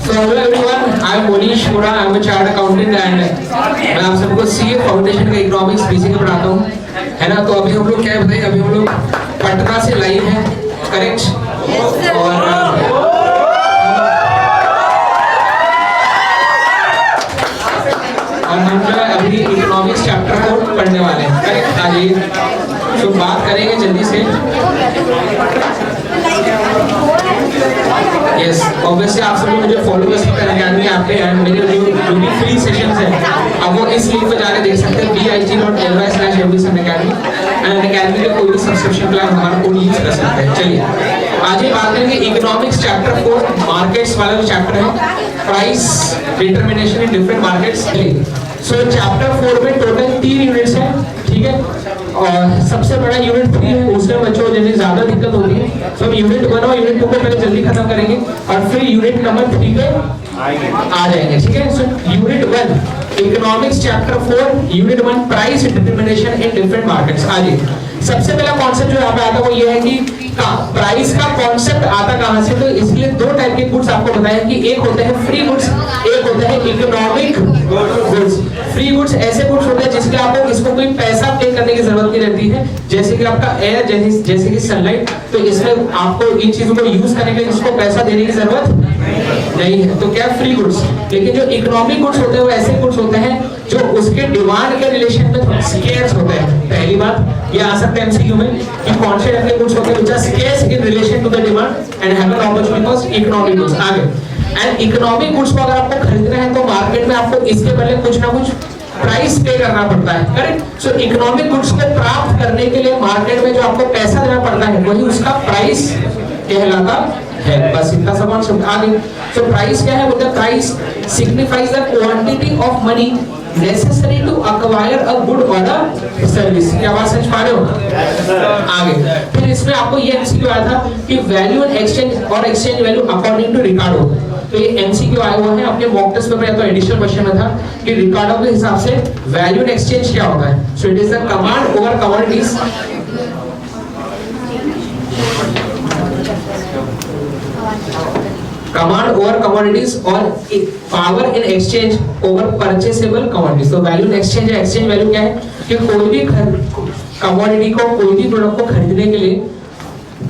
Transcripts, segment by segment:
So hello everyone, I am Monish Mura, I am a chartered accountant and मैं आप सबको CA foundation का economics basic पढ़ाता हूँ, है ना। तो अभी हम लोग क्या है बताइए, अभी हम लोग पटना से लाइव हैं, करेक्ट। और हम जो है अभी इकोनॉमिक्स चैप्टर 4 पढ़ने वाले हैं, करेक्ट। आइए तो बात करेंगे जल्दी से। यस, ऑब्वियसली आप सभी मुझे फॉलो कर सकते हैं अकेडमी ऐप पे, एंड मेरे जो भी फ्री सेशंस हैं आप वो इस लिंक पे जाकर देख सकते हैं bit.ly/mvsunacademy, एंड अकेडमी के कोई भी सब्सक्रिप्शन प्लान हमारा कोड यूज कर सकते हैं। चलिए आज ये बात करेंगे इकोनॉमिक्स चैप्टर 4 मार्केट्स वाला जो चैप्टर है, price determination in different markets. So chapter 4 में टोटल 3 यूनिट्स हैं, ठीक है। और सबसे बड़ा यूनिट 3 है, उसमें बच्चों जिन्हें ज्यादा दिक्कत होती है, तो हम यूनिट 1 और यूनिट 2 को पहले जल्दी खत्म करेंगे और फिर यूनिट नंबर 3 पे आ जाएंगे, ठीक है। So unit 1 economics chapter 4 unit 1 price determination in different markets. आइए सबसे पहला कॉन्सेप्ट जो यहाँ पे आता है वो ये है कि प्राइस का कॉन्सेप्ट आता कहां से। तो इसलिए दो टाइप के गुड्स आपको बताया कि एक होते हैं फ्री गुड्स, एक होते हैं इकोनॉमिक गुड्स। फ्री गुड्स ऐसे गुड्स होते हैं जिसके आपको इसको कोई पैसा पे करने की जरूरत नहीं रहती है, जैसे कि आपका एयर, जैसे कि सनलाइट। तो इसमें आपको इन चीजों को यूज करने के लिए इसको पैसा देने की जरूरत नहीं है, तो क्या फ्री गुड्स। लेकिन जो इकोनॉमिक गुड्स होते हैं वो ऐसे गुड्स होते हैं जो उसके डिमांड के रिलेशन में स्केर्स होते हैं। पहली बात ये आ सकता है एमसीक्यू में कि कौन से टाइप के गुड्स होते हैं which are scarce in relation to the demand and have an opportunity because economic goods। आगे एंड इकोनॉमिक गुड्स को अगर आपको खरीदना है तो मार्केट में आपको इसके पहले कुछ ना कुछ प्राइस पे करना पड़ता है, करेक्ट। सो इकोनॉमिक गुड्स को प्राप्त करने के लिए मार्केट में जो आपको पैसा देना पड़ता है वही उसका प्राइस कहलाता है। बस इतना सा कॉन्सेप्ट। आगे सो प्राइस क्या है, बोलते हैं price signifies the quantity of money necessary to acquire a good or a service। क्या बात समझ पा रहे हो? आगे फिर इसमें आपको ये एमसीक्यू आया था कि वैल्यू एंड एक्सचेंज और एक्सचेंज वैल्यू अकॉर्डिंग टू रिकार्डो। तो ये एमसीक्यू आया हुआ है अपने मॉक टेस्ट पेपर या तो एडिशनल क्वेश्चन में था कि रिकार्डो के हिसाब से वैल्यू एंड एक्सचेंज क्या होता है। So it is the command over commodities, command over commodities और power in exchange over purchasable commodities. तो वैल्यू इन एक्सचेंज या एक्सचेंज वैल्यू क्या है कि कोई भी कमोडिटी को, कोई भी प्रोडक्ट को खरीदने के लिए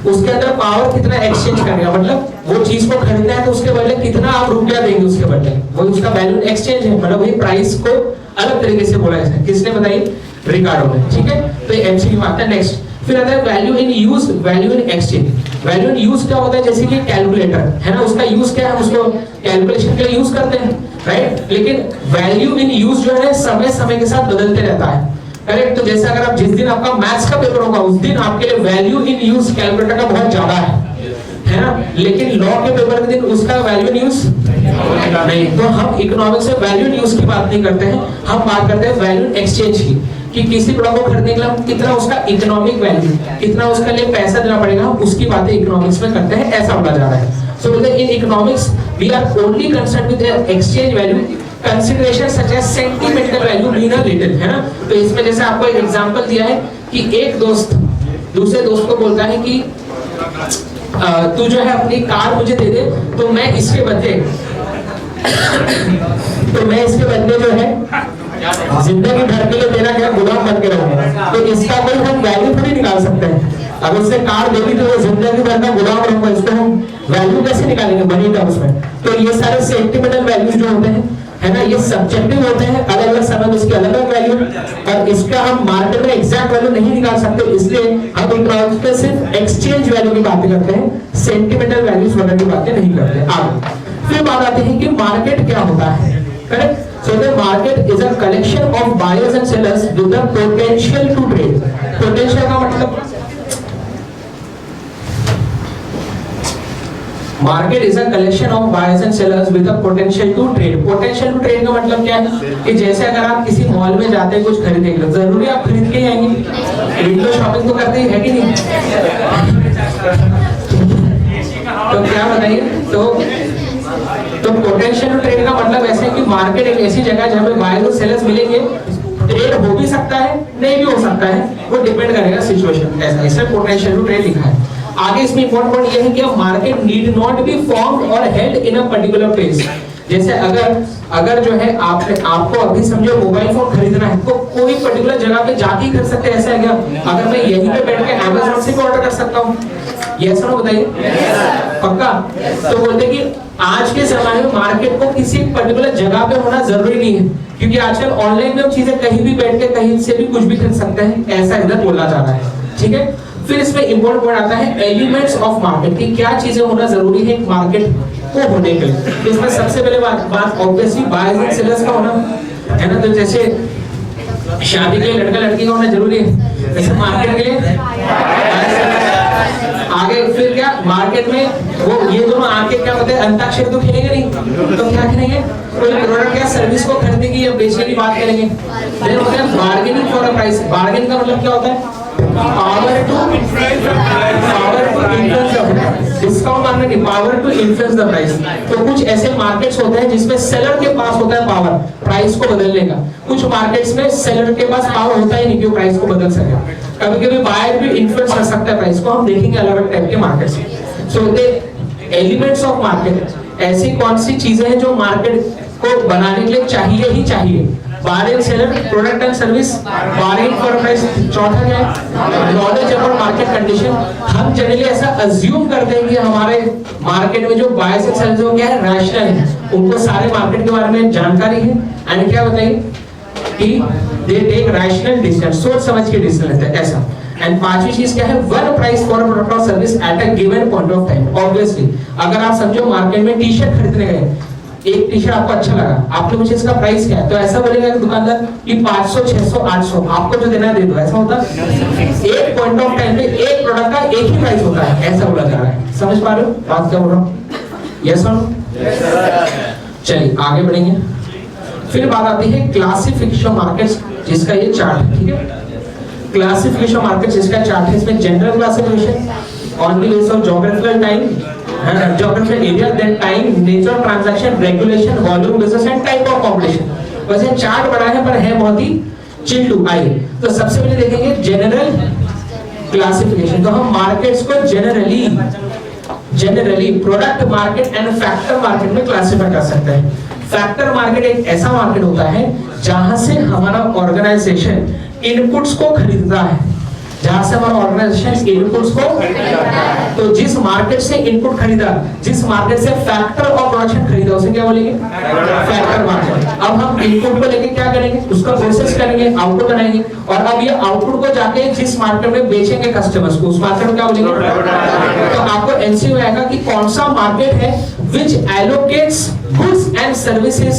उसके अंदर पावर कितना एक्सचेंज करेगा, मतलब वो चीज को खरीदना है तो उसके बदले कितना आप रुपया देंगे उसके बदले, वही उसका वैल्यू एक्सचेंज है। मतलब वही प्राइस को अलग तरीके से बोला जाता है। किसने बताई? रिकार्डो ने, ठीक है। तो ये एमसीक्यू आता है। नेक्स्ट फिर आता है value in use, value in exchange. Value in use क्या होता है, जैसे कि कैलकुलेटर है ना, उसका यूज क्या है, उसको कैलकुलेशन के लिए यूज करते हैं, राइट। लेकिन वैल्यू इन यूज जो है समय समय के साथ बदलते रहता है, करेक्ट। तो जैसे अगर आप जिस दिन आपका मैथ्स का पेपर होगा उस दिन आपके लिए वैल्यू इन यूज कैलकुलेटर का बहुत ज्यादा है ना। लेकिन लॉ के पेपर के दिन उसका वैल्यू इन यूज नहीं। तो हम इकोनॉमिक्स में वैल्यू इन यूज की बात नहीं करते हैं, हम बात करते हैं वैल्यू इन एक्सचेंज की, कि किसी प्रोडक्ट को खरीदने के लिए कितना उसका इकोनॉमिक वैल्यू, कितना उसके लिए पैसा देना पड़ेगा, उसकी बातें इकोनॉमिक्स में करते हैं, ऐसा बोला जा रहा है। So in economics we are only concerned with exchange value, consideration such as sentimental value mean a little, है ना। तो इसमें जैसे आपको एक एग्जांपल दिया है कि एक दोस्त दूसरे दोस्त को बोलता है कि तू जो है अपनी कार मुझे दे दे, तो मैं इसके बदले जो है जिंदगी भर के लिए तेरा क्या गुलाम बन के रहूंगा। तो इसका कोई हम वैल्यू थोड़ी निकाल सकते हैं। अगर उसने कार दे दी तो वो जिंदगी भर का गुलाम रहूंगा, इसको हम वैल्यू कैसे निकालेंगे मनी टर्म्स में। तो ये सारे सेंटिमेंटल वैल्यूज जो होते हैं, है ना, ये सब्जेक्टिव होते हैं, अलग अलग समय में इसकी अलग अलग वैल्यू, और इसका हम मार्केट में एग्जैक्ट वैल्यू नहीं निकाल सकते। इसलिए हम इकोनॉमिक्स में सिर्फ एक्सचेंज वैल्यू की बातें करते हैं, सेंटिमेंटल वैल्यूज वगैरह की बातें नहीं करते। आगे फिर बात आती है कि मार्केट क्या होता है, correct. So the market is a collection of buyers and sellers with the potential to trade। Potential का मतलब, market is a collection of buyers and sellers with the potential to trade। Potential to trade का मतलब क्या है कि जैसे अगर आप किसी मॉल में जाते हैं कुछ खरीदने के लिए, जरूरी आप खरीद के ही आएंगे, विंडो शॉपिंग तो करते ही है कि नहीं। तो क्या बताइए, तो पोटेंशियल टू ट्रेड का मतलब ऐसे है कि मार्केट एक ऐसी जगह है जहां पे बायर्स और सेलर्स मिलेंगे, ट्रेड हो भी सकता है नहीं भी हो सकता है, वो डिपेंड करेगा सिचुएशन, ऐसा इसमें पोटेंशियल टू ट्रेड लिखा है। आगे इसमें इंपॉर्टेंट पॉइंट ये है कि market need not be formed और held in a particular place. जैसे अगर जो है आपको अभी समझो मोबाइल फोन खरीदना है तो कोई पर्टिकुलर जगह पे जाके ही खरीद सकते हैं, ऐसा है क्या? अगर मैं यहीं पे बैठ के अमेज़न से भी ऑर्डर कर सकता हूँ, ये ऐसा ना बताइए पक्का? तो बोलते कि आज के जमाने में मार्केट को किसी पर्टिकुलर जगह पे होना जरूरी नहीं है, क्योंकि आजकल ऑनलाइन में हम चीजें कहीं भी बैठ के कहीं से भी कुछ भी खरीद सकते हैं, ऐसा इधर बोला जा रहा है। ठीक है, फिर इसमें इंपॉर्टेंट पॉइंट आता है एलिमेंट्स ऑफ मार्केट, कि क्या चीजें होना जरूरी है एक मार्केट को होने के लिए। तो इसमें सबसे पहले बात ऑब्वियसली बायर्स एंड सेलर्स का होना है ना। तो जैसे शादी के लिए लड़का लड़की का होना जरूरी है, जैसे मार्केट के लिए आगे फिर क्या मार्केट में वो ये दोनों आके क्या होते हैं, अंताक्षरी तो खेलेंगे नहीं, तो क्या खेलेंगे? कोई प्रोडक्ट या सर्विस को खरीदने की या बेचने की बात करेंगे। देन होता है bargaining for a price. Bargaining का मतलब क्या होता है? पावर टू इन्फ्लुएंस डिस्काउंट मांगने की, power to influence the price. तो कुछ ऐसे मार्केट्स होते हैं जिसमें सेलर के पास होता है पावर प्राइस को बदलने का, कुछ मार्केट्स में सेलर के पास पावर होता ही नहीं कि वो प्राइस को बदल सके। कभी-कभी बायर भी इन्फ्लुएंस कर सकता है प्राइस को, हम देखेंगे अलग-अलग टाइप के markets. So the elements of market, ऐसी कौन सी चीजें हैं जो मार्केट को बनाने के लिए चाहिए ही चाहिए? Buyer and seller, product and service, bargaining for price. चौथा क्या है? Knowledge about market condition. हम जनरली ऐसा अज्यूम करते हैं कि हमारे मार्केट में जो बायर्स एंड सेलर्स हो क्या है, रैशनल है, उनको सारे मार्केट के बारे में जानकारी है। एंड क्या बताइए कि दे टेक रैशनल डिसीजन, सोच समझ के डिसीजन लेते हैं ऐसा। एंड पांचवी चीज क्या है? One price for a product और service at a given point of time. Obviously अगर आप समझो मार्केट में टी शर्ट खरीदने गए, एक टी शर्ट आपको अच्छा लगा, आपने मुझे इसका प्राइस क्या है, तो ऐसा बोलेगा कि दुकानदार कि 500, 600, 800, आपको जो देना दे दो, ऐसा होता है? एक पॉइंट ऑफ टाइम पे एक प्रोडक्ट का एक ही प्राइस होता है, ऐसा बोला जा रहा है। समझ पा रहे हो बात क्या बोल रहा हूँ? यस और नो? चलिए आगे बढ़ेंगे। फिर बात आती है क्लासिफिकेशन मार्केट्स, जिसका ये चार्ट है। ठीक है, क्लासिफिकेशन मार्केट्स जिसका चार्ट है, इसमें general classification on the basis of geographical time, geographical area, then time, nature of transaction, regulation, volume business and type of competition। वैसे चार्ट बड़ा है पर है बहुत ही चिल्ड। आइए तो सबसे पहले देखेंगे जनरल क्लासिफिकेशन। तो हम मार्केट्स को generally product market and factor market में क्लासिफाई कर सकते हैं। फैक्टर मार्केट एक ऐसा मार्केट होता है जहां से हमारा ऑर्गेनाइजेशन इनपुट्स को खरीदता है, जहां से हमारा ऑर्गेनाइजेशन इनपुट्स को, तो जिस मार्केट से इनपुट खरीदा, जिस मार्केट से फैक्टर और प्रोडक्शन खरीदा, उसे क्या बोलेंगे? Factor market. अब हम इनपुट को लेके क्या करेंगे? उसका प्रोसेस करेंगे, आउटपुट बनाएंगे, और अब ये आउटपुट को जाके जिस मार्केट में बेचेंगे कस्टमर्स को, उस मार्केट में क्या बोलेंगे? तो आपको एमसीक्यू आएगा कि कौन सा मार्केट है which allocates goods and services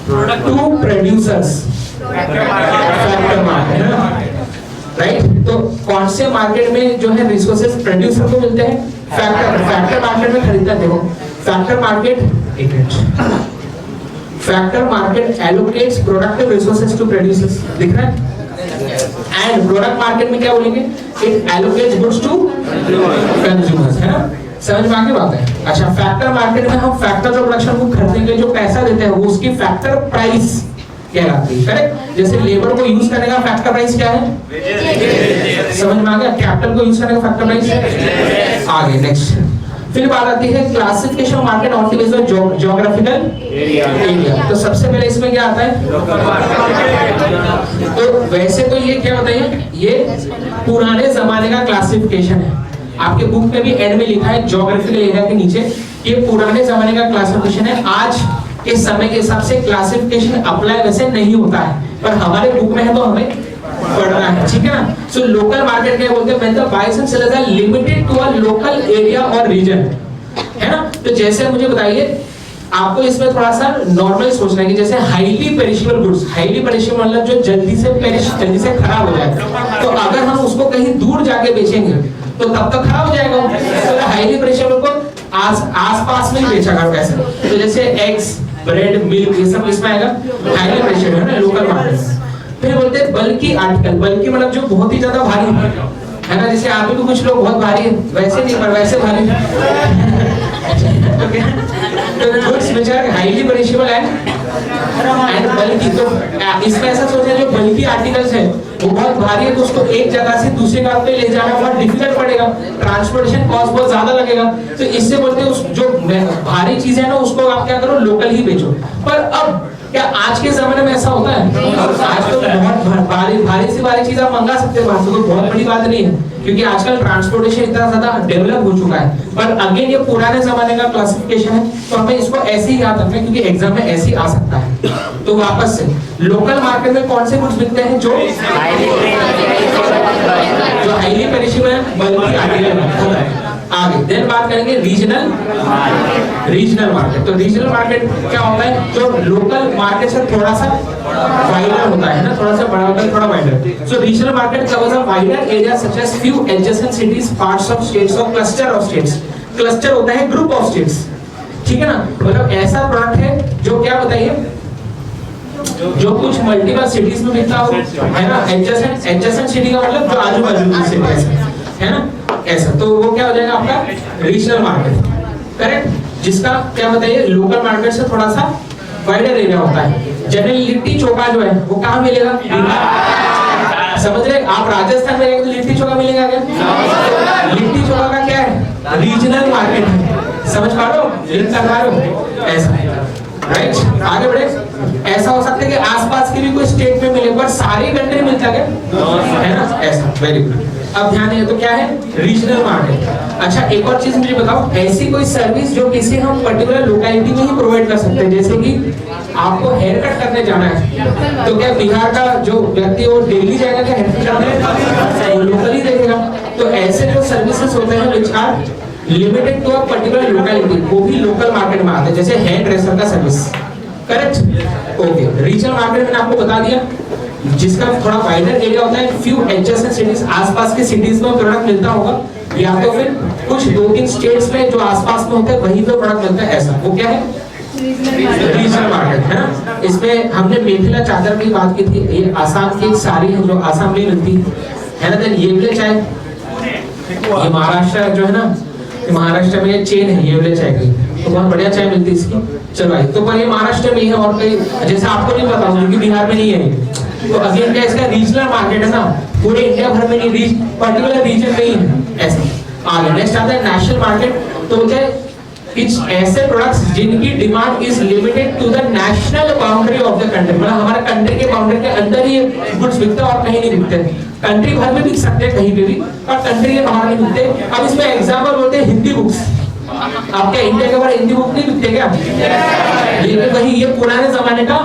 to producers. Factor market है ना, राइट? तो कौन से मार्केट में जो है रिसोर्सेज प्रोड्यूसर को मिलते हैं? फैक्टर मार्केट में खरीदता है। देखो फैक्टर मार्केट, एक minute, factor market allocates productive resources to producers, दिख रहा है? एंड प्रोडक्ट मार्केट में क्या बोलेंगे? It allocates goods to consumers, है ना? समझ में आ गई बात है? अच्छा, फैक्टर मार्केट में हम फैक्टर जो प्रोडक्शन को खरीदने के लिए जो पैसा देते हैं वो उसकी फैक्टर प्राइस कहलाती है, करेक्ट? जैसे लेबर को यूज करने का फैक्टर प्राइस क्या है? समझ में आ गया? कैपिटल को यूज करने का फैक्टर प्राइस। आगे नेक्स्ट, फिर बात आती है classification market on the basis of geographical area. तो सबसे पहले इसमें क्या आता है? तो वैसे तो ये क्या बताइए, ये पुराने जमाने का क्लासिफिकेशन है। आपके बुक में भी एंड में लिखा है ज्योग्राफिकल एरिया के नीचे, ये पुराने जमाने का क्लासिफिकेशन है। आज के समय के हिसाब से क्लासिफिकेशन अप्लाई वैसे नहीं होता है, पर हमारे बुक में है तो हमें पढ़ना है, ठीक है ना? सो लोकल मार्केट क्या बोलते हैं? When the buyers and sellers are limited to a local area और रीजन, है ना? तो जैसे मुझे बताइए, आपको इसमें थोड़ा सा नॉर्मल सोचना है कि जैसे highly perishable goods, highly perishable मतलब जो जल्दी से खराब हो जाए, तो अगर हम उसको कहीं दूर जाके बेचेंगे तो तब तक खराब हो जाएगा। तो हाईली पेरिशेबल को आस-पास में ही बेचा कर पैसे। तो जैसे एग्स, ब्रेड, मिल्क, ये सब इसमें आएगा हाईली पेरिशेबल, है ना, लोकल मार्केट। फिर बोलते हैं बल्कि आर्टिकल, बल्कि मतलब जो बहुत ही ज्यादा भारी है ना, जैसे आप भी कुछ लोग बहुत भारी है, वैसे नहीं पर वैसे भारी। तो goods which are highly perishable and and बल्कि, तो इसमें ऐसा सोचे जो बल्कि आर्टिकल्स है वो बहुत भारी है तो उसको एक जगह से दूसरी जगह पे ले जाना बहुत डिफिकल्ट पड़ेगा, ट्रांसपोर्टेशन कॉस्ट बहुत ज्यादा लगेगा, तो इससे बोलते हैं उस जो भारी चीजें है ना उसको आप क्या करो लोकल ही बेचो। पर अब क्या आज के जमाने में ऐसा होता है? आज तो बहुत भारी से भारी चीज आप मंगा सकते हो बाहर से, तो बहुत बड़ी बात नहीं है क्योंकि आजकल ट्रांसपोर्टेशन इतना ज्यादा डेवलप हो चुका है। पर अगेन ये पुराने जमाने का क्लासिफिकेशन है तो हमें इसको ऐसे ही याद रखना है क्योंकि एग्जाम में ऐसे ही आ सकता है। तो वापस से लोकल मार्केट में कौन से गुड्स बिकते हैं? जो हाईली पेरिशेबल है, बल्कि आर्टिकल है। आगे देन बात करेंगे रीजनल मार्केट। तो रीजनल मार्केट क्या होता है? जो लोकल मार्केट से थोड़ा सा वाइडर होता है ना, थोड़ा सा बड़ा होता है, थोड़ा wider. So regional market covers a wider area such as few adjacent cities, parts of states और क्लस्टर ऑफ स्टेट्स। क्लस्टर होता है ग्रुप ऑफ स्टेट्स, ठीक है ना, मतलब ऐसा प्रोडक्ट है जो क्या बताइए जो कुछ मल्टीपल सिटीज में बिकता हो, है ना। एडजेसेंट सिटी का मतलब जो आजू बाजू की सिटीज है ना, ऐसा। तो वो क्या हो जाएगा आपका रीजनल मार्केट, करेक्ट, जिसका क्या बताइए लोकल मार्केट से थोड़ा सा वाइडर एरिया होता है। जनरली लिट्टी चोखा जो है वो कहाँ मिलेगा? समझ रहे आप? राजस्थान में रहेंगे तो लिट्टी चोखा मिलेगा क्या? लिट्टी चोखा का क्या है? रीजनल मार्केट है। समझ पा रहे हो? लिंक कर पा रहे हो? ऐसा, राइट। आगे बढ़े। ऐसा हो सकता है कि आसपास के भी कोई स्टेट में मिले पर सारी कंट्री मिलता है, है ना, ऐसा। Very good. अब ध्यान है तो क्या है? Regional market. अच्छा एक और चीज मुझे बताओ, ऐसी कोई सर्विस जो किसी हम पर्टिकुलर लोकेलिटी में ही प्रोवाइड कर सकते हैं, जैसे कि आपको हेयर कट करने जाना है तो क्या बिहार का जो व्यक्ति वो दिल्ली जाएगा क्या हेयर कट करने? वो लोकल ही देखेगा। तो ऐसे जो सर्विसेज होते हैं which are limited to a particular locality वो भी लोकल मार्केट में आते हैं, जैसे हेयर ड्रेसर का service, correct. Okay, regional market मैंने आपको बता दिया जिसका थोड़ा वाइडर एरिया होता है, फ्यू एडजेसेंट सिटीज, आसपास के सिटीज में प्रोडक्ट मिलता होगा, या तो फिर कुछ 2-3 स्टेट्स में जो आसपास में होते हैं वहीं पे प्रोडक्ट मिलता है, ऐसा। वो क्या है? रीजनल मार्केट, है ना। इसमें हमने मेखला चादर की बात की थी, ये आसाम की एक साड़ी है जो आसाम में मिलती है ना। देन येवले चाय, ये महाराष्ट्र जो है ना, महाराष्ट्र में चेन है येवले चाय की, तो बहुत बढ़िया चाय मिलती है इसकी। चलो भाई, तो पर ये महाराष्ट्र में ही है और कहीं जैसे आपको नहीं पता क्योंकि बिहार में नहीं है। तो अगेन क्या इसका रीजनल मार्केट है ना, पूरे इंडिया भर में नहीं, पर्टिकुलर रीजन में ही है, ऐसा। आगे नेक्स्ट आता है नेशनल मार्केट। तो क्या कुछ ऐसे प्रोडक्ट्स जिनकी demand is limited to the national boundary of the country, मतलब हमारे कंट्री के बाउंड्री के अंदर ही गुड्स बिकते हैं और कहीं नहीं बिकते। कंट्री भर में बिक सकते हैं कहीं पे भी, पर कंट्री के बाहर नहीं बिकते। अब इसमें एग्जांपल बोलते हैं हिंदी बुक्स। आप क्या इंडिया के बाहर हिंदी बुक नहीं बिकते क्या? लेकिन वही ये पुराने जमाने का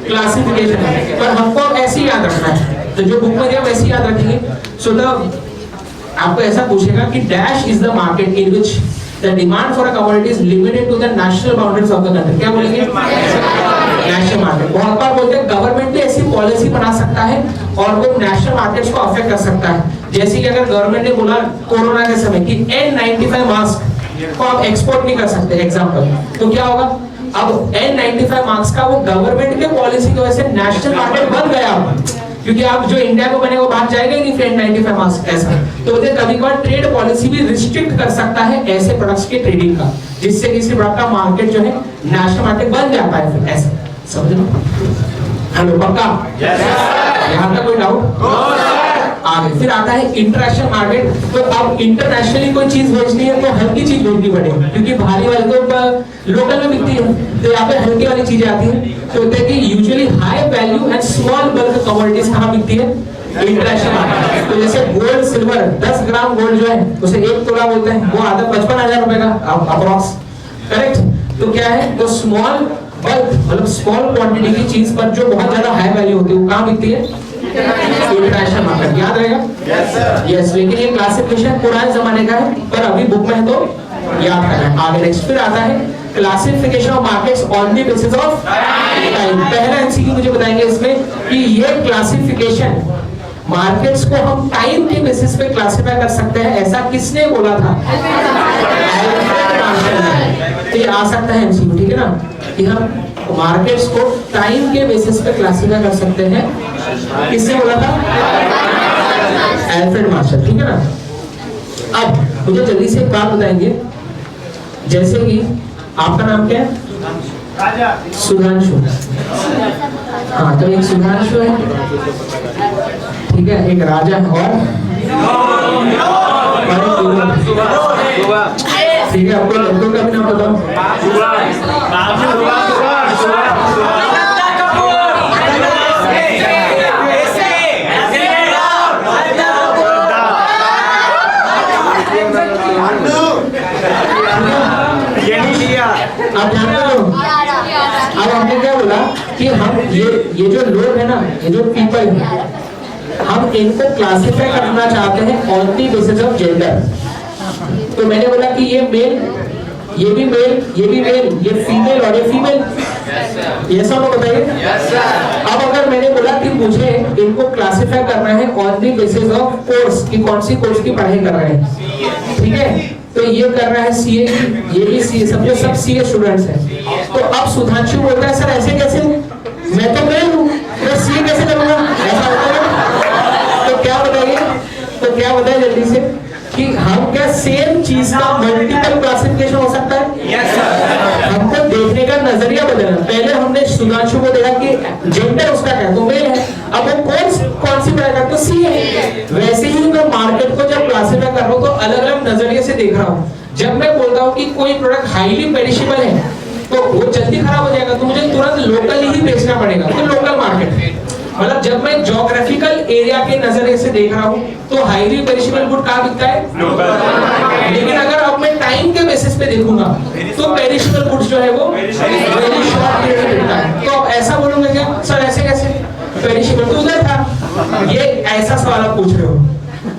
क्लासिफिकेशन है, पर हमको ऐसे ही याद रखना है, तो जो बुक में दिया वैसे ही याद रखेंगे। सो द आपको ऐसा पूछेगा कि dash is the market in which the demand for a commodity is limited to the national boundaries of the country. क्या बोलेंगे? National market. बहुत बार बोलते हैं गवर्नमेंट भी ऐसी पॉलिसी बना सकता है और वो नेशनल मार्केट्स को अफेक्ट कर सकता है। जैसे कि अगर गवर्नमेंट ने बोला कोरोना के समय कि N95 मास्क को आप एक्सपोर्ट नहीं कर सकते, एग्जांपल, तो क्या होगा? अब N95 मास्क का वो गवर्नमेंट के पॉलिसी की वजह से नेशनल मार्केट बन गया, क्योंकि आप जो इंडिया को बने वो बाहर जाएगा ही नहीं फिर N95 मास्क, ऐसा। तो कभी कभार ट्रेड पॉलिसी भी रिस्ट्रिक्ट कर सकता है ऐसे प्रोडक्ट्स के ट्रेडिंग का, जिससे किसी प्रोडक्ट का मार्केट जो है नेशनल मार्केट बन जाता है फिर, ऐसा। समझ लो? हेलो, पक्का? यहाँ तक कोई डाउट? आगे फिर आता है इंटरनेशनल मार्केट। तो अब इंटरनेशनली कोई चीज बेचनी है तो हल्की चीज बेचनी पड़ेगी, क्योंकि भारी वाली तो लोकल में बिकती है, तो यहाँ पे हल्की वाली चीजें आती हैं। तो होते हैं कि usually high value and small bulk commodities कहाँ बिकती है? International market. तो जैसे गोल्ड सिल्वर 10 ग्राम गोल्ड जो है उसे 1 तोला बोलते हैं, वो आता है 55,000 रुपए का अप्रॉक्स, करेक्ट। तो क्या है? तो स्मॉल बल्क मतलब स्मॉल क्वांटिटी की चीज पर जो बहुत ज्यादा हाई वैल्यू होती है वो कहाँ बिकती है? International market. याद रहेगा? यस। लेकिन ये क्लासिफिकेशन पुराने जमाने का है, पर अभी बुक में है तो याद करना है। आगे नेक्स्ट फिर आता है classification of markets on the basis of time. पहला एमसीक्यू मुझे बताएंगे इसमें कि ये क्लासिफिकेशन मार्केट्स को हम टाइम के बेसिस पे क्लासिफाई कर सकते हैं, ऐसा किसने बोला था? अल्फ्रेड मार्शल ने। तो ये आ सकता है एमसीक्यू, ठीक है ना, कि हम मार्केट्स को टाइम के बेसिस पे क्लासिफाई कर सकते हैं, किसने बोला था? अल्फ्रेड मार्शल, ठीक है ना। अब मुझे जल्दी से एक बात बताएंगे, जैसे कि आपका नाम क्या है? सुधांशु। हाँ, तो एक सुधांशु है, ठीक है, एक राजा और ठीक है। आपको लड़कों का भी नाम बताओ। आप जानते हो, अब हमने क्या बोला कि हम ये जो लोग है ना, ये जो पीपल है, हम इनको क्लासिफाई करना चाहते हैं on the basis of gender. तो मैंने बोला कि ये मेल, ये भी मेल, ये भी मेल, ये फीमेल और ये फीमेल, ये सब लोग बताइए। अब अगर मैंने बोला कि मुझे इनको क्लासिफाई करना है on the basis of course, कि कौन सी कोर्स की पढ़ाई कर रहे हैं, ठीक है, तो ये कर रहा है सीए, ये भी सीए, समझो सब सीए स्टूडेंट्स हैं। तो अब सुधांशु बोलता है सर ऐसे कैसे, मैं तो मेल हूँ, मैं सीए कैसे करूँगा, ऐसा होता है। तो क्या बताइए, तो क्या बताइए जल्दी से कि हम क्या सेम चीज का मल्टीपल क्लासिफिकेशन हो सकता है? Yes sir. हमको देखने का नजरिया बदलना। पहले हमने सुधांशु को देखा कि जेंडर उसका क्या, तो मेल है, अब वो कौन सी पढ़ाई करता, तो सी है। वैसे ही मैं मार्केट को जब क्लासिफाई कर रहा हूँ तो अलग अलग नजरिए से देख रहा हूँ। जब मैं बोलता हूँ कि कोई प्रोडक्ट हाईली पेरिशेबल है तो वो जल्दी खराब हो जाएगा, तो मुझे तुरंत लोकल ही बेचना पड़ेगा, तो लोकल मार्केट। मतलब जब मैं ज्योग्राफिकल एरिया के नजरिए से देख रहा हूँ तो हाईली पेरिशेबल गुड कहाँ बिकता है, लेकिन अगर अब मैं टाइम के बेसिस पे देखूंगा तो पेरिशेबल गुड्स जो है वो वेरी शॉर्ट पीरियड में बिकता है। तो अब ऐसा बोलूंगा क्या सर, ऐसे कैसे, पेरिशेबल तो उधर था, ये ऐसा सवाल आप पूछ रहे हो,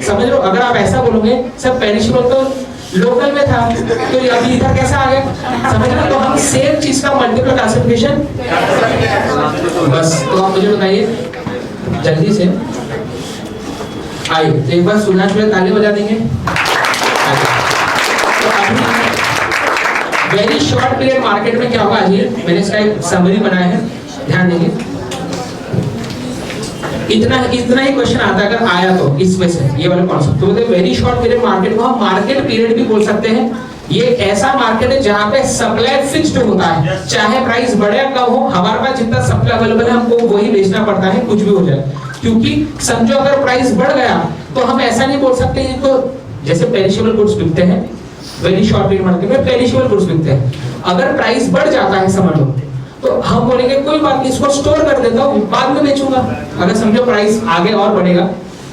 समझ लो। अगर आप ऐसा बोलोगे सर पेरिशेबल तो लोकल में था, तो अभी इधर कैसा आ गया, समझ लो। तो हम सेम चीज का मल्टीपल क्लासिफिकेशन, बस। तो आप मुझे बताइए जल्दी से, आइए तो एक बार सुना छुए ताली बजा देंगे। तो अभी वेरी शॉर्ट पीरियड मार्केट में क्या होगा, आज मैंने इसका एक समरी बनाया है, ध्यान देंगे। इतना ही क्वेश्चन आता है अगर आया तो इसमें से ये वाला कॉन्सेप्ट। तो वेरी शॉर्ट पीरियड मार्केट को हम मार्केट पीरियड भी बोल सकते हैं। ये ऐसा मार्केट है जहां पे सप्लाई फिक्स्ड होता है, चाहे प्राइस बढ़े या कम हो, हमारे पास जितना सप्लाई अवेलेबल है हमको वही बेचना पड़ता है, कुछ भी हो जाए। क्योंकि समझो अगर प्राइस बढ़ गया तो हम ऐसा नहीं बोल सकते हैं, तो जैसे पेरिशेबल गुड्स बिकते हैं वेरी शॉर्ट पीरियड मार्केट में, पेरिशेबल गुड्स बिकते हैं। अगर प्राइस बढ़ जाता है समझ लो, तो हम बोलेंगे कोई बात नहीं, इसको स्टोर कर देता हूँ, बाद में बेचूंगा। अगर समझो प्राइस आगे और बढ़ेगा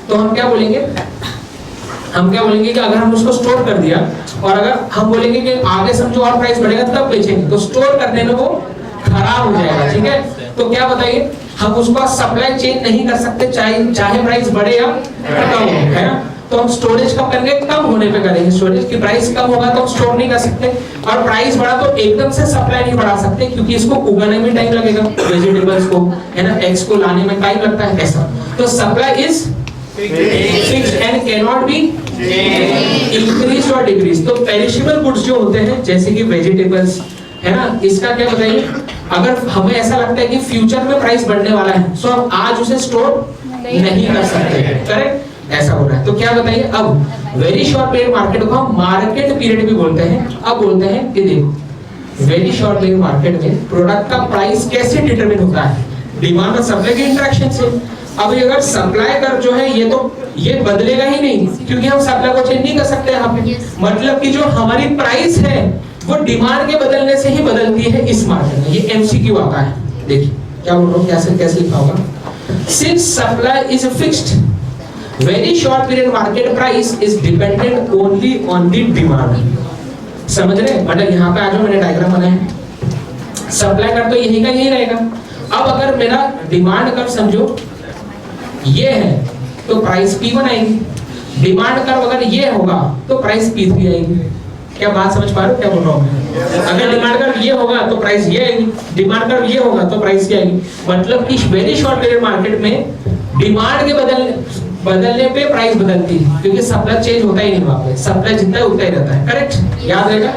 तो हम क्या बोलेंगे, कि अगर हम उसको स्टोर कर दिया, और अगर हम बोलेंगे कि आगे समझो और प्राइस बढ़ेगा तब बेचेंगे, तो स्टोर करने में वो खराब हो जाएगा, ठीक है। तो क्या बताइए, हम उसको सप्लाई चेंज नहीं कर सकते, चाहे प्राइस बढ़े या कम हो, है ना। तो हम स्टोरेज कब करेंगे, कम होने पे करेंगे स्टोरेज, की प्राइस कम होगा तो हम स्टोर नहीं कर सकते, और प्राइस बढ़ा तो एकदम से सप्लाई नहीं बढ़ा सकते, क्योंकि इसको उगाने में टाइम लगेगा, वेजिटेबल्स को, है ना, एग्स को लाने में टाइम लगता है, ऐसा। तो supply is fixed and can not be increase और डिक्रीज। तो पेरिशेबल गुड्स जो होते हैं जैसे कि वेजिटेबल्स, है ना, इसका क्या बताइए, अगर हमें ऐसा लगता है कि फ्यूचर में प्राइस बढ़ने वाला है, तो हम आज उसे स्टोर नहीं कर सकते, करेक्ट, ऐसा हो रहा है। तो क्या बताइए, अब वेरी शॉर्ट पीरियड मार्केट को हम मार्केट पीरियड भी बोलते हैं। अब बोलते हैं कि देखो वेरी शॉर्ट पीरियड मार्केट में प्रोडक्ट का प्राइस कैसे डिटरमिन होता है, डिमांड और सप्लाई के इंटरेक्शन से। अब अगर सप्लाई कर जो है ये बदलेगा ही नहीं, क्योंकि हम सप्लाई को चेंज नहीं कर सकते यहाँ पे। मतलब कि जो हमारी प्राइस है वो डिमांड के बदलने से ही बदलती है इस मार्केट में। ये एमसीक्यू आता है, देखिए क्या बोल रहा हूँ, कैसे लिखा होगा। Since supply is fixed, very short period market price is dependent only on the demand। समझ रहे, मतलब यहाँ पे आ जाओ, मैंने डायग्राम बनाया, सप्लाई कर तो यही का यही रहेगा। अब अगर मेरा डिमांड कर समझो ये है तो प्राइस P1 आएगी, डिमांड कर अगर ये होगा तो प्राइस P3 आएगी। क्या बात समझ पा रहे हो क्या बोल रहा हूँ? अगर डिमांड कर ये होगा तो प्राइस ये आएगी, डिमांड कर ये होगा तो प्राइस ये आएगी। मतलब कि वेरी शॉर्ट पीरियड मार्केट में डिमांड के बदलने पे प्राइस बदलती है, क्योंकि सप्लाई चेंज होता ही नहीं वहां पे, सप्लाई जितना है उतना ही रहता है, करेक्ट, याद रहेगा।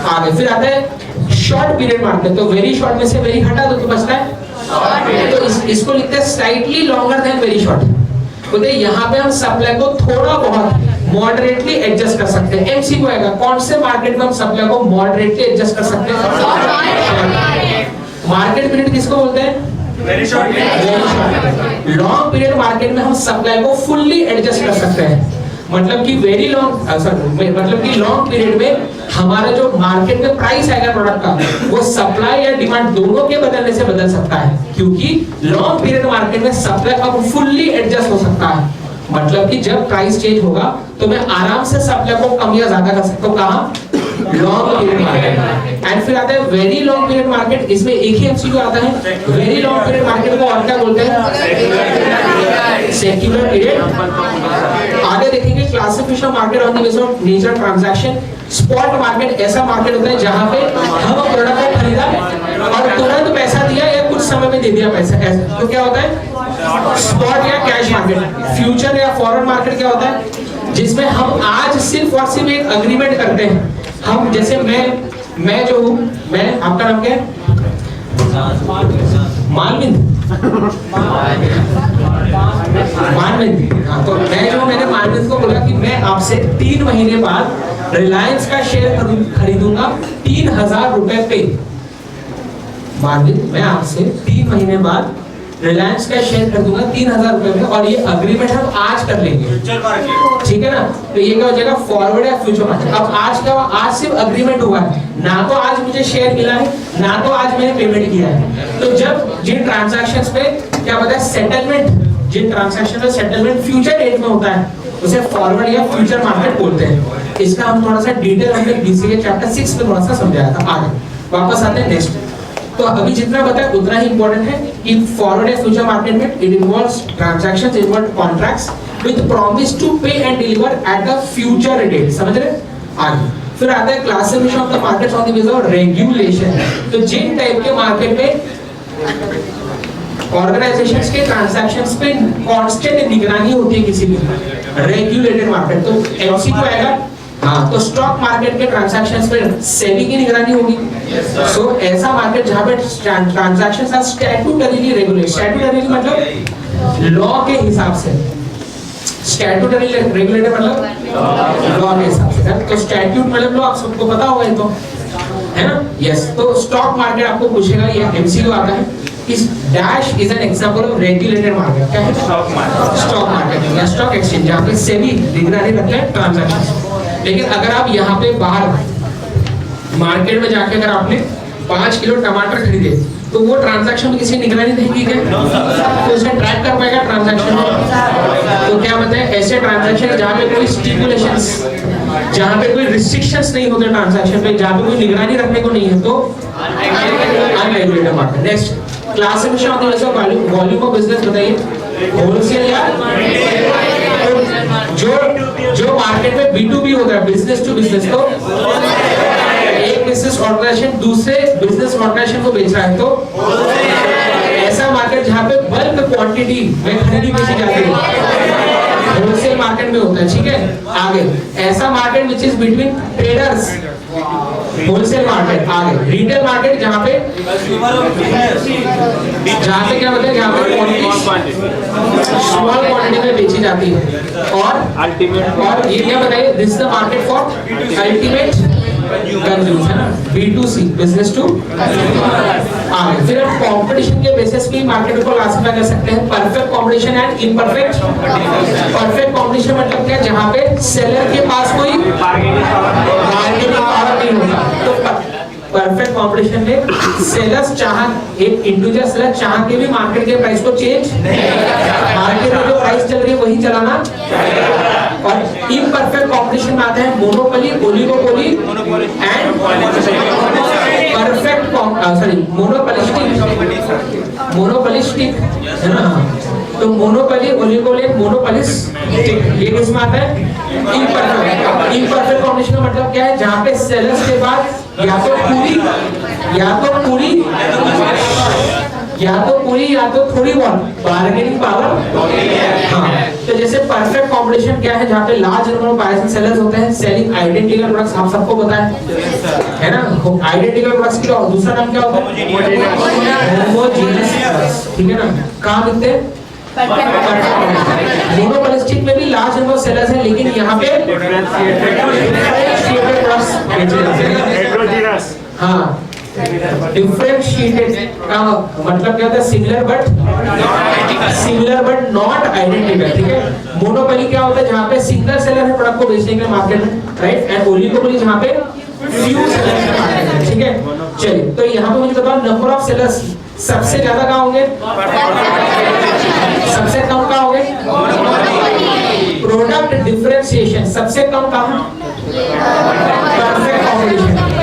आगे फिर आता है शॉर्ट पीरियड मार्केट। तो वेरी शॉर्ट में से वेरी हटा दो तो बचता है, तो इसको लिखते हैं slightly longer than very short. बोलते यहाँ पे हम सप्लाई को थोड़ा बहुत मॉडरेटली एडजस्ट कर सकते हैं। एमसीक्यू आएगा, कौन से मार्केट में हम सप्लाई को मॉडरेटली एडजस्ट कर सकते हैं? मार्केट पीरियड किसको बोलते हैं? Very short. Long period market में हम सप्लाई को फुल्ली एडजस्ट कर सकते हैं, मतलब कि वेरी लॉन्ग मतलब कि लॉन्ग पीरियड में हमारा जो मार्केट में प्राइस आएगा प्रोडक्ट का, वो सप्लाई या डिमांड दोनों के बदलने से बदल सकता है, क्योंकि लॉन्ग पीरियड मार्केट में सप्लाई अब फुल्ली एडजस्ट हो सकता है। मतलब कि जब प्राइस चेंज होगा तो मैं आराम से सप्लाई को कम या ज्यादा कर सकता हूँ। कहाँ? Long period market. एंड फिर आता है वेरी लॉन्ग पीरियड मार्केट। इसमें एक ही एमसीक्यू आता है, वेरी लॉन्ग पीरियड मार्केट को और क्या बोलते हैं? Secular period. आगे देखेंगे classification market on the basis of nature transaction. Spot market ऐसा मार्केट होता है जहां पे हम प्रोडक्ट को खरीदा और तुरंत पैसा दिया या कुछ समय में दे दिया पैसा, ऐसा तो क्या होता है? स्पॉट या कैश मार्केट। फ्यूचर या फॉरवर्ड मार्केट क्या होता है? जिसमें हम आज सिर्फ और सिर्फ एक अग्रीमेंट करते हैं। हम जैसे मैं जो हूँ, मैं, आपका नाम क्या है? मालविंद। हाँ, तो मैं जो मैंने मालविंद को बोला कि मैं आपसे 3 महीने बाद रिलायंस का शेयर खरीदूंगा 3000 रुपए पे। मालविंद, मैं आपसे 3 महीने बाद रिलायंस का शेयर खरीदूंगा 3000 रुपए में, और ये अग्रीमेंट हम आज कर लेंगे, ठीक है ना? तो ये क्या हो जाएगा? फॉरवर्ड या फ्यूचर मार्केट। अब आज क्या हुआ? आज सिर्फ अग्रीमेंट हुआ है, ना तो आज मुझे शेयर मिला है, ना तो आज मैंने पेमेंट किया है। तो जब जिन ट्रांजैक्शंस पे क्या होता है? सेटलमेंट, जिन ट्रांजैक्शन में सेटलमेंट फ्यूचर डेट में होता है उसे फॉरवर्ड या फ्यूचर मार्केट बोलते हैं। इसका हम थोड़ा सा डिटेल हमने बीसीए चैप्टर 6 में थोड़ा सा समझाया था। आगे वापस आते हैं नेक्स्ट। तो अभी जितना बताया उतना ही इंपॉर्टेंट है कि फॉरवर्ड या फ्यूचर मार्केट में it involves transactions, involve contracts with promise to pay and deliver at the future date. समझ रहे? आगे फिर आता है classification of the markets on the basis of regulation. तो जिन टाइप के मार्केट में ऑर्गेनाइजेशंस के ट्रांजैक्शंस पे कांस्टेंट निगरानी होती है किसी भी रेगुलेटेड मार्केट, तो एमसीक्यू आएगा। हाँ, तो स्टॉक मार्केट के ट्रांजैक्शंस पे सेबी की निगरानी होगी। सो ऐसा मार्केट जहां पे ट्रांजैक्शंस आर स्टैट्यूटरीली रेगुलेटेड। स्टैट्यूटरीली मतलब लॉ के हिसाब से, स्टैट्यूटरी रेगुलेटेड मतलब लॉ के हिसाब से। तो स्टैट्यूट मतलब लॉ, आप सबको पता होगा ये तो, है ना? यस। तो स्टॉक मार्केट आपको पूछेगा, ये एमसीक्यू आता है। इस dash is an example of regulated market. क्या है? Stock market. स्टॉक मार्केट या स्टॉक एक्सचेंज जहां पे सेबी निगरानी रखते हैं ट्रांजैक्शंस। लेकिन अगर आप यहाँ पे बाहर मार्केट में जाके अगर आपने 5 किलो टमाटर खरीदे तो वो ट्रांजैक्शन में किसी निगरानी नहीं की गई, तो उसे ट्रैक कर पाएगा ट्रांजैक्शन में? तो क्या बताएं? ऐसे ट्रांजैक्शन जहाँ पे कोई स्टिपुलेशंस, जहाँ पे कोई रिस्ट्रिक्शंस नहीं होते ट्रांजैक्शन पे, जहाँ पे कोई निगरानी रखने को नहीं है, तो unregulated market. Next classification of the volume of business बताइए। होलसेल या जो मार्केट में B2B होता है, बिजनेस टू बिजनेस, तो एक बिजनेस ऑर्गेनाइजेशन दूसरे बिजनेस ऑर्गेनाइजेशन को बेच रहा है, तो ऐसा मार्केट जहां पे बल्क क्वांटिटी में खरीदी बेची जाती है, होलसेल मार्केट में होता है, ठीक है? आगे ऐसा market which is between traders, wholesale market. आगे रिटेल मार्केट जहां पे क्या बताए? जहां पे स्मॉल क्वांटिटी में बेची जाती है। और ये क्या बताइए? This is the market for ultimate consumer, है ना? B2C, business to. आगे फिर हम कंपटीशन के बेसिस पे मार्केट को क्लासिफाई कर सकते हैं। Perfect competition and imperfect. Perfect competition मतलब क्या? जहां पे सेलर के पास कोई बार्गेनिंग पावर नहीं होता। तो परफेक्ट कंपटीशन में सेलर्स एक इंडिविजुअल सेलर चाह के भी मार्केट के प्राइस को चेंज, मार्केट में जो प्राइस चल रही है वही चलाना। और इम्परफेक्ट कंपटीशन में आता है monopoly, oligopoly and perfect monopolistic, है ना? तो मोनोपोली, ओलिगोपोली, मोनोपोलिस्टिक, ये किसमें आता है? इम्परफेक्ट। इम्परफेक्ट कंपटीशन का मतलब क्या है? जहां पे सेलर्स के बाद या तो थोड़ी बहुत बार्गेनिंग पावर। हाँ, तो जैसे परफेक्ट कंपटीशन क्या है? जहाँ पे large number of buyers and sellers होते हैं, सेलिंग आइडेंटिकल प्रोडक्ट्स, आप सबको पता है ना? आइडेंटिकल प्रोडक्ट्स का दूसरा नाम क्या होता है? होमोजेनियस, ठीक है ना? कहाँ मिलते हैं? मोनोपोलिस्टिक में भी लार्ज नंबर ऑफ सेलर्स हैं, लेकिन यहाँ पे हाँ डिफरेंशिएटेड का मतलब क्या होता है? सिमिलर बट नॉट आइडेंटिकल, ठीक है। मोनोपोली क्या होता है? जहां पे सिंगल सेलर है प्रोडक्ट को बेचने के लिए मार्केट में, राइट। एंड ओलिगोपोली जहां पे फ्यू सेलर्स है मार्केट में, ठीक है। चलिए, तो यहाँ पे मुझे बताओ नंबर ऑफ सेलर्स सबसे ज्यादा कहाँ होंगे? सबसे कम कहाँ होंगे? प्रोडक्ट डिफरेंशिएशन सबसे कम कहाँ?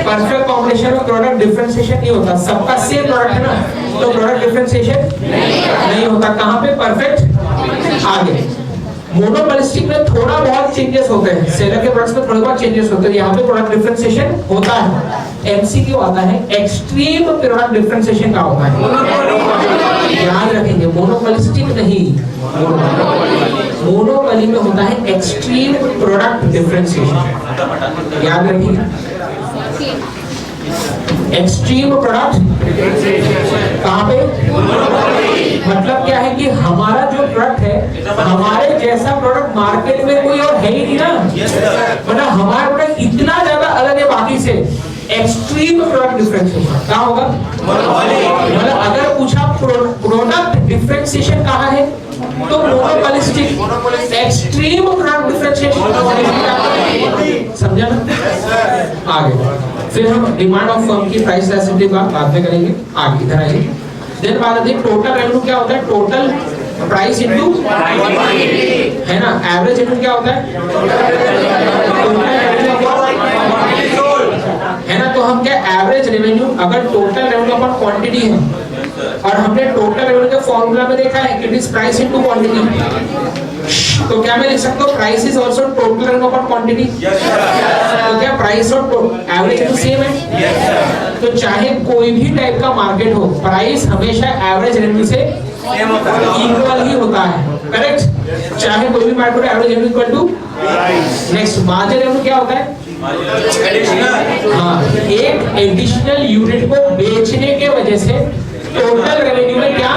परफेक्ट कॉम्बिनेशन में प्रोडक्ट डिफरेंशिएशन नहीं होता। सबका सेम प्रोडक्ट है ना, तो प्रोडक्ट डिफरेंशिएशन नहीं होता। कहाँ पे? परफेक्ट आगे। मोनोपोलिस्टिक में थोड़ा बहुत चेंजेस होते हैं, सेलर के प्रोडक्ट्स में थोड़ा बहुत चेंजेस होते हैं, यहाँ पे प्रोडक्ट डिफरेंशिएशन होता है। एमसीक्यू आता है, एक्सट्रीम प्रोडक्ट डिफरेंशिएशन का होता है, याद रखेंगे। मोनोपोलिस्टिक नहीं, मोनोपोली में होता है एक्सट्रीम प्रोडक्ट डिफरेंशिएशन, याद रखिए। एक्सट्रीम प्रोडक्ट कहाँ पे? मतलब क्या है कि हमारा जो प्रोडक्ट है, हमारे जैसा प्रोडक्ट मार्केट में कोई और है ही नहीं ना, मतलब हमारा प्रोडक्ट इतना ज्यादा अलग है बाकी से। एक्सट्रीम प्रोडक्ट डिफरेंशिएशन कहाँ होगा? मतलब अगर पूछा प्रोडक्ट डिफरेंशिएशन कहाँ है, तो मोनोपोलिस्टिक। एक्सट्रीम प्रोडक्ट डिफरेंशिएशन समझा ना? आगे फिर हम डिमांड ऑफ फर्म की प्राइस एसिडिटी बाद में करेंगे। आगे इधर आइए। देन बात आती है टोटल रेवेन्यू क्या होता है? टोटल प्राइस इनटू, है ना। एवरेज रेवेन्यू क्या होता है? है ना। तो हम क्या एवरेज रेवेन्यू, अगर टोटल रेवेन्यू अपन क्वांटिटी है और हमने टोटल रेवेन्यू के फॉर्मूला में देखा है कि it is price into quantity, तो क्या मैं लिख सकता हूँ price is also total revenue upon quantity? तो क्या प्राइस और एवरेज तो सेम है? तो चाहे कोई भी टाइप का मार्केट हो, प्राइस हमेशा एवरेज रेवेन्यू से इक्वल ही होता है, करेक्ट। चाहे कोई भी मार्केट हो, average revenue equal to next margin revenue क्या होता है? हाँ, एक एडिशनल यूनिट को बेचने के वजह से टोटल रेवेन्यू में क्या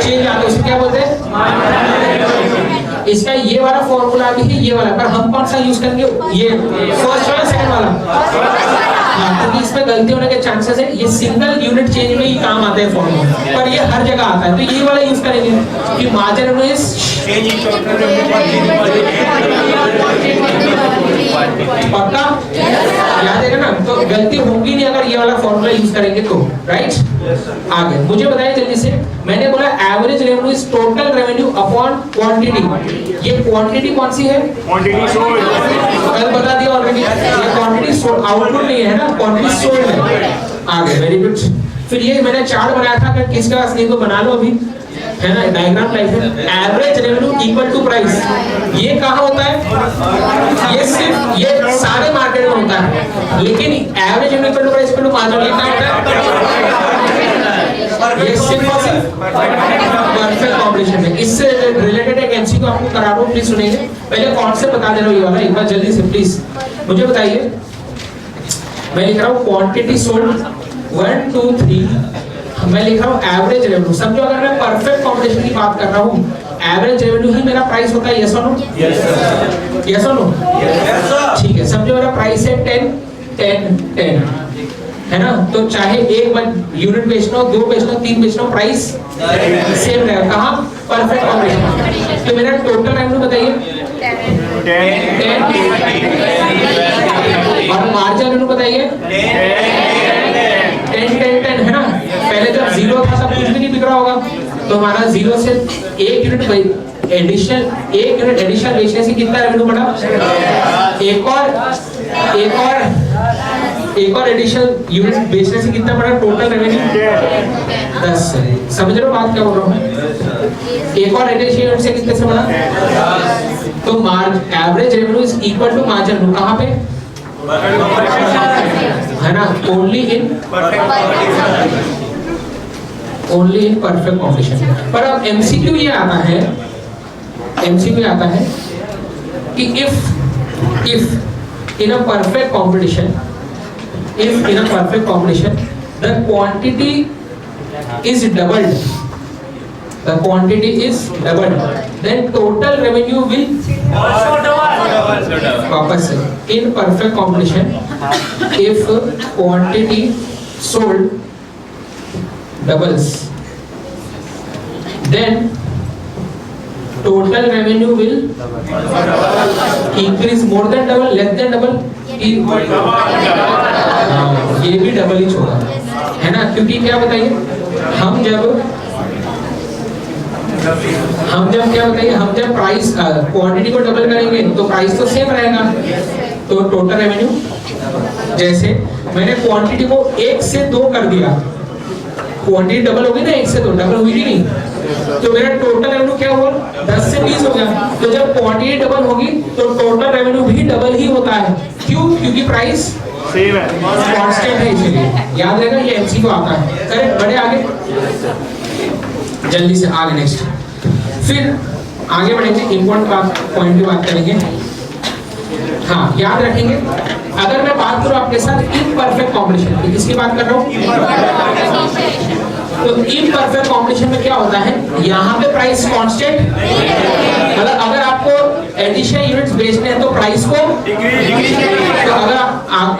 चेंज आता है, उसे क्या बोलते हैं? इसका ये वाला फॉर्मूला भी है, ये वाला, पर हम कौन सा यूज करेंगे? ये फर्स्ट वाला, सेकंड वाला। हाँ, क्योंकि इसमें गलती होने के चांसेस है। ये सिंगल यूनिट चेंज में ही काम आता है फॉर्मूला, पर ये हर जगह आता है, तो ये वाला यूज करेंगे कि मार्जिन रेवेन्यू इज पक्का याद है ना। तो गलती होगी नहीं अगर ये वाला फॉर्मूला यूज करेंगे तो, राइट। आगे मुझे बताइए जल्दी से, मैंने बोला average revenue is total revenue upon quantity. ये क्वांटिटी कौन सी है? Quantity sold. कल बता दिया ऑलरेडी, ये क्वांटिटी सोल्ड, आउटपुट नहीं है ना, क्वांटिटी सोल्ड है। आगे वेरी गुड। फिर ये मैंने चार्ट बनाया था, अगर किसके पास नहीं तो बना लो अभी, है ना, डायग्राम लाइक है। Average revenue equal to price, ये कहाँ होता है? ये सिर्फ ये सारे मार्केट में होता है, लेकिन average revenue equal to price equal to margin, ये कहाँ होता है? ये सिर्फ और सिर्फ परफेक्ट कॉम्बिनेशन में। इससे रिलेटेड एक एमसीक्यू आपको करा रहा हूं, प्लीज सुनिए। पहले कॉन्सेप्ट बता दे रहा हूं, ये वाला एक बार जल्दी से प्लीज मुझे बताइए। मैं लिख रहा हूं क्वांटिटी सोल्ड 1 2 3, मैं लिख रहा हूं एवरेज रेवेन्यू। समझो अगर मैं परफेक्ट कॉम्बिनेशन की बात कर रहा हूं, एवरेज रेवेन्यू ही मेरा प्राइस होता है, यस और नो? यस और नो? ठीक है। समझो मेरा प्राइस है 10 10 10, है ना। तो चाहे एक यूनिट बेचना हो, 2 बेचना हो, 3 बेचना हो, प्राइस सेम रहेगा। कहाँ? Perfect combination. तो मेरा टोटल रेवेन्यू बताइए 10 और मार्जिन रेवेन्यू बताइए 10 10 10, है ना। पहले जब जीरो था सब कुछ भी नहीं बिक रहा होगा, तो हमारा जीरो से एक यूनिट एडिशनल बेचने से कितना रेवेन्यू बढ़ा? एक और एडिशनल यूनिट बेचने से कितना बढ़ा टोटल रेवेन्यू? 10। समझ रहे हो बात क्या बोल रहा हूँ? एक और एडिशनल यूनिट से कितने से बढ़ा? तो average revenue is equal to margin revenue. कहाँ पे? है ना, ओनली इन परफेक्ट कॉम्बिनेशन। पर अब एमसीक्यू ये आता है, एमसीक्यू आता है कि if in a perfect combination, if in a perfect combination the quantity is doubled, then total revenue will also double. वापस से, in perfect combination if quantity sold doubles, then total revenue will increase more than double, less than double, ये भी double ही होगा, है ना? क्योंकि क्या बताइए, हम जब प्राइस क्वांटिटी को डबल करेंगे तो प्राइस तो सेम रहेगा। तो टोटल रेवेन्यू, जैसे मैंने क्वांटिटी को 1 से 2 कर दिया, क्वांटिटी डबल होगी ना, 1 से 2 डबल हुई कि नहीं? तो मेरा टोटल रेवेन्यू क्या हुआ? 10 से 20 हो गया। तो जब क्वांटिटी डबल होगी तो टोटल रेवेन्यू भी डबल ही होता है। क्यों? क्योंकि प्राइस सेम है, कांस्टेंट है, इसलिए याद रहेगा, ये एमसीक्यू आता है। करेक्ट? बढ़े आगे, जल्दी से आगे नेक्स्ट, फिर आगे बढ़ेंगे, इंपॉर्टेंट पॉइंट की बात करेंगे। हाँ, याद रखेंगे, अगर मैं बात करूं आपके साथ इम्परफेक्ट कॉम्बिनेशन की, किसकी बात कर रहा हूं? तो इम्परफेक्ट कॉम्बिनेशन में क्या होता है, यहाँ पे प्राइस कांस्टेंट, मतलब अगर आपको एडिशनल यूनिट्स बेचने हैं तो प्राइस को, तो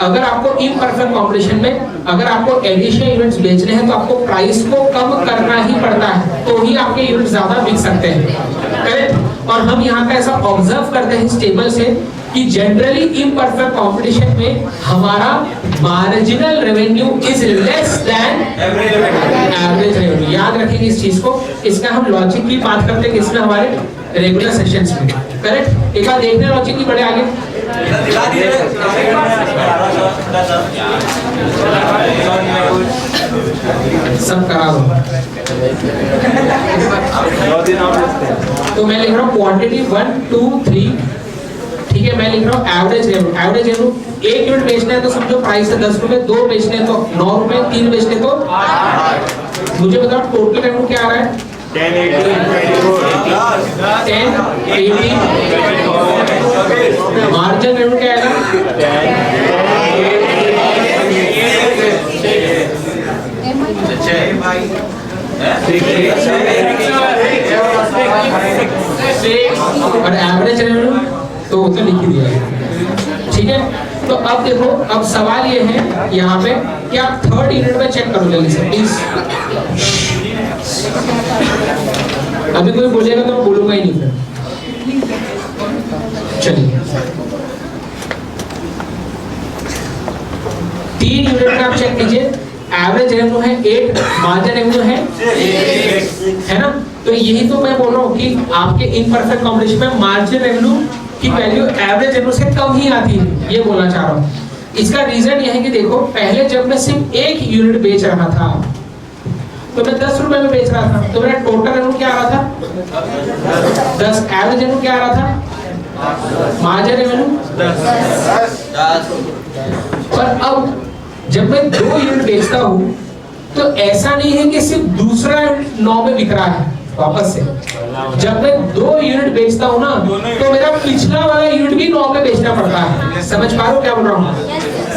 अगर आपको इम्परफेक्ट कॉम्बिनेशन में अगर आपको एडिशनल यूनिट्स बेचने हैं तो आपको प्राइस को कम करना ही पड़ता है, तो ही आपके यूनिट ज्यादा बिक सकते हैं। करेक्ट? और हम यहाँ पे ऐसा ऑब्जर्व करते हैं इस टेबल से कि जनरली इम्परफेक्ट कंपटीशन में हमारा marginal revenue is less than average revenue. याद रखेंगे इस चीज को, इसका हम लॉजिक की बात करते हैं इसमें हमारे रेगुलर सेशंस में। करेक्ट? एक बार देखने लॉजिक की बड़े आगे, सब करा दो। तो मैं लिख रहा हूँ क्वांटिटी 1 2 3, ठीक है? मैं लिख रहा हूँ average revenue. Average revenue, 1 unit बेचना है तो समझो प्राइस है 10 रुपए, 2 बेचने हैं तो 9 रुपए, 3 बेचने तो 8। मुझे बताओ टोटल रेवेन्यू क्या आ रहा है? 10 80 मार्जिन रेवेन्यू क्या आएगा? और एवरेज रेवेन्यू तो लिख ही दिया है, ठीक है? तो अब देखो, अब सवाल ये है यहाँ पे कि आप थर्ड यूनिट में चेक करो जल्दी से प्लीज। अभी कोई बोलेगा तो मैं बोलूंगा ही नहीं फिर। चलिए, 3 यूनिट में आप चेक कीजिए, एवरेज रेवेन्यू है 8, मार्जिन रेवेन्यू है ना? तो यही तो मैं बोल रहा हूँ कि आपके इम्परफेक्ट कॉम्बिनेशन में मार्जिन रेवेन्यू की वैल्यू एवरेज रेवेन्यू से कम ही आती है, ये बोलना चाह रहा हूँ। इसका रीजन ये है कि देखो, पहले जब मैं सिर्फ 1 यूनिट बेच रहा था तो मैं 10 रुपए में बेच रहा था, तो मेरा टोटल रेवेन्यू क्या आ रहा था? 10। एवरेज रेवेन्यू क्या आ रहा था? Margin revenue 10। पर अब जब मैं 2 यूनिट बेचता हूँ तो ऐसा नहीं है कि सिर्फ दूसरा 9 में बिक रहा है वापस से। जब मैं 2 यूनिट बेचता हूँ ना तो मेरा पिछला वाला यूनिट भी 9 में बेचना पड़ता है। समझ पा रहे हो क्या बोल रहा हूँ?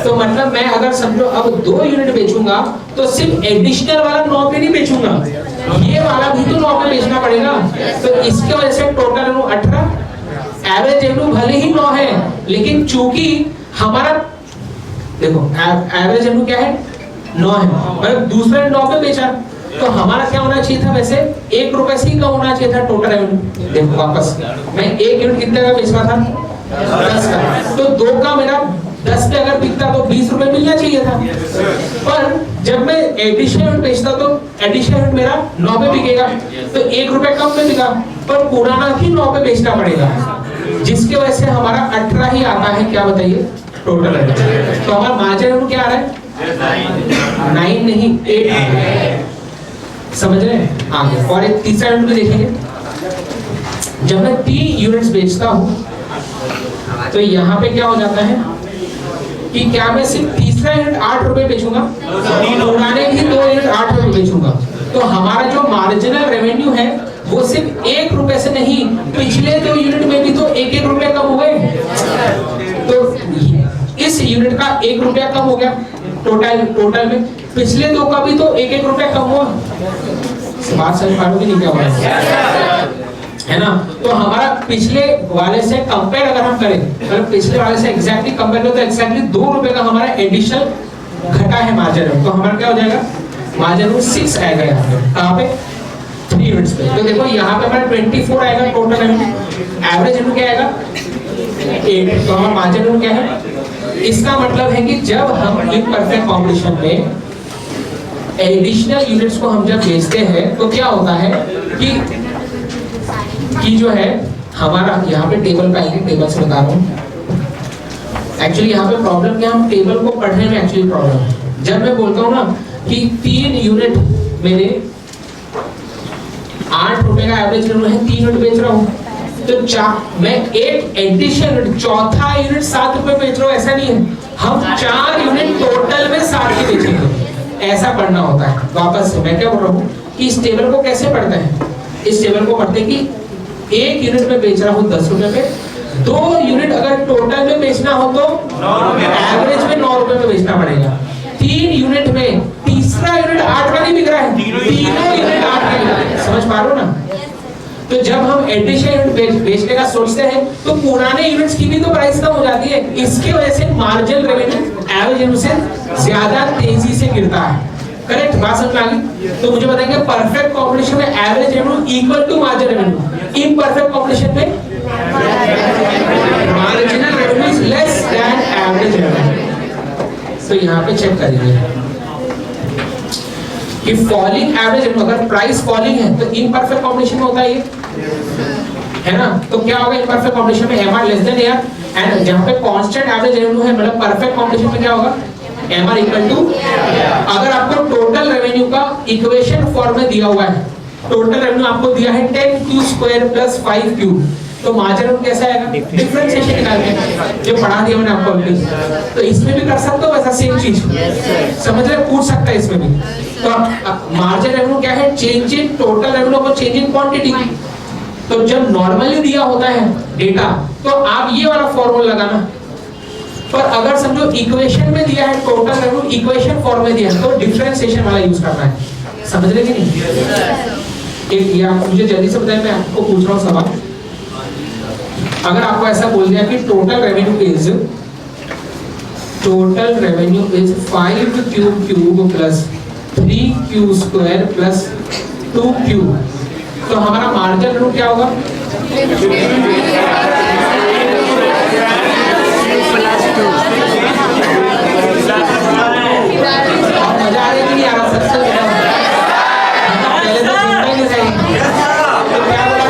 तो मतलब मैं अगर समझो अब 2 यूनिट बेचूंगा तो सिर्फ एडिशनल वाला 9 पे नहीं बेचूंगा, ये वाला भी तो 9 पे बेचना पड़ेगा। तो इसके वजह से टोटल रेवेन्यू 18, एवरेज रेवेन्यू भले ही 9 है, लेकिन चूंकि हमारा देखो एवरेज रेवेन्यू क्या है? 9 है, मतलब दूसरे 9 पे बेचा, तो हमारा क्या होना चाहिए था? वैसे 1 रुपए से ही कम होना चाहिए था टोटल रेवेन्यू। देखो वापस, मैं 1 यूनिट कितने का बेच रहा था? 10 का। तो 2 का मेरा 10 पे अगर बिकता तो 20 रुपए मिलना चाहिए था। पर जब मैं एडिशनल यूनिट बेचता तो एडिशनल यूनिट मेरा 9 पे बिकेगा, तो 1 रुपए कम में बिका, पर पुराना भी 9 पे बेचना पड़ेगा, जिसकी वजह से हमारा 18 ही आता है। क्या बताइए? Total revenue. तो हमारा मार्जिन रेवेन्यू क्या आ रहा है? 9 नहीं 8। समझ रहे हैं? आगे और एक तीसरा यूनिट भी देखेंगे। जब मैं 3 यूनिट्स बेचता हूं तो यहाँ पे क्या हो जाता है कि क्या मैं सिर्फ तीसरा यूनिट 8 रुपए बेचूंगा, पुराने भी 2 यूनिट 8 रुपए बेचूंगा, तो हमारा जो मार्जिनल रेवेन्यू है वो सिर्फ 1 रुपए से नहीं, पिछले 2 यूनिट में भी तो 1-1 रुपए कम हुए। तो इस यूनिट का 1 रुपया कम हो गया टोटल में, पिछले 2 का भी तो 1-1 रुपया कम हुआ। बात समझ पा रहे हो कि नहीं? क्या हुआ है ना? तो हमारा पिछले वाले से कंपेयर अगर हम करें, मतलब पिछले वाले से एग्जैक्टली कंपेयर करें तो एग्जैक्टली 2 रुपए का हमारा एडिशनल घटा है मार्जिन, तो हमारा क्या हो जाएगा, मार्जिन 6 आएगा यहाँ पे, कहाँ पे 3 यूनिट्स पे। तो देखो यहाँ पे हमारा 24 आएगा टोटल रेवेन्यू, एवरेज रेवेन्यू क्या आएगा 8, तो हमारा मार्जिन रेवेन्यू क्या है। इसका मतलब है कि जब हम इम्परफेक्ट कॉम्पिटिशन में एडिशनल यूनिट्स को हम जब बेचते हैं तो क्या होता है कि जो है हमारा यहाँ पे टेबल पे आएंगे, टेबल से बता रहा हूँ। एक्चुअली यहाँ पे प्रॉब्लम क्या, हम टेबल को पढ़ने में एक्चुअली प्रॉब्लम है। जब मैं बोलता हूँ ना कि 3 यूनिट मेरे 8 रुपए का एवरेज रेवेन्यू है, 3 यूनिट बेच रहा हूँ, तो मैं एक एडिशन यूनिट, चौथा यूनिट 7 रुपए बेच रहा हूँ, ऐसा नहीं है। हम 4 यूनिट टोटल में 60 के बेचेंगे, ऐसा पढ़ना होता है। वापस से मैं क्या बोल रहा हूँ कि इस टेबल को कैसे पढ़ते हैं, इस टेबल को पढ़ते हैं कि 1 यूनिट में बेच रहा हूँ 10 रुपए पे, 2 यूनिट अगर टोटल में बेचना हो तो एवरेज में 9 रुपए में बेचना पड़ेगा। 3 यूनिट में तीसरा यूनिट 8 का नहीं बिक रहा है, तीनों यूनिट 8 का बिक रहा है, समझ पा रहे हो ना। तो जब हम एडिशनल यूनिट बेचने का सोचते हैं तो पुराने यूनिट्स की भी तो प्राइस कम हो जाती है, इसकी वजह से मार्जिनल रेवेन्यू एवरेज रेवेन्यू से ज्यादा तेजी से गिरता है। करेक्ट, बात समझ आ गई। तो मुझे बताएंगे परफेक्ट कॉम्पिटिशन में average revenue equal to marginal revenue, imperfect competition में marginal revenue is less than average revenue. तो यहाँ पे चेक करिए कि फॉलिंग एवरेज, अगर प्राइस फॉलिंग है तो इम्परफेक्ट कॉम्पिटिशन में होता है ना। तो क्या होगा इम्परफेक्ट कॉम्पिटिशन में, MR less than AR, and जहां पे कांस्टेंट एवरेज रेवेन्यू है, मतलब परफेक्ट कॉम्पिटिशन में क्या होगा, एमआर इक्वल टू, अगर आपको टोटल रेवेन्यू का इक्वेशन फॉर्म में दिया हुआ है, टोटल रेवेन्यू आपको दिया है 10q² + 5q, तो मार्जिन कैसा आएगा, डिफरेंशिएशन निकालने जो पढ़ा दिया मैंने आपको अभी। तो इसमें भी कर सकते हो वैसा सेम चीज, समझ रहे, पूछ सकता है इसमें भी। तो मार्जिन रेवेन्यू क्या है, चेंज इन टोटल रेवेन्यू को चेंज इन क्वांटिटी। तो जब नॉर्मली दिया होता है डेटा तो आप ये वाला फॉर्मूला लगाना, पर अगर समझो इक्वेशन में दिया है टोटल रेवेन्यू, इक्वेशन फॉर्म में दिया है तो डिफरेंशिएशन वाला यूज करना है, समझ रहे कि नहीं। एक ये आप मुझे जल्दी से बताएं, मैं आपको पूछ रहा हूँ सवाल। अगर आपको ऐसा बोल दिया कि total revenue is 5q³ + 3q² + 2q, तो हमारा मार्जिन रेवेन्यू क्या होगा, मजा आ रही है कि नहीं आ रहा, सबसे पहले तो चिंता ही नहीं रही, तो क्या बोला,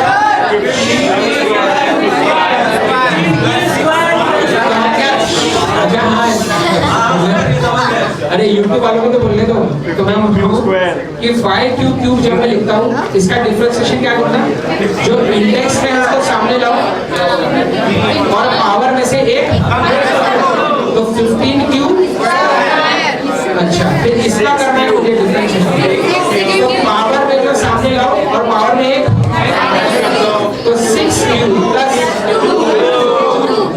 अरे YouTube वालों को तो बोलने दो। तो मैं कि 5q³ जब मैं लिखता हूँ इसका डिफरेंशिएशन क्या करना, जो इंडेक्स है उसको सामने लाओ और पावर में से 1, तो 15q, अच्छा फिर इसका करना है मुझे डिफरेंशिएशन, तो पावर में जो सामने लाओ और पावर में 1, तो 6q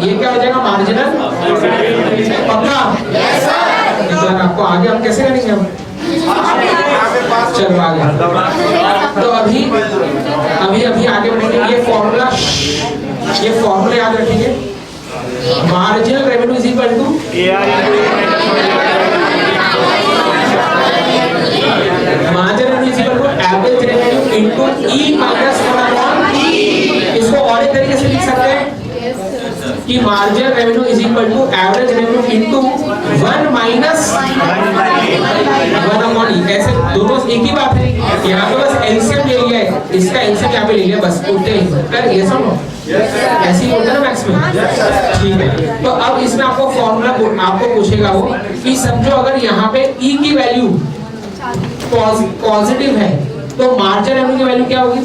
+ ये क्या हो जाएगा, मार्जिनल, पक्का। आपको आगे हम कैसे करेंगे, हम चलो आगे। तो अभी आगे बढ़ेंगे। ये फॉर्मूला याद रखेंगे, marginal revenue is equal to average revenue into E - 1/E। इसको और एक तरीके से लिख सकते हैं कि marginal revenue is equal to average revenue into 1 - 1/E। ऐसे दोनों एक ही बात है, यहाँ पे बस एलसीएम ले लिया है, इसका एलसीएम यहाँ पे ले लिया, बस उल्टे कर ये सुनो, ऐसे ही होता है ना मैथ्स में, ठीक है। तो अब इसमें आपको फॉर्मूला आपको पूछेगा वो कि समझो अगर यहाँ पे E की वैल्यू पॉजिटिव है तो मार्जिनल रेवेन्यू की वैल्यू क्या होगी,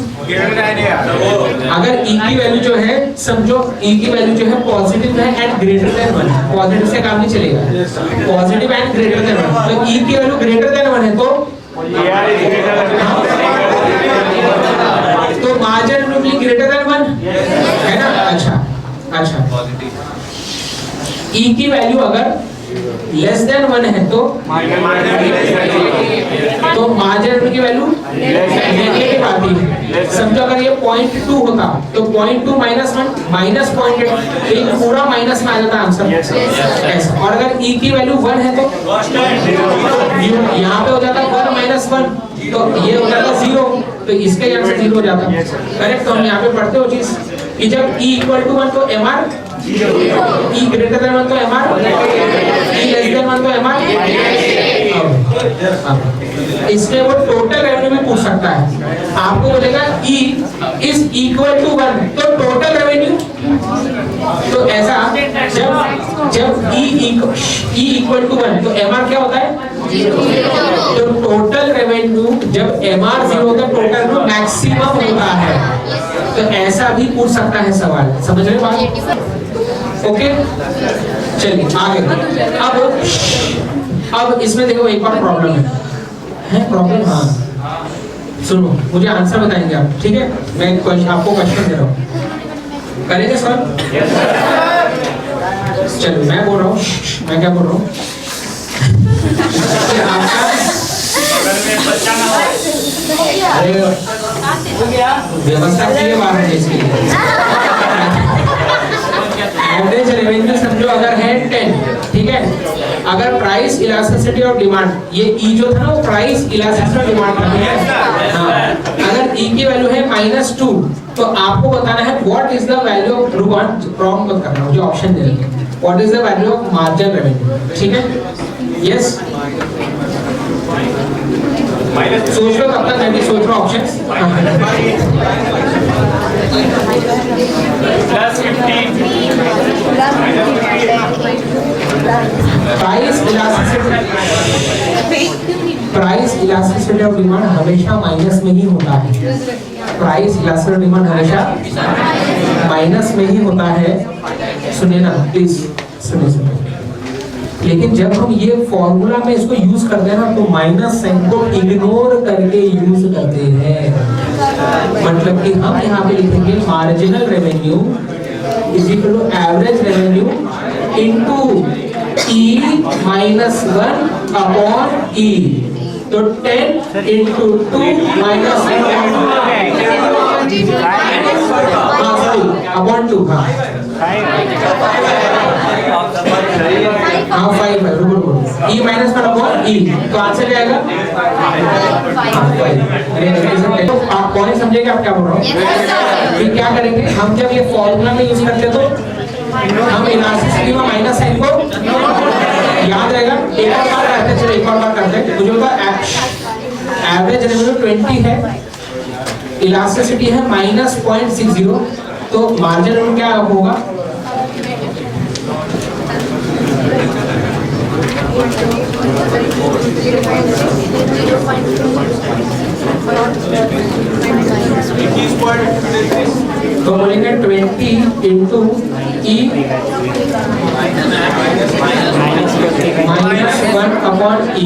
अगर E की वैल्यू जो है, समझो E की वैल्यू जो है पॉजिटिव है एंड ग्रेटर देन 1, पॉजिटिव से काम नहीं चलेगा, पॉजिटिव एंड ग्रेटर देन 1, तो E की वैल्यू ग्रेटर देन 1 है तो मार्जिनल रेवेन्यू ग्रेटर देन 1 है ना। अच्छा E की वैल्यू अगर लेस देन 1 है तो मार्जिनल की वैल्यू नेगेटिव आ आती है। समझो अगर ये 0.2 होता तो 0.2 -1 -0.8, एक पूरा माइनस में आ जाता आंसर ऐसा। और अगर e की वैल्यू 1 है तो यहाँ पे हो जाता 1 - 1, तो ये हो जाता 0, तो इसका आंसर 0 हो जाता। करेक्ट। तो हम यहाँ पे पढ़ते हो चीज कि जब e = 1 तो mr, e greater than 1 तो mr, e less than 1 तो mr। इसमें वो टोटल रेवेन्यू भी पूछ सकता है। आपको बोलेगा E is equal to 1 तो टोटल रेवेन्यू, तो ऐसा जब E equal to 1 तो MR क्या होता है? तो टोटल रेवेन्यू जब MR 0 होता है टोटल रेवेन्यू मैक्सिमम होता है। तो ऐसा भी पूछ सकता है सवाल, समझ रहे बात? ओके चलिए आगे। अब इसमें देखो एक और प्रॉब्लम है प्रॉब्लम। हाँ सुनो, मुझे आंसर बताएंगे आप, ठीक है? मैं आपको क्वेश्चन दे रहा हूँ, करेंगे सर? चलो मैं बोल रहा हूँ, मैं क्या बोल रहा हूँ व्यवस्था के लिए बात है इसके लिए। एवरेज रेवेन्यू समझो अगर है 10, ठीक है? अगर प्राइस इलास्टिसिटी ऑफ डिमांड, ये ई जो था ना वो प्राइस इलास्टिसिटी ऑफ डिमांड था, ठीक है? हाँ। अगर ई की वैल्यू है -2 तो आपको बताना है what is the value of, wrong मत करना, मुझे ऑप्शन दे देंगे, what is the value of margin revenue, ठीक है? यस सोच लो, तब तक मैं भी सोच रहा हूँ options. Price elasticity of demand हमेशा माइनस में ही होता है। प्राइस इलास्टिसिटी ऑफ डिमांड हमेशा माइनस में ही होता है। सुनिए ना प्लीज, सुनिए। लेकिन जब हम ये फॉर्मूला में इसको यूज करते हैं ना तो माइनस साइन को इग्नोर करके यूज करते हैं। मतलब कि हम यहाँ पे लिखेंगे marginal revenue is equal to average revenue into E - 1 upon E। तो 10 into 2 minus 1 अपॉन 2। हाँ 5 है, रुको E - 1 अपॉन E, तो आंसर क्या आएगा? तो आप कौन समझेगा आप क्या बोल रहा हूँ? फिर क्या करेंगे हम, जब ये फॉर्मूला में यूज करते तो हम इलास्टिसिटी में माइनस साइन को याद रहेगा। एक और बार करते हैं, चलो एक और बार करते हैं। मुझे बता एवरेज रेवेन्यू 20 है, इलास्टिसिटी है -0.60, तो मार्जिन रेवेन्यू क्या होगा? तो बोलेंगे 20 into E -1 अपॉन E।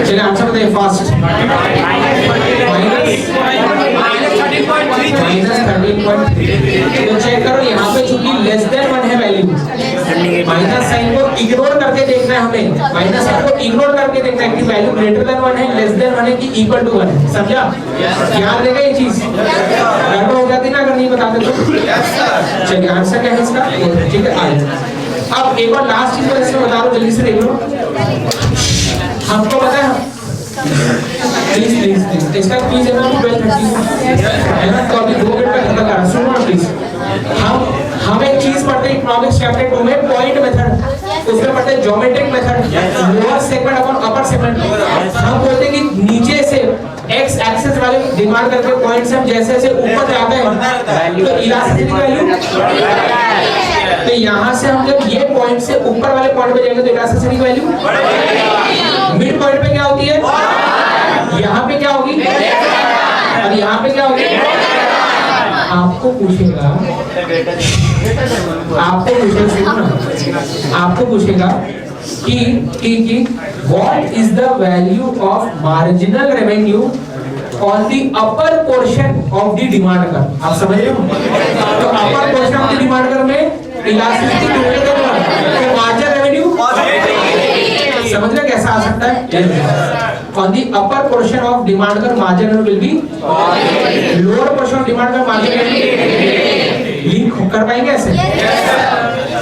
चलिए आंसर बताइए फास्ट। तो चेक करो यहाँ पे चूंकि लेस देन 1 है वैल्यू, माइनस साइन को इग्नोर करके देखना है हमें। माइनस साइन को इग्नोर करके देखना है कि वैल्यू ग्रेटर देन 1 है, लेस देन 1 है कि इक्वल टू 1 है। समझा? याद रहेगा ये चीज, गड़बड़ हो जाती ना अगर नहीं बताते तो। चलिए आंसर क्या है इसका, ठीक है? अब एक और लास्ट चीज इसमें बता दो, जल्दी से देख लो। हमको पता है प्लीज इसका क्विज है ना 12:30 है ना, तो अभी 2 मिनट में खत्म करा। सुनो ना प्लीज, हम एक चीज पढ़ते हैं इकोनॉमिक्स चैप्टर 2 में, पॉइंट मेथड, उसमें पढ़ते हैं geometric method, lower segment upon upper segment. हम बोलते हैं कि नीचे से एक्स एक्सिस वाले डिमांड करके पॉइंट से हम जैसे जैसे ऊपर जाते हैं तो इलास्टिसिटी वैल्यू, तो यहाँ से हम जब ये पॉइंट से ऊपर वाले पॉइंट पे जाएंगे तो इलास्टिसिटी वैल्यू मिड पॉइंट पे क्या होती है? यहाँ पे क्या होगी और यहाँ पे क्या होगी? आपको पूछेगा कि what is the value of marginal revenue on the upper portion of the demand curve। आप समझ रहे हो? तो upper portion of the demand curve में इलास्टिसिटी तो मार्जिनल रेवेन्यू समझ रहे कैसा आ सकता है? On the upper portion of demand curve margin will be lower portion of demand curve margin link कर पाएंगे ऐसे?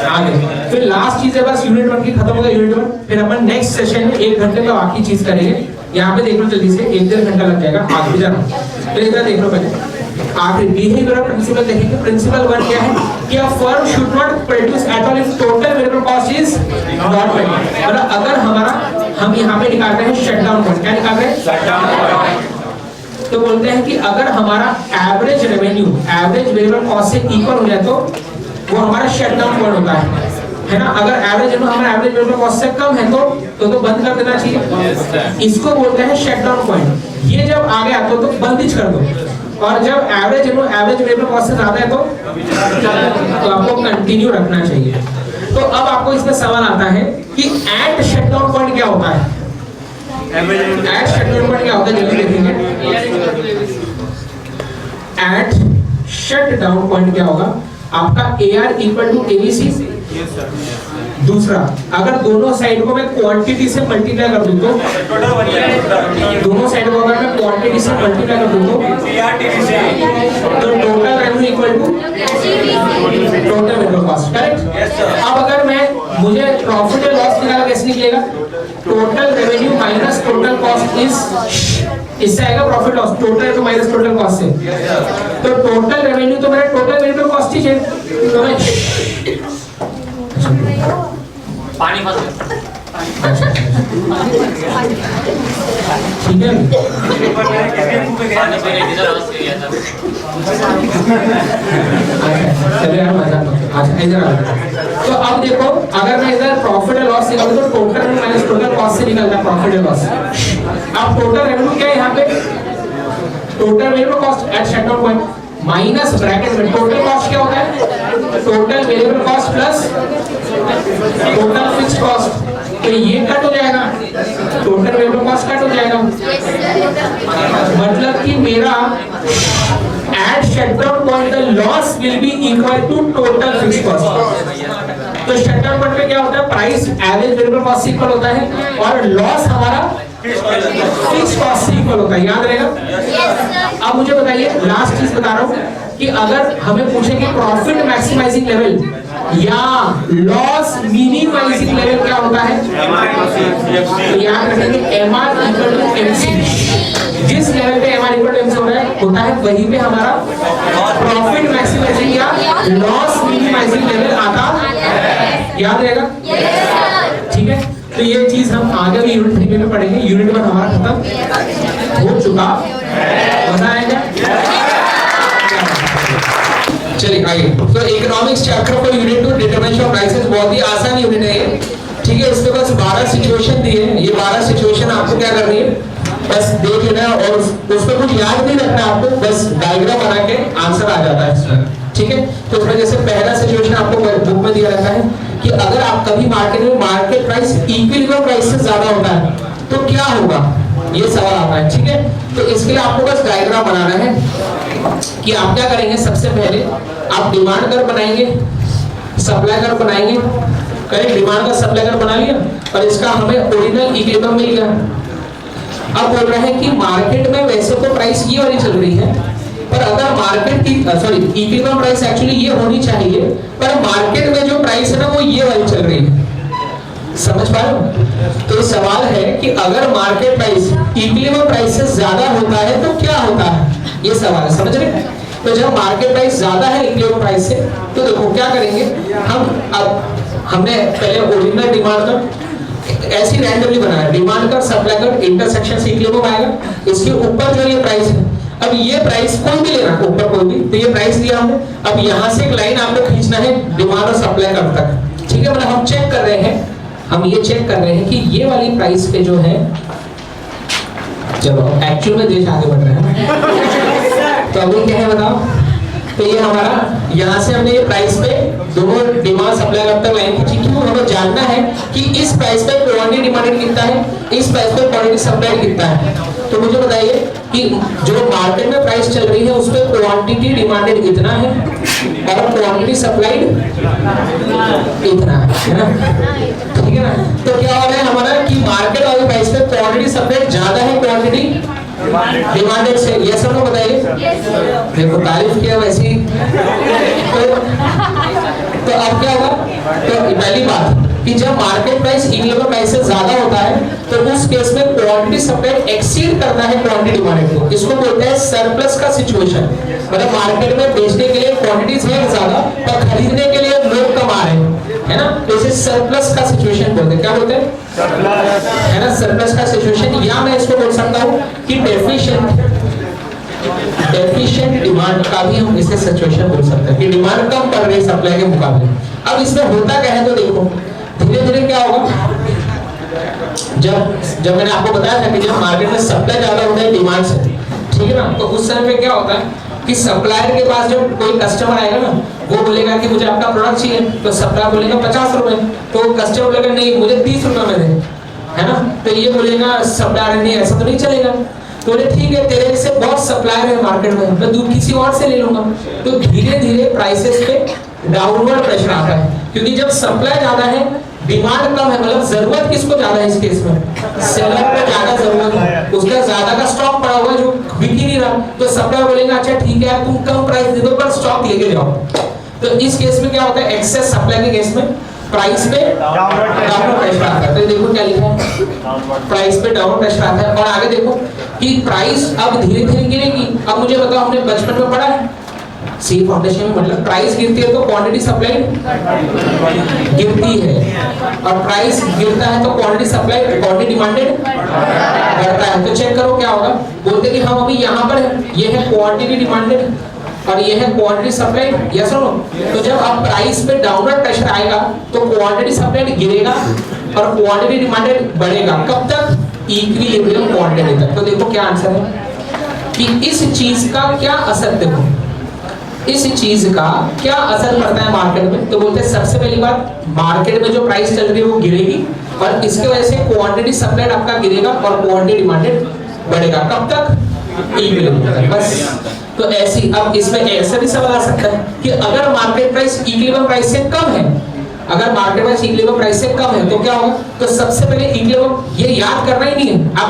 आगे फिर लास्ट चीज है बस यूनिट 1 की खत्म होगा यूनिट 1, फिर अपन नेक्स्ट सेशन में 1 घंटे में बाकी चीज करेंगे। यहाँ पे देख लो जल्दी से 1-1.5 घंटा लग जाएगा। आगे जाना तो इधर देख लो पहले आखिरी बिहेवियरल प्रिंसिपल देखेंगे। प्रिंसिपल 1 क्या है कि a firm should not produce at all if total variable cost is not met. मतलब अगर हम यहाँ पे निकालते हैं शट डाउन पॉइंट, क्या निकाल रहे हैं? Shut down point. तो बोलते हैं कि अगर हमारा average revenue average variable cost से इक्वल हो जाए तो वो हमारा शट डाउन पॉइंट होता है ना। अगर एवरेज हमारा एवरेज वेरिएबल कॉस्ट से कम है तो बंद कर देना चाहिए। इसको बोलते हैं शट डाउन पॉइंट। ये जब आ गया तो बंद ही कर दो, और जब एवरेज वेरिएबल कॉस्ट से ज्यादा है तो आपको कंटिन्यू रखना चाहिए। तो अब आपको इसमें सवाल आता है कि एट शट डाउन पॉइंट क्या होता है? एट शट डाउन पॉइंट क्या होता है जल्दी देखेंगे। एट शट डाउन पॉइंट क्या होगा आपका? AR equal to ABC। दूसरा, अगर दोनों साइड को मैं क्वांटिटी से मल्टीप्लाई कर दूं तो दोनों साइड को अगर मैं क्वांटिटी से मल्टीप्लाई कर दूं तो total revenue equal to total variable cost, correct? अब अगर मुझे प्रॉफिट और लॉस निकालना कैसे निकलेगा? Total revenue minus total cost is, इससे आएगा profit loss, total revenue minus total cost से। तो टोटल रेवेन्यू तो मेरा टोटल वेरिएबल कॉस्ट ही है, तो मैं पानी फंस ठीक है। पानी पीने की जरूरत नहीं है तब। चलिए यार मजा अच्छा इधर आ। तो अब देखो अगर मैं इधर प्रॉफिट और लॉस निकालूं तो टोटल माइनस टोटल कॉस्ट से निकलता है प्रॉफिट और लॉस। अब टोटल रेवेन्यू क्या है यहाँ पे? Total variable cost at shut down point minus bracket में टोटल कॉस्ट क्या होता है? Total variable cost plus total fixed cost. तो ये कट हो जाएगा, टोटल वेरिएबल कॉस्ट कट हो जाएगा। मतलब कि मेरा at shut down point the loss will be equal to total fixed cost. तो शट डाउन पॉइंट पे क्या होता है? प्राइस एवरेज वेरिएबल कॉस्ट से इक्वल होता है और लॉस हमारा फिक्स्ड कॉस्ट से इक्वल होता है, याद रहेगा। अब मुझे बताइए लास्ट चीज बता रहा हूं कि अगर हमें पूछे कि प्रॉफिट मैक्सिमाइजिंग लेवल या लॉस मिनिमाइजिंग लेवल क्या होता है तो याद रखेंगे MR इक्वल टू MC। जिस लेवल पे MR इक्वल टू MC होता है वहीं पे हमारा प्रॉफिट मैक्सिमाइजिंग या लॉस मिनिमाइजिंग लेवल आता है, याद रहेगा। ठीक है, तो ये चीज हम आगे भी यूनिट 3 में पढ़ेंगे। यूनिट 1 हमारा खत्म हो चुका, मजा आएगा। चलिए आगे तो इकोनॉमिक्स चैप्टर को यूनिट 2 डिटरमिनेशन ऑफ प्राइसेस बहुत ही आसान यूनिट है ये। ठीक है, इसमें बस 12 सिचुएशन दिए हैं। ये 12 सिचुएशन आपको क्या करनी है? बस देख लेना है और उसमें कुछ याद नहीं रखना आपको, बस डायग्राम बना के आंसर आ जाता है इसमें। ठीक है, तो इसमें जैसे पहला सिचुएशन आपको बुक में दिया रहता है कि अगर आप कभी मार्केट में मार्केट प्राइस इक्विलिब्रियम प्राइस से ज्यादा होता है तो क्या होगा, ये सवाल आता है। ठीक है, तो इसके लिए आपको बस डायग्राम बनाना है कि आप क्या करेंगे। सबसे पहले आप डिमांड कर्व बनाएंगे, सप्लाई कर्व बनाएंगे। करेक्ट, डिमांड का सप्लाई कर्व बना लिया और इसका हमें ओरिजिनल इक्विलिब्रियम मिल गया। अब बोल रहे हैं कि मार्केट में वैसे तो प्राइस ये वाली चल रही है, पर अगर मार्केट की इक्विलिब्रियम प्राइस एक्चुअली ये होनी चाहिए, पर मार्केट में जो प्राइस है ना वो ये वाली चल रही है। समझ पा रहे हो? तो सवाल है कि अगर मार्केट प्राइस इक्विलिब्रियम प्राइस से ज्यादा होता है तो क्या होता है, ये सवाल है। समझ रहे? तो जब मार्केट प्राइस ज्यादा है इक्विलिब्रियम प्राइस से तो देखो क्या करेंगे हम। अब हमने पहले ओरिजिनल डिमांड का ऐसी रैंडमली बनाया, डिमांड का सप्लाई का इंटरसेक्शन से इक्विलिब्रियम आएगा, इसके ऊपर जो ये प्राइस है। अब ये प्राइस कोई भी लेना, ऊपर कोई भी, तो ये प्राइस लिया हमने। अब यहाँ से एक लाइन आपको खींचना है डिमांड और सप्लाई कर्व तक। ठीक है, मतलब हम चेक कर रहे हैं, हम ये चेक कर रहे हैं कि ये वाली प्राइस पे जो है, चलो एक्चुअल में देश आगे बढ़ रहा है तो अभी क्या है बताओ। तो ये हमारा यहाँ से हमने ये प्राइस पे दोनों डिमांड सप्लाई कर्व तक लाइन खींची। क्यों? हमें जानना है कि इस प्राइस पे क्वांटिटी डिमांडेड कितना है, इस प्राइस पे क्वांटिटी सप्लाई कितना है। तो मुझे बताइए कि जो मार्केट में प्राइस चल रही है उस पे क्वांटिटी डिमांडेड इतना है और क्वांटिटी सप्लाइड इतना है ना। ठीक है ना, तो क्या हो रहा है हमारा कि सप्लाई ज्यादा है क्वांटिटी डिमांडेड से, ये सब लोग बताइए। देखो तारीफ किया वैसी। तो अब क्या होगा? तो पहली बात कि जब मार्केट प्राइस इक्विलिब्रियम प्राइस से ज्यादा होता है तो उस केस में क्वांटिटी सप्लाई एक्सीड करता है क्वांटिटी डिमांड को। इसको बोलते हैं सरप्लस का सिचुएशन। मतलब मार्केट में बेचने के लिए क्वांटिटीज है ज्यादा पर खरीदने के लिए लोग कम आ रहे हैं, है ना? तो इसे सरप्लस का सिचुएशन बोलते हैं। क्या बोलते हैं? है ना, सरप्लस का सिचुएशन। या मैं इसको बोल सकता हूँ कि डेफिशिएंट डिमांड का भी हम इसे सिचुएशन बोल सकते हैं कि डिमांड कम पड़ रही है सप्लाई के मुकाबले। अब इसमें होता क्या है तो देखो धीरे धीरे क्या होगा, जब मैंने आपको बताया था कि जब मार्केट में सप्लाई ज्यादा होता है डिमांड से, ठीक है ना, तो उस समय पे क्या होता है कि सप्लायर के पास जब कोई कस्टमर आएगा ना, वो बोलेगा कि मुझे आपका प्रोडक्ट चाहिए, तो सप्लायर बोलेगा 50 रुपए, तो कस्टमर बोलेगा नहीं मुझे 30 रुपए में दे, है ना? तो ये बोलेगा सप्लायर नहीं ऐसा तो नहीं चलेगा, तो बोले ठीक है तेरे से बहुत सप्लायर है मार्केट में, मैं दूध किसी और से ले लूंगा। तो धीरे धीरे प्राइसेस पे डाउनवर्ड प्रेशर आता है, क्योंकि जब सप्लाई ज्यादा है डिमांड कम है, मतलब जरूरत किसको ज्यादा है इस केस में? सेलर को ज्यादा जरूरत है, उसका ज्यादा का स्टॉक पड़ा हुआ है जो बिक ही नहीं रहा, तो सप्लायर बोलेगा अच्छा ठीक है तुम कम प्राइस दे दो पर स्टॉक लेके जाओ। तो इस केस में क्या होता है, एक्सेस सप्लाई के केस में प्राइस पे डाउनवर्ड प्रेशर आता है। तो देखो क्या लिखा है, प्राइस पे डाउनवर्ड प्रेशर आता है। और आगे देखो कि प्राइस अब धीरे धीरे गिरेगी। अब मुझे बताओ हमने बचपन में पढ़ा है सी फाउंडेशन में, मतलब प्राइस गिरती है तो क्वांटिटी सप्लाई गिरती है, और प्राइस गिरता है तो क्वांटिटी सप्लाई क्वांटिटी डिमांडेड बढ़ता है। तो चेक करो क्या होगा, बोलते कि हम अभी यहाँ पर है, ये है क्वांटिटी डिमांडेड और ये है क्वांटिटी सप्लाई, यस और नो? तो जब अब प्राइस पे डाउनवर्ड प्रेशर आएगा तो क्वांटिटी सप्लाई गिरेगा और क्वांटिटी डिमांडेड बढ़ेगा। कब तक? इक्विलिब्रियम क्वांटिटी तक। तो देखो क्या आंसर है कि इस चीज का क्या असर, देखो इस चीज का क्या असर पड़ता है मार्केट में। तो बोलते हैं सबसे पहली बात मार्केट में जो प्राइस चल रही है वो गिरेगी और इसके वजह से क्वांटिटी सप्लाई आपका गिरेगा और क्वांटिटी डिमांडेड बढ़ेगा। कब तक? इक्विलिब्रियम। बस तो ऐसी, अब इसमें ऐसा भी सवाल आ सकता है कि अगर मार्केट प्राइस इक्विलिब्रियम प्राइस से कम है, अगर मार्केट प्राइस इक्विलिब्रियम प्राइस से कम है तो क्या होगा? तो सबसे पहले इक्विलिब्रियम ये याद करना ही नहीं है, आप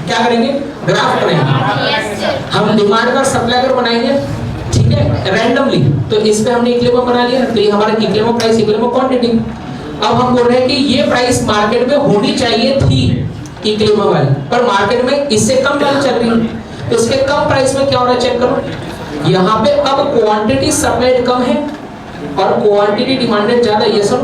क्या करेंगे? ग्राफ बनाएंगे, हम डिमांड का सप्लाई कर बनाएंगे, ठीक है, रैंडमली। तो इस पे हमने इक्विलिब्रियम बना लिया, तो ये हमारा इक्विलिब्रियम प्राइस इक्विलिब्रियम क्वांटिटी। अब हम बोल रहे हैं कि ये प्राइस मार्केट में होनी चाहिए थी इक्विलिब्रियम वाली, पर मार्केट में इससे कम वैल्यू चल रही है, तो इसके कम प्राइस में क्या हो रहा है चेक करो। यहाँ पे अब क्वांटिटी सप्लाइड कम है और क्वांटिटी डिमांडेड ज्यादा, ये सब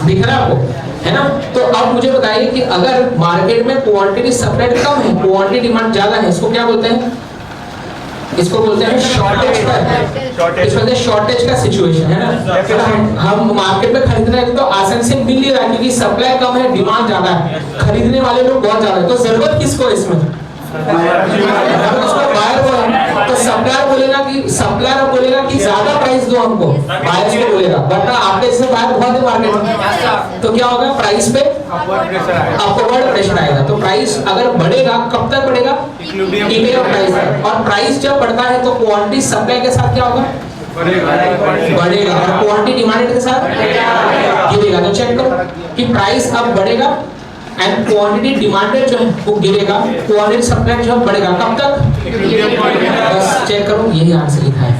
दिख रहा है आपको, है ना? तो अब मुझे बताइए कि अगर मार्केट में क्वांटिटी सप्लाइड कम है क्वांटिटी डिमांड ज्यादा है, इसको क्या बोलते हैं? इसको बोलते हैं शॉर्टेज का, इसको बोलते हैं शॉर्टेज का सिचुएशन, है ना? हम मार्केट में खरीद रहे हैं तो आसानी से मिल नहीं रहा क्योंकि सप्लाई कम है डिमांड ज्यादा है, खरीदने वाले लोग बहुत ज्यादा है, तो जरूरत किसको है इसमें? बायर को। तो सप्लायर बोलेगा कि ज्यादा प्राइस दो हमको, बायर्स को बोलेगा, वरना आपके इससे बायर बहुत है मार्केट में, तो क्या होगा? प्राइस पे अपवर्ड प्रेशर आएगा। तो प्राइस अगर बढ़ेगा कब तक बढ़ेगा? Equilibrium price. और प्राइस जब बढ़ता है तो क्वांटिटी सप्लाई के साथ क्या होगा? बढ़ेगा और क्वांटिटी डिमांड के साथ गिरेगा। तो चेक करो कि प्राइस अब बढ़ेगा एंड क्वांटिटी डिमांडेड जो है वो गिरेगा, क्वांटिटी सप्लाई जो है बढ़ेगा। कब तक? बस चेक करो, यही आंसर लिखा है।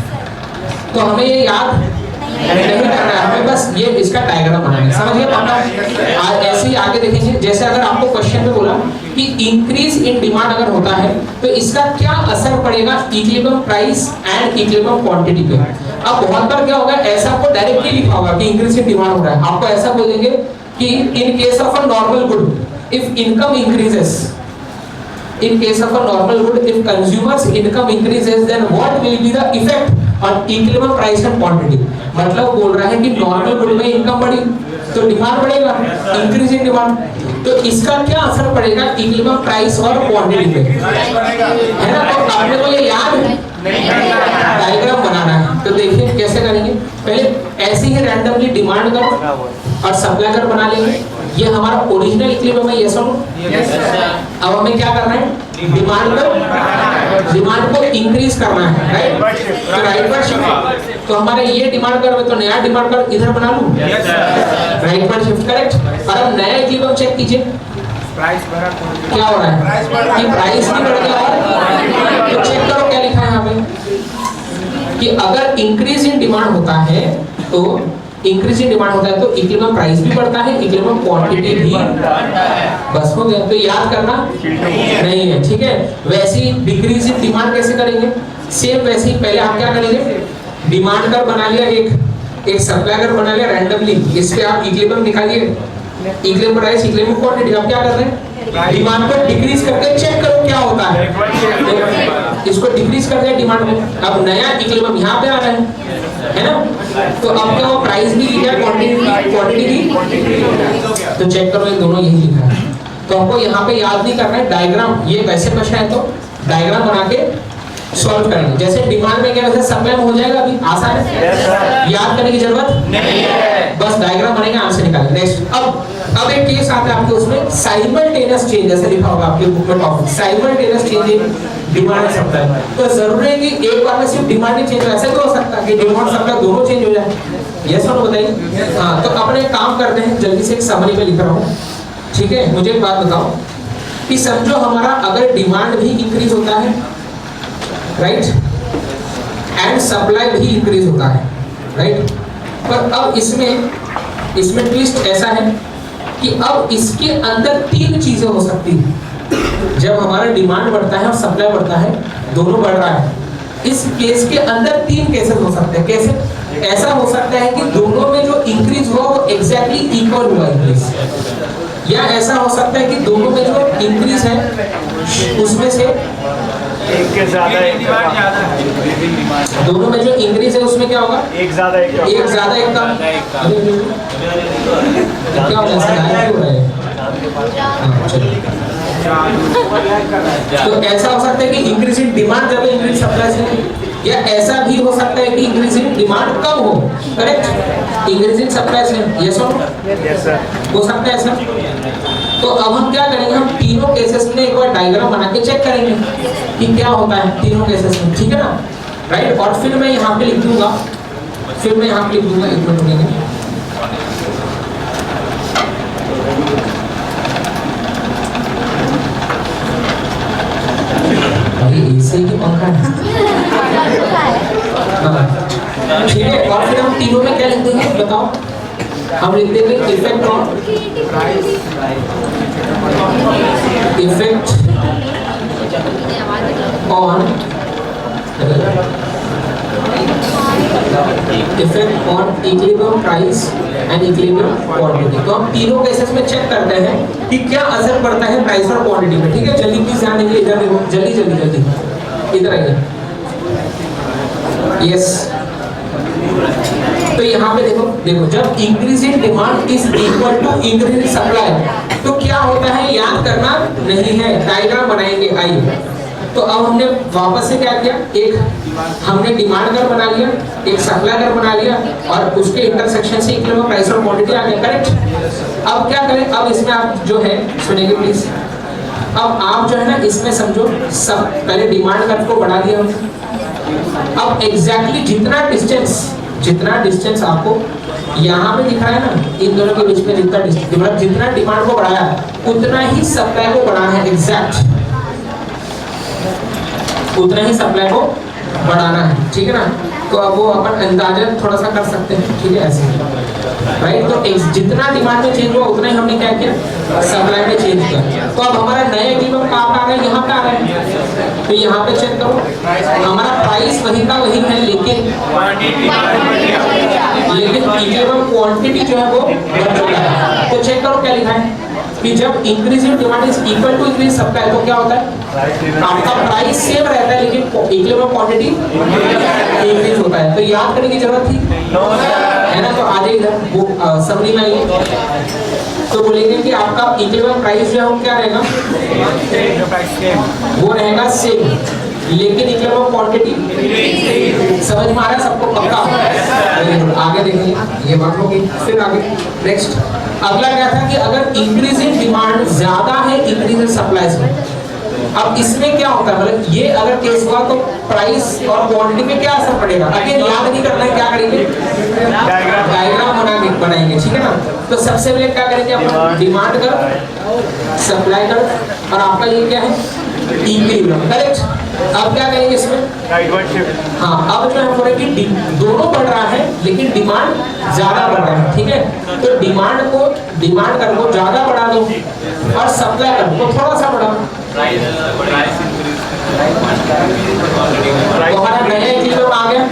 तो हमें ये याद नहीं करना है, हमें बस ये इसका डायग्राम बनाना है, समझिए पक्का? ऐसे ही आगे देखेंगे, जैसे अगर आपको क्वेश्चन में बोला कि इंक्रीज इन डिमांड अगर होता है तो इसका क्या असर पड़ेगा equilibrium price and equilibrium quantity पे। अब बहुत बार क्या होगा, ऐसा आपको डायरेक्टली लिखा होगा कि इंक्रीज इन डिमांड हो रहा है, आपको ऐसा बोलेंगे कि in case of a normal good if income increases, in case of a normal good, if consumers income increases, then what will be the effect on equilibrium price and quantity? मतलब बोल रहा है कि नॉर्मल गुड में income बढ़ी तो demand बढ़ेगा, increase in demand, तो इसका क्या असर पड़ेगा इक्विलिब्रियम प्राइस और क्वांटिटी पे, है ना? तो आपने को ये याद है, डायग्राम बनाना है। तो देखिए कैसे करेंगे, पहले ऐसे ही रैंडमली डिमांड कर और सप्लाई कर बना लेंगे, ये हमारा ओरिजिनल इक्विलिब्रियम है, ये सब। अब हमें क्या करना है? डिमांड को इंक्रीज करना है, राइट? तो राइट पर शिफ्ट, तो हमारे ये डिमांड कर तो नया डिमांड कर इधर बना लूं, राइट पर शिफ्ट, करेक्ट। और अब नया इक्विलिब्रियम चेक कीजिए, प्राइस बढ़ा क्या हो रहा है कि प्राइस भी बढ़ गया और तो चेक करो क्या लिखा है यहाँ पे कि अगर इंक्रीज इन डिमांड होता है तो इंक्रीज इन डिमांड होता है तो इक्विलिब्रियम प्राइस भी बढ़ता है, इक्विलिब्रियम क्वांटिटी भी। बस हो गया। तो याद करना नहीं है, ठीक है। वैसे ही डिक्रीज इन डिमांड कैसे करेंगे, सेम वैसे ही पहले आप क्या करेंगे, डिमांड कर्व बना लिया, एक सप्लाई कर्व बना लिया रैंडमली, इस पे आप इक्विलिब्रियम निकालिए, इक्विलिब्रियम प्राइस इक्विलिब्रियम क्वांटिटी। आप क्या कर रहे हैं, डिमांड को डिक्रीज करके चेक करो क्या होता है, इसको डिक्रीज कर दिया डिमांड में, अब नया इक्विलिब्रियम यहाँ पे आ रहा है ना। तो अब क्या वो प्राइस भी लिखा है क्वांटिटी की, तो चेक करो ये दोनों यही लिखा है। तो आपको यहाँ पे याद नहीं करना है, डायग्राम ये वैसे क्वेश्चन है तो डायग्राम बना के सॉल्व करेंगे। जैसे डिमांड में क्या वैसे सप्लाई में हो जाएगा, अभी आसान है, याद करने की जरूरत नहीं है, बस डायग्राम बनेगा आंसर निकालेंगे। नेक्स्ट अब एक केस आता है आपके उसमें साइमल्टेनियस चेंज, जैसे लिखा होगा आपके बुक में topic simultaneous change in demand and supply. तो जरूरी है कि एक बार में सिर्फ डिमांड ही चेंज हो, ऐसा भी हो सकता है कि डिमांड सप्लाई दोनों चेंज हो जाए। यस और नो बताइए। हाँ, तो अपने काम करते हैं, जल्दी से एक समरी में लिख रहा हूँ, ठीक है। मुझे एक बात बताओ कि समझो हमारा अगर डिमांड भी इंक्रीज होता है, राइट, एंड सप्लाई भी इंक्रीज होता है, राइट, पर अब इसमें ट्विस्ट ऐसा है कि अब इसके अंदर तीन चीजें हो सकती हैं। जब हमारा डिमांड बढ़ता है और सप्लाई बढ़ता है, दोनों बढ़ रहा है, इस केस के अंदर तीन केसेस हो सकते हैं। कैसे? ऐसा हो सकता है कि दोनों में जो इंक्रीज हुआ वो एग्जैक्टली इक्वल हुआ इंक्रीज, या ऐसा हो सकता है कि दोनों में जो इंक्रीज है उसमें से एक के ज्यादा दोनों में जो इंक्रीज है उसमें क्या होगा, एक ज्यादा एक कम। क्या हो रहा है, तो ऐसा हो सकता है कि इंक्रीज इन डिमांड जब इंक्रीज सप्लाई से, या ऐसा भी हो सकता है कि इंक्रीज इन डिमांड कम हो, करेक्ट, इंक्रीज इन सप्लाई से। यस और नो, हो सकता है ऐसा। तो अब हम क्या करेंगे, हम तीनों केसेस में एक बार डायग्राम बना के चेक करेंगे कि क्या होता है तीनों केसेस में, ठीक है ना, राइट। और फिर मैं यहाँ पे लिख दूंगा, एक मिनट रुकेंगे। ऐसे ही पंखा है, ठीक है। और फिर हम तीनों में क्या लिख देंगे बताओ, हम लिख देंगे effect on equilibrium price and equilibrium quantity. तो हम तीनों केसेस में चेक करते हैं कि क्या असर पड़ता है प्राइस और क्वांटिटी में, ठीक है। जल्दी प्लीज ध्यान दीजिए, इधर देखो, जल्दी इधर आइए। यस, तो यहाँ पे देखो जब increase in demand is equal to increase in supply, तो क्या होता है याद करना नहीं है, डायग्राम बनाएंगे। आइए, तो अब हमने वापस से क्या किया, एक हमने डिमांड कर्व बना लिया, एक सप्लाई कर्व बना लिया, और उसके इंटरसेक्शन से इक्विलिब्रियम प्राइस और क्वांटिटी आ गया, करेक्ट। अब क्या करें, अब इसमें आप जो है सुनेंगे प्लीज, अब आप जो है ना इसमें समझो सब पहले डिमांड कर्व को बढ़ा दिया हमने, अब एग्जैक्टली जितना डिस्टेंस आपको यहाँ पे दिख रहा है ना, इन दोनों के बीच में जितना डिस्टेंस, मतलब जितना डिमांड को बढ़ाया उतना ही सप्लाई को बढ़ाना है, एग्जैक्ट उतना ही सप्लाई को बढ़ाना है, ठीक है ना। तो अब वो अपन अंदाजन थोड़ा सा कर सकते हैं, ठीक है, ऐसे, राइट। तो जितना डिमांड में चेंज हुआ उतना ही हमने क्या किया, सप्लाई में चेंज किया। तो अब हमारा नया इक्विलिब्रियम कहाँ पे आ रहा है, यहाँ पे आ रहा है। तो यहाँ पे चेक करो, हमारा प्राइस वही का वही है, लेकिन इक्विलिब्रियम क्वांटिटी जो है वो बढ़ चुका है। तो चेक करो क्या लिखा है कि जब increase in demand is equal to increase supply, तो क्या होता है, आपका प्राइस सेम रहता है लेकिन इक्विलिब्रियम क्वांटिटी इंक्रीज होता है। तो याद करने की जरूरत थी है ना। तो आगे इधर वो समरी में आइए, तो बोलेंगे कि आपका इक्विलिब्रियम प्राइस जो है वो क्या रहेगा, वो रहेगा सेम, लेकिन इक्विलिब्रियम क्वांटिटी समझ में आ रहा है सबको, पक्का। आगे देखेंगे, ये बात होगी। फिर आगे नेक्स्ट अगला क्या था कि अगर इंक्रीज इन डिमांड ज्यादा है इंक्रीज इन सप्लाई से, अब इसमें क्या होता है, मतलब ये अगर केस हुआ तो प्राइस और क्वांटिटी पे क्या असर पड़ेगा, अगेन याद नहीं करना है, क्या करेंगे डायग्राम बनाएंगे, ठीक है ना। तो सबसे पहले क्या करेंगे आप, डिमांड कर, सप्लाई कर, और आपका ये क्या है, इक्विलिब्रियम, करेक्ट। अब क्या करेंगे इसमें, हाँ अब जो है बोले कि दोनों बढ़ रहा है लेकिन डिमांड ज्यादा बढ़ रहा है, ठीक है। तो डिमांड कर को ज्यादा बढ़ा दो और सप्लाई कर को थोड़ा सा बढ़ाओ। तो हमारा नया इक्विलिब्रियम आ गया,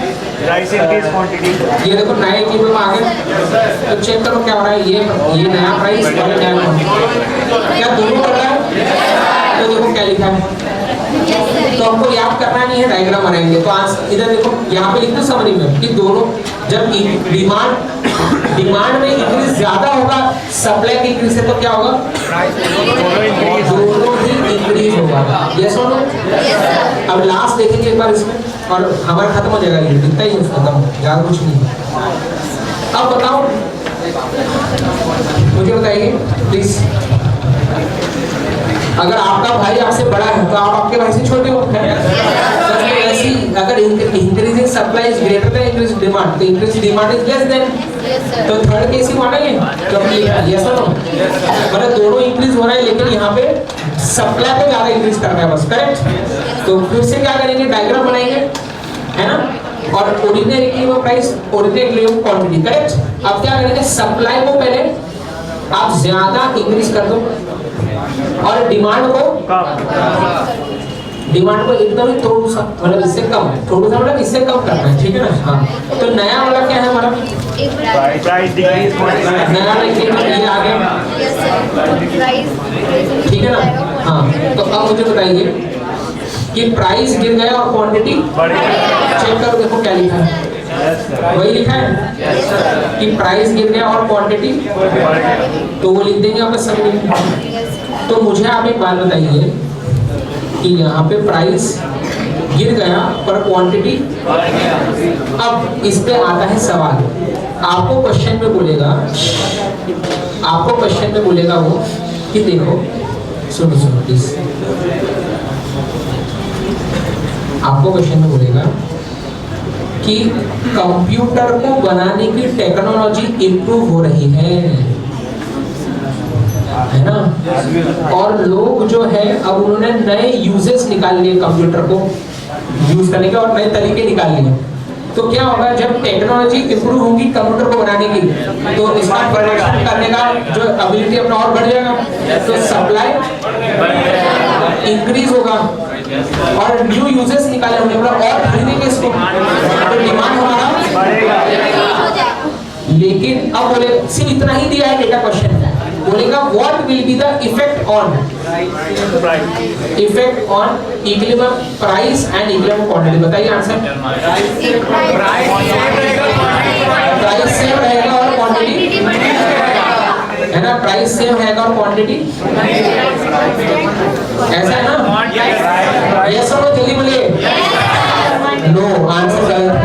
प्राइस इंक्रीज क्वांटिटी, ये देखो नया इक्विलिब्रियम आ गया। तो चेक करो क्या हो रहा है, ये नया प्राइस और नया क्वांटिटी, क्या दोनों बढ़ रहा है। तो देखो क्या लिखा है, तो हमको याद करना नहीं है, डायग्राम बनाएंगे। तो आज इधर देखो यहाँ पे लिख दो समरी में कि दोनों जब डिमांड में इंक्रीज ज्यादा होगा सप्लाई की इंक्रीज से, तो क्या होगा, दोनों ही इंक्रीज होगा। यस और नो। अब लास्ट देखेंगे एक बार इसमें और हमारा खत्म हो जाएगा, ये दिखता ही है खत्म, ज्यादा कुछ नहीं। अब बताओ, मुझे बताइए प्लीज, अगर आपका भाई आपसे बड़ा है तो आप आपके भाई से छोटे हो, ऐसी अगर increasing supply is greater than increase demand, तो increase demand is less than, तो थर्ड केस ही मानेंगे कंप्लीट। यस और नो, मतलब दोनों इंक्रीज हो रहा है लेकिन यहाँ पे सप्लाई को ज्यादा इंक्रीज कर रहा है बस, करेक्ट। तो फिर से क्या करेंगे, डायग्राम बनाएंगे, है ना, और original equilibrium price, original equilibrium quantity, correct. अब क्या करेंगे, सप्लाई को पहले आप ज्यादा इंक्रीज कर दो और डिमांड को एकदम ही थोड़ा सा, मतलब इससे कम, थोड़ा सा मतलब इससे कम करना है, ठीक है ना। हाँ, तो नया वाला क्या है हमारा, प्राइस डिक्रीज क्वांटिटी, नया ये आ गया, ठीक है ना। हाँ, तो अब मुझे बताइए कि प्राइस गिर गया और क्वांटिटी चेक करो, देखो क्या लिखा है, वही लिखा है कि प्राइस गिर गया और क्वांटिटी, तो वो लिख देंगे आप सब। तो मुझे आप एक बात बताइए कि यहाँ पे प्राइस गिर गया पर क्वांटिटी, अब इस पे आता है सवाल, आपको क्वेश्चन में बोलेगा वो कि देखो सुनो प्लीज, आपको क्वेश्चन में बोलेगा कि कंप्यूटर को बनाने की टेक्नोलॉजी इंप्रूव हो रही है ना, और लोग जो है अब उन्होंने नए यूजेस निकाल लिए कंप्यूटर को यूज करने के और नए तरीके निकाल लिए। तो क्या होगा, जब टेक्नोलॉजी इंप्रूव होगी कंप्यूटर को बनाने की, तो इसका प्रोडक्शन करने का जो एबिलिटी अपना और बढ़ जाएगा, तो सप्लाई इंक्रीज होगा और न्यू यूजेस निकाले होंगे, और खरीदेंगे इसको, तो डिमांड हमारा बढ़ेगा। लेकिन अब बोले सिर्फ इतना ही दिया है डेटा क्वेश्चन, बोलेगा what will be the effect on equilibrium price and equilibrium quantity, बताइए आंसर। प्राइस सेम रहेगा और क्वांटिटी, है ना, प्राइस सेम रहेगा और क्वांटिटी ऐसा है ना। यस और नो, जल्दी बोलिए। नो, आंसर गलत।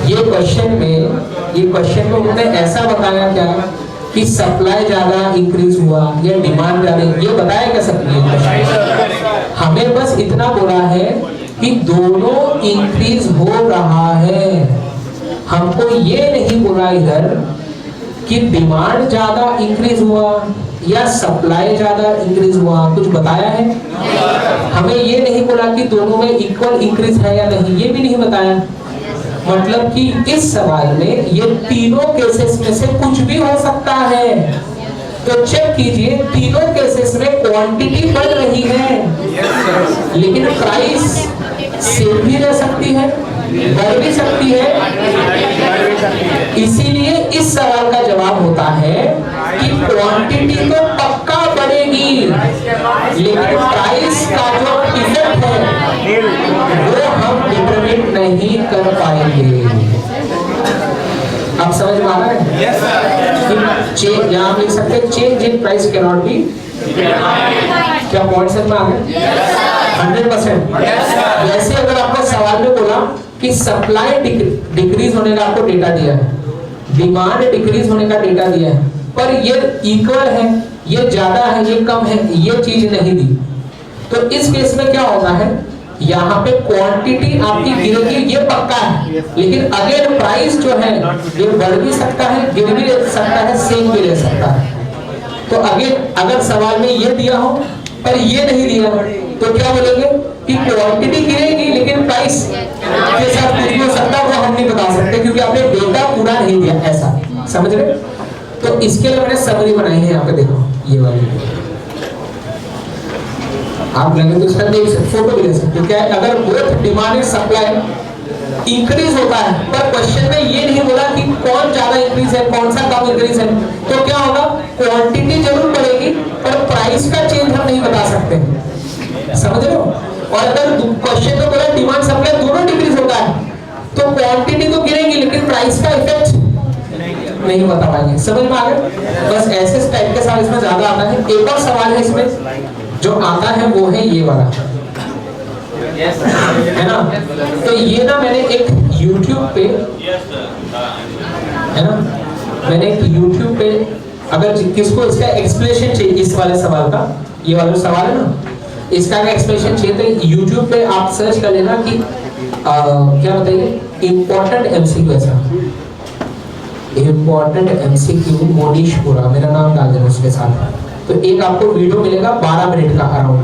ये क्वेश्चन में उन्होंने ऐसा बताया क्या कि सप्लाई ज्यादा इंक्रीज हुआ या डिमांड ज्यादा, ये बताया क्या सकती है, हमें बस इतना बोला है कि दोनों इंक्रीज हो रहा है। हमको ये नहीं बोला इधर कि डिमांड ज्यादा इंक्रीज हुआ या सप्लाई ज्यादा इंक्रीज हुआ, कुछ बताया है? हमें ये नहीं बोला कि दोनों में इक्वल इंक्रीज है या नहीं, ये भी नहीं बताया। मतलब कि इस सवाल में ये तीनों केसेस में से कुछ भी हो सकता है। तो चेक कीजिए, तीनों केसेस में क्वांटिटी बढ़ रही है लेकिन प्राइस सेम भी रह सकती है, बढ़ भी सकती है। इसीलिए इस सवाल का जवाब होता है कि क्वांटिटी तो पक्का बढ़ेगी लेकिन प्राइस का जो इफेक्ट है वो हम डिटरमिन नहीं कर पाएंगे। आप समझ में आ रहा है? चेंज यहाँ लिख सकते हैं, change in price can not be, क्या पॉइंट समझ में आ गया? 100%। जैसे अगर आपको सवाल में बोला कि सप्लाई डिक्रीज होने का आपको डेटा दिया है, डिमांड डिक्रीज होने का डेटा दिया है, पर ये इक्वल है, ये ज्यादा है, ये कम है, ये चीज नहीं दी, तो इस केस में क्या होगा है यहाँ पे क्वांटिटी आपकी गिरेगी ये पक्का है, लेकिन अगेन प्राइस जो है ये बढ़ भी सकता है, गिर भी सकता है, सेम भी रह सकता है। तो अगेन अगर सवाल में ये दिया हो पर ये नहीं दिया तो क्या बोलेंगे कि क्वांटिटी गिरेगी लेकिन प्राइस के साथ कुछ भी हो सकता है, वो हम नहीं बता सकते क्योंकि आपने डेटा पूरा नहीं दिया। ऐसा समझ रहे? तो इसके लिए मैंने समरी बनाई है, यहाँ पे देखो ये वाली, आप लगे तो इसका देख सकते, फोटो भी ले सकते हो। क्या है, अगर both demand and supply increase होता है पर क्वेश्चन में ये नहीं बोला कि कौन ज्यादा इंक्रीज है कौन सा कम इंक्रीज है, तो क्या होगा, क्वांटिटी जरूर बढ़ेगी पर प्राइस का चेंज हम नहीं बता सकते। समझ रहे हो? और अगर क्वेश्चन तो बोला डिमांड सप्लाई दोनों डिक्रीज होता है तो क्वांटिटी तो गिरेगी लेकिन प्राइस का इफेक्ट नहीं बता पाएंगे। समझ में आ गया? बस ऐसे टाइप के सवाल इसमें ज्यादा आता है। एक और सवाल है इसमें जो आता है वो है ये वाला, है ना? तो ये ना मैंने एक YouTube पे, है ना, मैंने एक YouTube पे, अगर किसको इसका एक्सप्लेनेशन चाहिए इस वाले सवाल का, ये वाला सवाल है ना, इसका एक्सप्लेनेशन चाहिए तो YouTube पे आप सर्च कर लेना कि क्या बताइए, इम्पोर्टेंट MCQ, ऐसा इम्पोर्टेंट MCQ मोनीशपुरा, मेरा नाम डाल देना उसके साथ। तो एक आपको वीडियो मिलेगा 12 मिनट का अराउंड,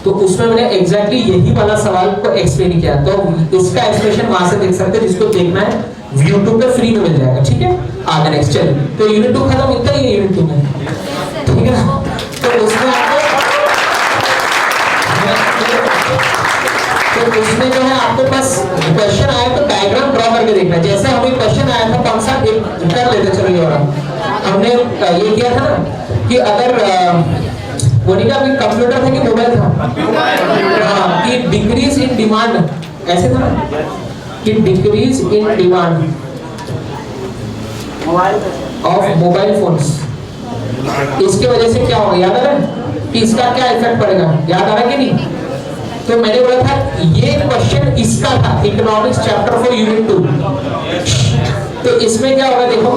तो उसमें मैंने एग्जैक्टली यही वाला सवाल को एक्सप्लेन किया। तो इसका एक्सप्लेनेशन वहां से देख सकते हैं, जिसको देखना है YouTube पे फ्री में मिल जाएगा। ठीक है, आगे नेक्स्ट चलिए। तो यूनिट 2 खत्म, इतना ही है यूनिट 2 में, ठीक है ना? तो उसमें उसमें जो है आपके पास क्वेश्चन आया तो डायग्राम ड्रॉ करके देखना। जैसे हमें क्वेश्चन आया था कौन सा, एक कर लेते चलो, ये वाला हमने ये किया था ना कि अगर मोनिका भी कंप्यूटर था कि मोबाइल था, हाँ, कि डिक्रीज इन डिमांड, ऐसे था ना कि decrease in demand of mobile phones, इसकी वजह से क्या होगा, याद आ रहा है कि इसका क्या इफेक्ट पड़ेगा, याद आ रहा है कि नहीं? तो मैंने बोला था ये क्वेश्चन इसका था, इकोनॉमिक्स चैप्टर 4 यूनिट 2। तो इसमें क्या होगा देखो,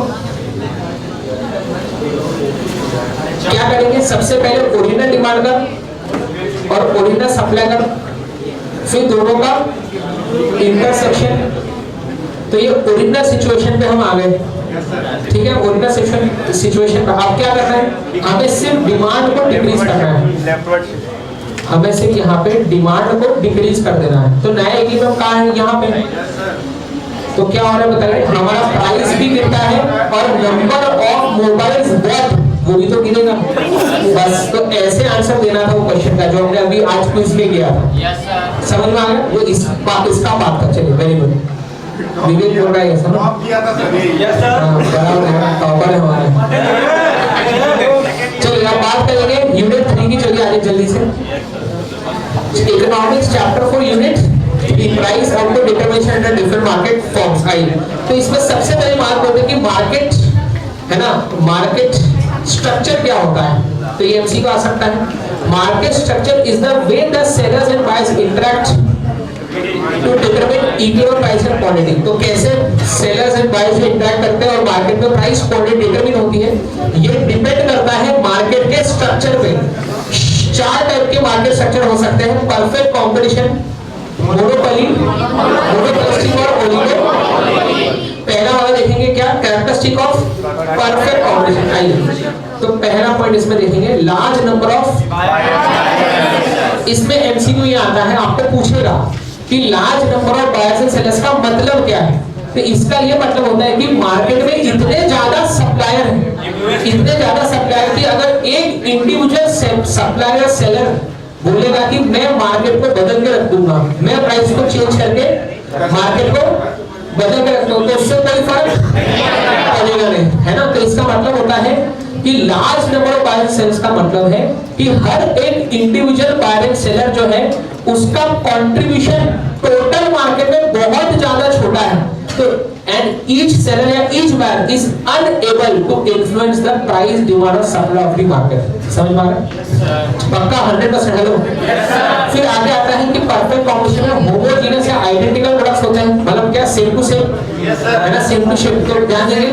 क्या करेंगे, सबसे पहले ओरिजिनल डिमांड का और ओरिजिनल सप्लाई का, फिर दोनों का इंटरसेक्शन। तो ये ओरिजिनल सिचुएशन पे हम आ गए, ठीक है? ओरिजिनल सिचुएशन पे आप क्या करना है, हमें सिर्फ डिमांड को डिक्रीज करना है, हमें सिर्फ यहाँ पे डिमांड को डिक्रीज कर देना है। तो नया इक्विलिब्रियम कहाँ है, यहाँ पे। तो क्या हो रहा है बताइए, हमारा प्राइस भी गिरता है और नंबर ऑफ मोबाइल्स बॉट वो भी तो गिरेगा। बस तो ऐसे आंसर देना था वो क्वेश्चन का जो हमने अभी आज क्विज में किया था। समझ में आ गया? वो इसका बात था। चलिए, वेरी गुड। विवेक बोल रहा है ऐसा ना, बराबर है, टॉपर है हमारे। चलिए अब बात करेंगे यूनिट 3 की। चलिए आगे जल्दी से, economics chapter 4 unit 3, price output determination under different market forms. आई तो इसमें सबसे पहले बात होती है कि मार्केट, है ना, मार्केट स्ट्रक्चर क्या होता है। तो ये एमसी को आ सकता है। Market structure is the way the sellers and buyers interact to determine equilibrium price and quantity. तो कैसे सेलर्स एंड बायर्स इंटरैक्ट करते हैं और मार्केट में प्राइस क्वांटिटी डिटरमिन होती है, ये डिपेंड करता है मार्केट के स्ट्रक्चर पे। 4 टाइप के मार्केट स्ट्रक्चर हो सकते हैं, परफेक्ट कंपटीशन, मोनोपोली, मोनोपोलिस्टिक और ओलिगोपोली। पहला वाला देखेंगे क्या, कैरेक्टरिस्टिक ऑफ परफेक्ट कंपटीशन। आइए तो पहला पॉइंट इसमें देखेंगे, लार्ज नंबर ऑफ। इसमें एमसीक्यू ये आता है, आपको पूछेगा कि large number of buyers and sellers का मतलब क्या है। तो इसका ये मतलब होता है कि मार्केट में इतने ज्यादा सप्लायर हैं, इतने ज्यादा सप्लायर कि अगर एक इंडिविजुअल सप्लायर सेलर बोलेगा कि मैं मार्केट को बदल के रख दूंगा, मैं प्राइस को चेंज करके मार्केट को बदल के रख दूंगा, तो उससे कोई फर्क पड़ेगा नहीं, है ना। तो इसका मतलब होता है कि large number of buyer sellers का मतलब है कि हर एक इंडिविजुअल बायर सेलर जो है उसका कंट्रीब्यूशन टोटल मार्केट में बहुत ज्यादा छोटा है। तो एंड ईच सेलर या each buyer is unable to influence the price demand और सप्लाई ऑफ द मार्केट। समझ में आ रहा है? पक्का 100%। हेलो, फिर आगे आता है कि परफेक्ट कंपटीशन में होमोजेनियस या आइडेंटिकल प्रोडक्ट्स होते हैं, मतलब क्या, सेम टू सेम, है ना, सेम टू सेम। तो ध्यान देंगे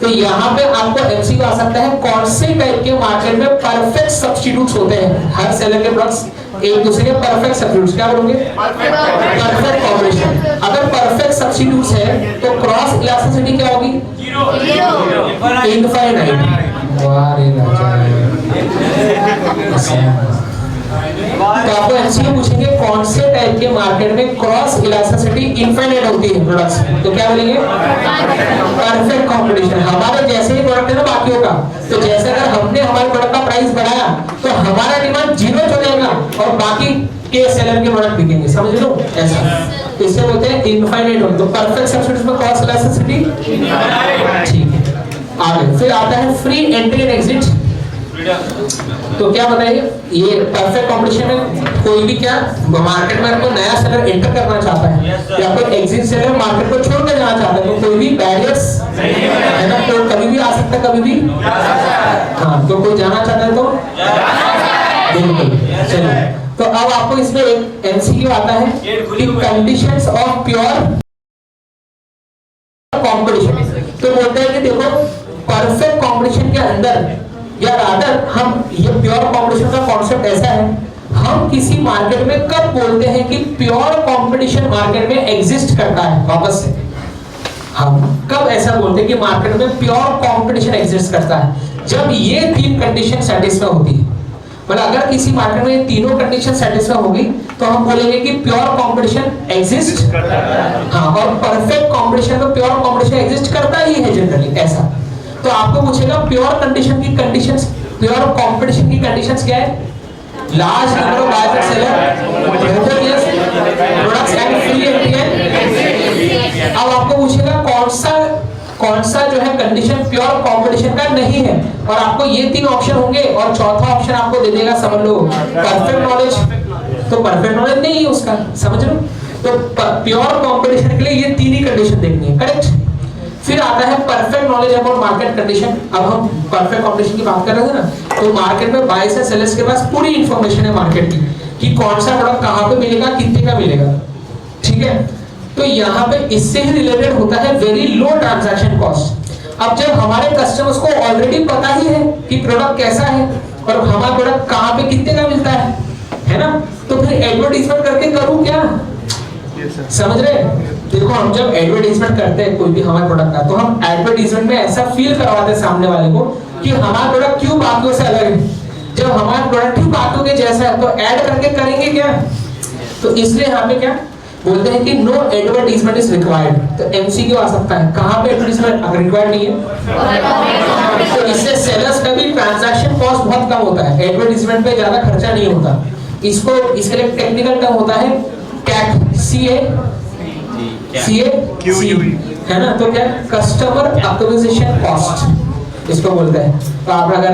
तो यहाँ पे आपको एमसीक्यू आ सकता है, कौन से टाइप के मार्केट में परफेक्ट सब्स्टिट्यूट्स होते हैं? हर सेलर के प्रोडक्ट्स एक दूसरे के परफेक्ट सब्स्टिट्यूट्स, क्या बोलोगे? Perfect combination. अगर परफेक्ट सब्स्टिट्यूट्स है तो क्रॉस इलास्टिसिटी क्या होगी? इनफाइनाइट। वाह रे राजा। तो आपको एमसीक्यू पूछेंगे कौन से टाइप के मार्केट में क्रॉस इलास्टिसिटी इनफाइनाइट होती है प्रोडक्ट्स, तो क्या बोलेंगे? Perfect competition. हमारे जैसे ही प्रोडक्ट है ना बाकियों का, तो जैसे अगर हमने हमारे प्रोडक्ट का प्राइस बढ़ाया तो हमारा डिमांड जीरो चलेगा और बाकी के सेलर के प्रोडक्ट बिकेंगे, समझ लो ऐसा। तो इसे बोलते हैं इनफाइनाइट होता है। तो परफेक्ट सब्स्टिट्यूट में क्रॉस इलास्टिसिटी ठीक है। आगे फिर आता है फ्री एंट्री एंड एग्जिट। तो क्या बताइए, ये परफेक्ट कंपटीशन में कोई भी क्या मार्केट में आपको नया सेलर एंटर करना चाहता है या कोई एग्जिट सेलर मार्केट को छोड़ कर जाना चाहता है, तो कोई भी बैरियर्स है ना, तो कभी भी आ सकता है, कभी भी हाँ, तो कोई जाना चाहता है तो बिल्कुल। चलिए, तो अब आपको इसमें एक एमसीक्यू आता है कि कंडीशंस ऑफ प्योर कंपटीशन। तो बोलते हैं कि देखो परफेक्ट कंपटीशन के अंदर या रादर हम ये प्योर कंपटीशन का कॉन्सेप्ट ऐसा है, हम किसी मार्केट में कब बोलते हैं कि प्योर कंपटीशन मार्केट में एग्जिस्ट करता है? वापस से हम कब ऐसा बोलते हैं कि मार्केट में प्योर कंपटीशन एग्जिस्ट करता है? जब ये तीन कंडीशन सेटिस्फाई होती है। मतलब अगर किसी मार्केट में ये तीनों कंडीशन सेटिस्फाई होगी तो हम बोलेंगे कि प्योर कंपटीशन एग्जिस्ट करता है। हाँ, और परफेक्ट कंपटीशन में प्योर कंपटीशन एग्जिस्ट करता ही है जनरली ऐसा। तो आपको पूछेगा प्योर कंडीशन की कंडीशंस, प्योर कंपटीशन की कंडीशंस क्या है? Large number of buyers and seller, monopolious products and free entry. अब आपको पूछेगा कौन सा जो है कंडीशन प्योर कंपटीशन का नहीं है, और आपको ये तीन ऑप्शन होंगे और चौथा ऑप्शन आपको दे देगा, समझ लो परफेक्ट नॉलेज। तो परफेक्ट नॉलेज नहीं है उसका, समझ लो। तो प्योर कंपटीशन के लिए ये तीन ही कंडीशन देखनी है, करेक्ट। फिर आता है perfect knowledge about market condition. अब हम परफेक्ट कंपटीशन की बात कर रहे थे ना, तो मार्केट में बायर्स और सेलर्स के पास पूरी इंफॉर्मेशन है मार्केट की कि कौन सा प्रोडक्ट कहां पे मिलेगा, कितने का मिलेगा, ठीक है। तो यहाँ पे इससे ही रिलेटेड होता है वेरी लो ट्रांजैक्शन कॉस्ट। अब जब हमारे कस्टमर्स को ऑलरेडी पता ही है कि प्रोडक्ट कैसा है और हमारा प्रोडक्ट कहां पे कितने का मिलता है ना, तो फिर एडवर्टाइजमेंट करके करूं क्या? समझ रहे? देखो हम जब एडवर्टाइजमेंट करते हैं कोई भी हमारे प्रोडक्ट का, तो हम एडवर्टाइजमेंट में ऐसा फील करवाते हैं सामने वाले को कि हमारा प्रोडक्ट क्यों बाकियों से अलग है। जब हमारा प्रोडक्ट ही बाकियों के जैसा है तो ऐड करके करेंगे क्या? तो इसलिए यहाँ पे क्या बोलते हैं कि नो एडवर्टाइजमेंट इज रिक्वायर्ड। तो एमसीक्यू आ सकता है, कहाँ पे एडवर्टाइजमेंट रिक्वायर्ड नहीं है? तो इससे सेलर्स का भी ट्रांजैक्शन कॉस्ट बहुत कम होता है, एडवर्टाइजमेंट पे ज्यादा खर्चा नहीं होता। इसको इसके लिए टेक्निकल टर्म होता है कैक, CAC है ना। तो क्या कस्टमर एक्विजिशन कॉस्ट इसको बोलते हैं। तो आप अगर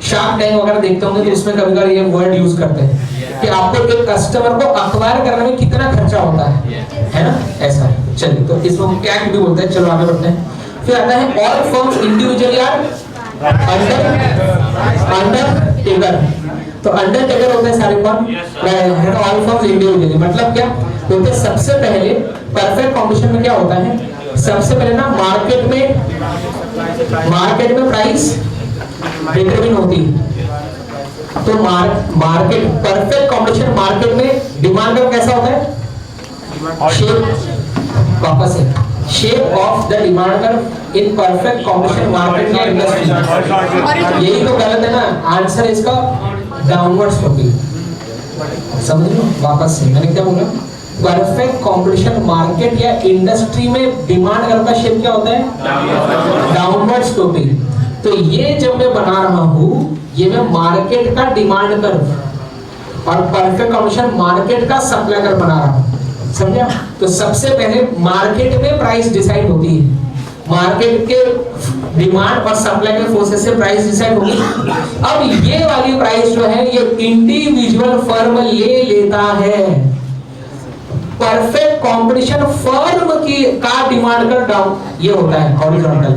शार्क टैंक वगैरह देखते होंगे तो उसमें कभी-कभी ये वर्ड यूज करते हैं कि आपको एक कस्टमर को अक्वायर करने में कितना खर्चा होता है ना, ऐसा। चलिए, तो इसको हम कैक भी बोलते हैं। चलो आगे बढ़ते हैं। फिर आता है all firms individually are undertaker. तो अंडरटेकर होते हैं सारे फर्म, ऑल फर्म्स इंडिविजुअली। मतलब क्या बोलते हैं, सबसे पहले परफेक्ट कंपटीशन में क्या होता है, सबसे पहले ना मार्केट में प्राइस डिटरमिन होती है। तो मार्केट परफेक्ट कंपटीशन मार्केट में डिमांड का कैसा होता है? शेप, वापस है shape of the demand curve in perfect competition market या इंडस्ट्री। यही तो गलत है ना, आंसर इसका डाउनवर्ड स्लोपिंग। समझ लो वापस से, मैंने क्या बोला? परफेक्ट कंपटीशन मार्केट या इंडस्ट्री में डिमांड कर्व का शेप क्या होता है? Downward sloping. तो ये जब मैं बना रहा हूँ, ये मैं मार्केट का डिमांड कर्व और परफेक्ट कंपटीशन मार्केट का सप्लाई कर्व बना रहा हूँ, समझा? तो सबसे पहले मार्केट में प्राइस डिसाइड होती है, मार्केट के डिमांड और सप्लाई के फोर्सेस से प्राइस डिसाइड होगी। अब ये वाली प्राइस जो है ये इंडिविजुअल फर्म ले लेता है। परफेक्ट कंपटीशन फर्म की का डिमांड कर डाउन ये होता है हॉरिजॉन्टल।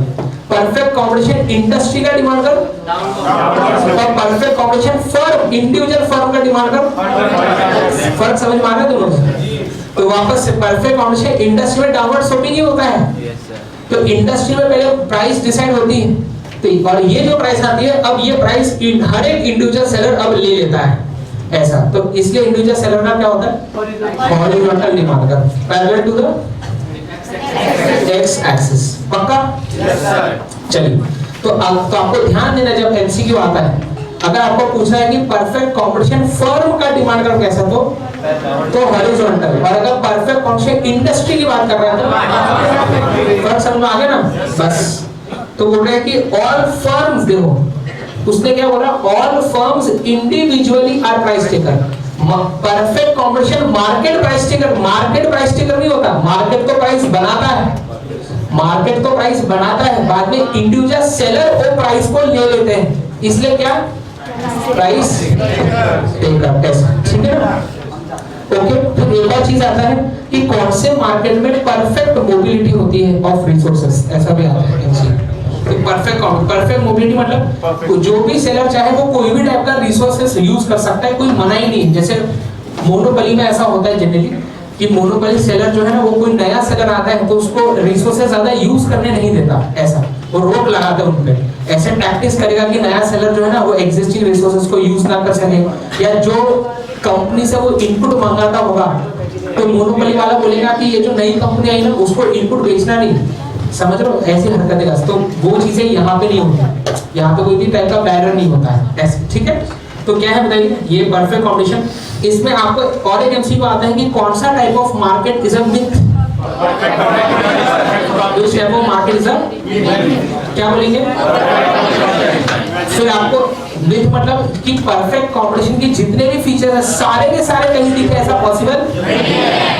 परफेक्ट कंपटीशन इंडस्ट्री का डिमांड कर और perfect competition firm individual firm का डिमांड कर। फर्क समझ में आ रहा है दोनों में? तो वापस से परफेक्ट कॉम्पिटिशन इंडस्ट्री में डाउनवर्ड शॉपिंग ही होता है। तो इंडस्ट्री में पहले प्राइस डिसाइड होती है, तो और ये जो प्राइस आती है, अब ये प्राइस हर एक इंडिविजुअल सेलर अब ले लेता है ऐसा। तो इसलिए इंडिविजुअल सेलर का क्या होता है, horizontal demand curve parallel to the x axis. पक्का? चलिए, तो आपको ध्यान देना जब एमसीक्यू आता है, अगर आपको पूछा है कि परफेक्ट कंपटीशन फर्म का डिमांड कर्व कैसा, तो हॉरिजॉन्टल, और अगर परफेक्ट कंपटीशन इंडस्ट्री की बात कर रहे हैं तो फर्क समझ में आ गया ना। बस तो बोल रहे हैं कि ऑल फर्म्स, देखो उसने क्या बोला, all firms individually are price taker. Perfect competition market price taker, market price taker नहीं होता, मार्केट तो प्राइस बनाता है, मार्केट तो प्राइस बनाता है, बाद में इंडिविजुअल सेलर वो प्राइस को ले लेते हैं, इसलिए क्या प्राइस टेकर टेस्ट। ठीक है ना? ओके, तो एक और चीज आता है कि कौन से मार्केट में परफेक्ट मोबिलिटी होती है ऑफ रिसोर्सेस, ऐसा भी आता है एमसी। तो परफेक्ट मोबिलिटी मतलब जो भी सेलर चाहे वो कोई भी टाइप का रिसोर्सेस यूज कर सकता है, कोई मना ही नहीं। जैसे मोनोपोली में ऐसा होता है जनरली कि मोनोपोली सेलर जो है ना, वो कोई नया सेलर आता है तो उसको रिसोर्सेस ज्यादा यूज करने नहीं देता, ऐसा वो रोक लगाता है उन पे। ऐसे प्रैक्टिस करेगा कि नया सेलर जो है ना वो एग्जिस्टिंग रिसोर्सेस को यूज ना कर सके, या जो कंपनी से वो इनपुट मंगाता होगा तो मोनोपोली वाला बोलेगा कि ये जो नई कंपनी आई ना उसको इनपुट बेचना नहीं, समझ रहे हो, ऐसी हरकतें कर। तो वो चीजें यहाँ पे नहीं होती, यहाँ पे कोई भी टाइप का बैरियर नहीं होता है ऐसे। ठीक है, तो क्या है बताइए, ये परफेक्ट कंपटीशन। इसमें आपको और एक एमसीक्यू आता है कि कौन सा type of market is a myth, which type of market is a क्या बोलेंगे, फिर आपको मिथ मतलब कि परफेक्ट कंपटीशन की जितने भी फीचर्स हैं सारे के सारे कहीं दिखे, ऐसा पॉसिबल,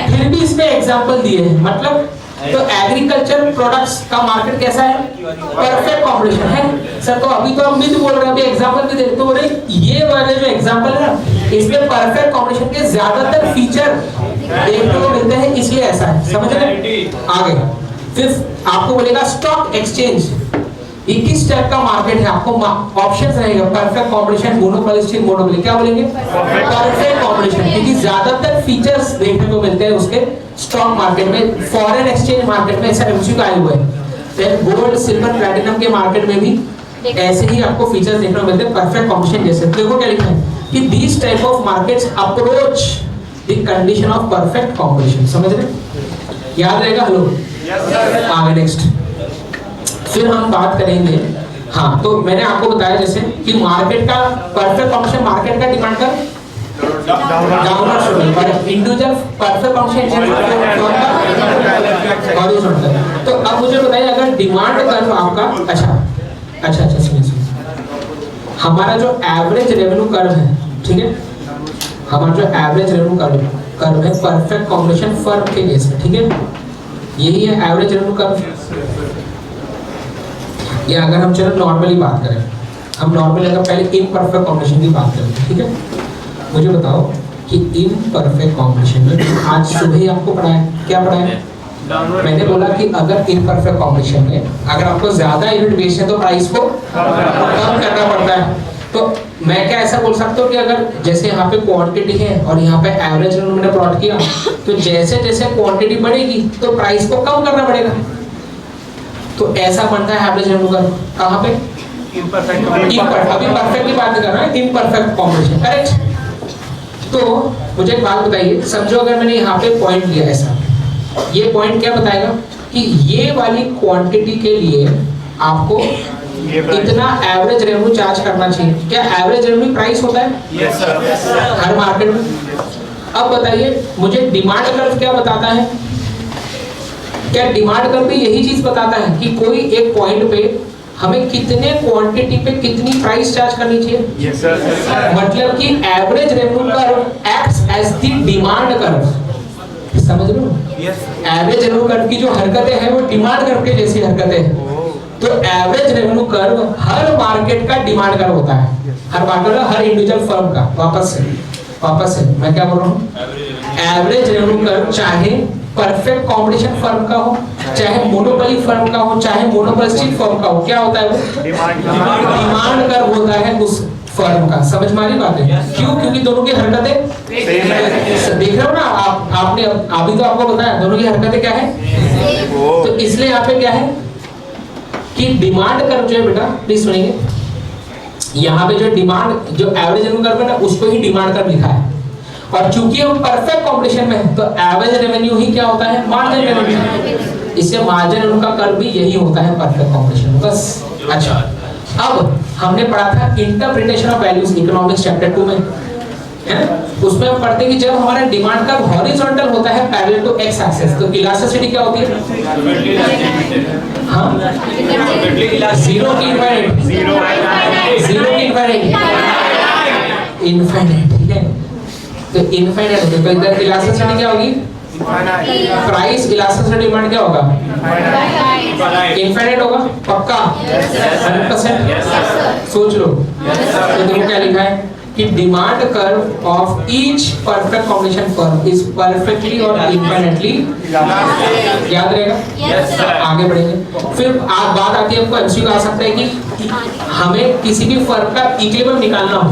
फिर भी इसमें एग्जांपल दिए हैं। मतलब तो एग्रीकल्चर प्रोडक्ट्स का मार्केट कैसा है, परफेक्ट कंपटीशन है सर। तो अभी तो हम मिथ बोल रहे हैं, अभी एग्जांपल भी देखते हो, ये वाले जो एग्जांपल है ना, इसमें परफेक्ट कंपटीशन के ज्यादातर फीचर देखने को मिलते हैं, इसलिए ऐसा है, समझ रहे? आगे फिर आपको बोलेगा स्टॉक एक्सचेंज, ये किस टाइप का मार्केट है, आपको ऑप्शंस रहेगा, परफेक्ट कंपटीशन, मोनोपोलिस्टिक, मोनोपोली। क्या बोलेंगे, परफेक्ट कंपटीशन, क्योंकि ज्यादातर फीचर्स देखने को मिलते हैं उसके स्टॉक मार्केट में। फॉरेन एक्सचेंज मार्केट में ऐसा एमसीक्यू आए हुए हैं, फिर गोल्ड सिल्वर प्लैटिनम के मार्केट में भी ऐसे ही आपको फीचर्स देखने को मिलते हैं परफेक्ट कंपटीशन जैसे। देखो क्या लिखा है कि these type of markets approach the condition of perfect competition. समझ रहे, याद रहेगा? हेलो, आगे नेक्स्ट फिर हम बात करेंगे। हाँ, तो मैंने आपको बताया जैसे कि मार्केट का परफेक्ट कंपटीशन, मार्केट का डिमांड कर डाउनवर्ड शोल्डर पर इंडिविजुअल परफेक्ट कंपटीशन हॉरिजॉन्टल। तो अब मुझे बताइए, अगर डिमांड कर्व आपका अच्छा सुनिए, हमारा जो एवरेज रेवेन्यू कर्व है, ठीक है, हमारा जो एवरेज रेवेन्यू कर्व है परफेक्ट कंपटीशन फर्म के केस में, ठीक है, यही है एवरेज रेवेन्यू कर्व। या अगर हम चलो नॉर्मली बात करें, हम नॉर्मली अगर पहले इम्परफेक्ट कंपटीशन की बात करें, ठीक है, मुझे बताओ कि इम्परफेक्ट कंपटीशन में आज सुबह ही आपको पढ़ाया, क्या पढ़ाया? मैंने बोला कि अगर इम्परफेक्ट कंपटीशन में अगर आपको ज्यादा यूनिट बेचना है तो प्राइस को कम करना पड़ता है। तो मैं क्या ऐसा बोल सकता हूँ कि अगर जैसे यहाँ पे क्वांटिटी है और यहाँ पे एवरेज मैंने प्लॉट किया, तो जैसे जैसे क्वांटिटी बढ़ेगी तो प्राइस को कम करना पड़ेगा। तो ऐसा बनता है एवरेज रेवेन्यू कर्व। कहाँ पे? इम्परफेक्ट। अभी परफेक्ट की बात नहीं कर रहा है, इम्परफेक्ट कंपटीशन, करेक्ट। तो मुझे एक बात बताइए, समझो अगर मैंने यहाँ पे पॉइंट लिया ऐसा, ये पॉइंट क्या बताएगा कि ये वाली क्वांटिटी के लिए आपको इतना एवरेज रेवेन्यू चार्ज करना चाहिए। क्या एवरेज रेवेन्यू प्राइस होता है? यस सर, हर मार्केट में। अब बताइए मुझे डिमांड कर्व क्या बताता है? क्या डिमांड कर्व भी यही चीज बताता है कि कोई एक पॉइंट पे हमें कितने क्वांटिटी पे कितनी प्राइस चार्ज करनी चाहिए? यस सर, मतलब कि average revenue curve acts as the demand curve, समझ रहे हो? यस। एवरेज रेवेन्यू कर्व की जो हरकतें हैं वो डिमांड कर्व के जैसी हरकतें हैं। तो एवरेज रेवेन्यू कर्व हर मार्केट का डिमांड कर्व होता है, हर मार्केट का, हर इंडिविजुअल फर्म का। वापस से मैं क्या बोल रहा हूँ, एवरेज रेवेन्यू कर्व चाहे परफेक्ट कंपटीशन फर्म का हो, चाहे मोनोपोली फर्म का हो, चाहे मोनोपोलिस्टिक फर्म का हो, क्या होता है वो? डिमांड कर्व होता है उस फर्म का। समझ में आ रही बात है? क्यों? क्योंकि दोनों की हरकतें देख रहे हो ना आप, आपने अभी तो आपको बताया दोनों की हरकतें क्या है, तो इसलिए यहाँ पे क्या है कि डिमांड कर्व जो है बेटा, प्लीज सुनिए, यहाँ पे जो डिमांड, जो एवरेज रेवेन्यू कर्व है ना, उसको ही डिमांड कर्व लिखा है। और चूंकि हम परफेक्ट कॉम्पिटिशन में हैं, तो एवरेज रेवेन्यू ही क्या होता है, मार्जिन रेवेन्यू। इससे मार्जिन रेवेन्यू का कर्व भी यही होता है परफेक्ट कॉम्पिटिशन में। बस। अच्छा, अब हमने पढ़ा था interpretation of values economics chapter 2 में, है ना? उसमें हम पढ़ते हैं कि जब हमारा डिमांड कर्व हॉरिजॉन्टल होता है पैरेलल टू एक्स एक्सिस, तो इलास्टिसिटी क्या होती है? हाँ, जीरो की इनफाइनाइट, जीरो की इनफाइनाइट, इनफाइनाइट, ठीक है? तो इनफाइनाइट होता है, तो इधर इलास्टिसिटी क्या होगी? प्राइस इलास्टिसिटी डिमांड क्या होगा? इनफाइनाइट होगा, पक्का? 100%? सोच लो। तो देखो क्या लिखा है कि demand curve of each perfect combination firm is perfectly और इनफाइनाइटली, याद रहेगा? आगे बढ़ेंगे। फिर आप बात आती है, हमको एमसीक्यू आ सकता है कि हमें किसी भी फर्म का इक्विलिब्रियम निकालना हो,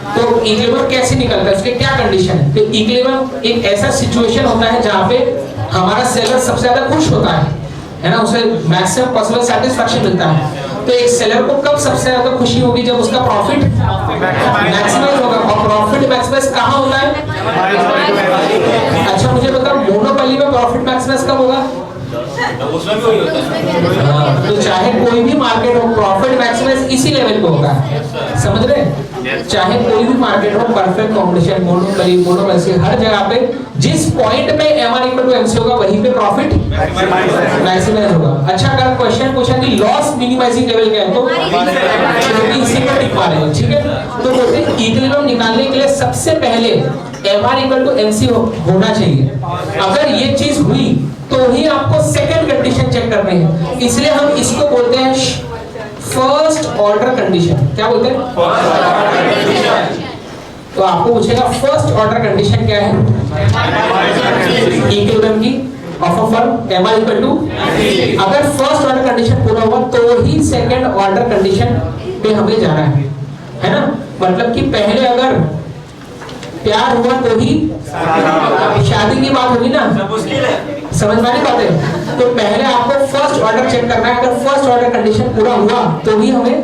तो इक्विलिब्रियम कैसे निकलता है, उसके क्या कंडीशन है? तो इक्विलिब्रियम एक ऐसा सिचुएशन होता है जहां पे हमारा सेलर सबसे ज्यादा खुश होता है ना, उसे मैक्सिमम पॉसिबल सेटिस्फैक्शन मिलता है। तो एक सेलर को कब सबसे ज्यादा खुशी होगी? जब उसका प्रॉफिट मैक्सिमाइज होगा। और प्रॉफिट मैक्सिमाइज कहां होता है? अच्छा मुझे बताओ, मोनोपोली में प्रॉफिट मैक्सिमाइज कब होगा? उसमें भी वही होता है। तो चाहे कोई भी मार्केट हो, प्रॉफिट मैक्सिमाइज इसी लेवल पे होगा। समझ रहे? चाहे कोई भी मार्केट हो, परफेक्ट कॉम्पिटिशन, मोनोपोली, मोनोपोली, हर जगह पे जिस पॉइंट पे एमआर इक्वल टू एमसी होगा, वहीं पे प्रॉफिट मैक्सिमाइज होगा। अच्छा, अगर क्वेश्चन पूछा कि लॉस मिनिमाइजिंग लेवल क्या है, तो इसी को टिक मारेंगे, ठीक है? तो बोलते हैं इक्विलिब्रियम निकालने के लिए सबसे पहले एमआर इक्वल टू एमसी होना चाहिए। अगर ये चीज हुई तो ही आपको सेकंड कंडीशन चेक करनी है। इसलिए हम इसको बोलते हैं फर्स्ट ऑर्डर कंडीशन। क्या बोलते हैं? तो आपको पूछेगा फर्स्ट ऑर्डर कंडीशन क्या है इक्विलिब्रियम की of a firm, M R equal to. अगर फर्स्ट ऑर्डर कंडीशन पूरा हुआ तो ही सेकंड ऑर्डर कंडीशन पे हमें जाना है ना? मतलब कि पहले अगर प्यार हुआ तो ही शादी की बात होगी ना, समझ में नहीं पाते? तो पहले आपको फर्स्ट ऑर्डर चेक करना है। अगर फर्स्ट ऑर्डर कंडीशन पूरा हुआ तो ही हमें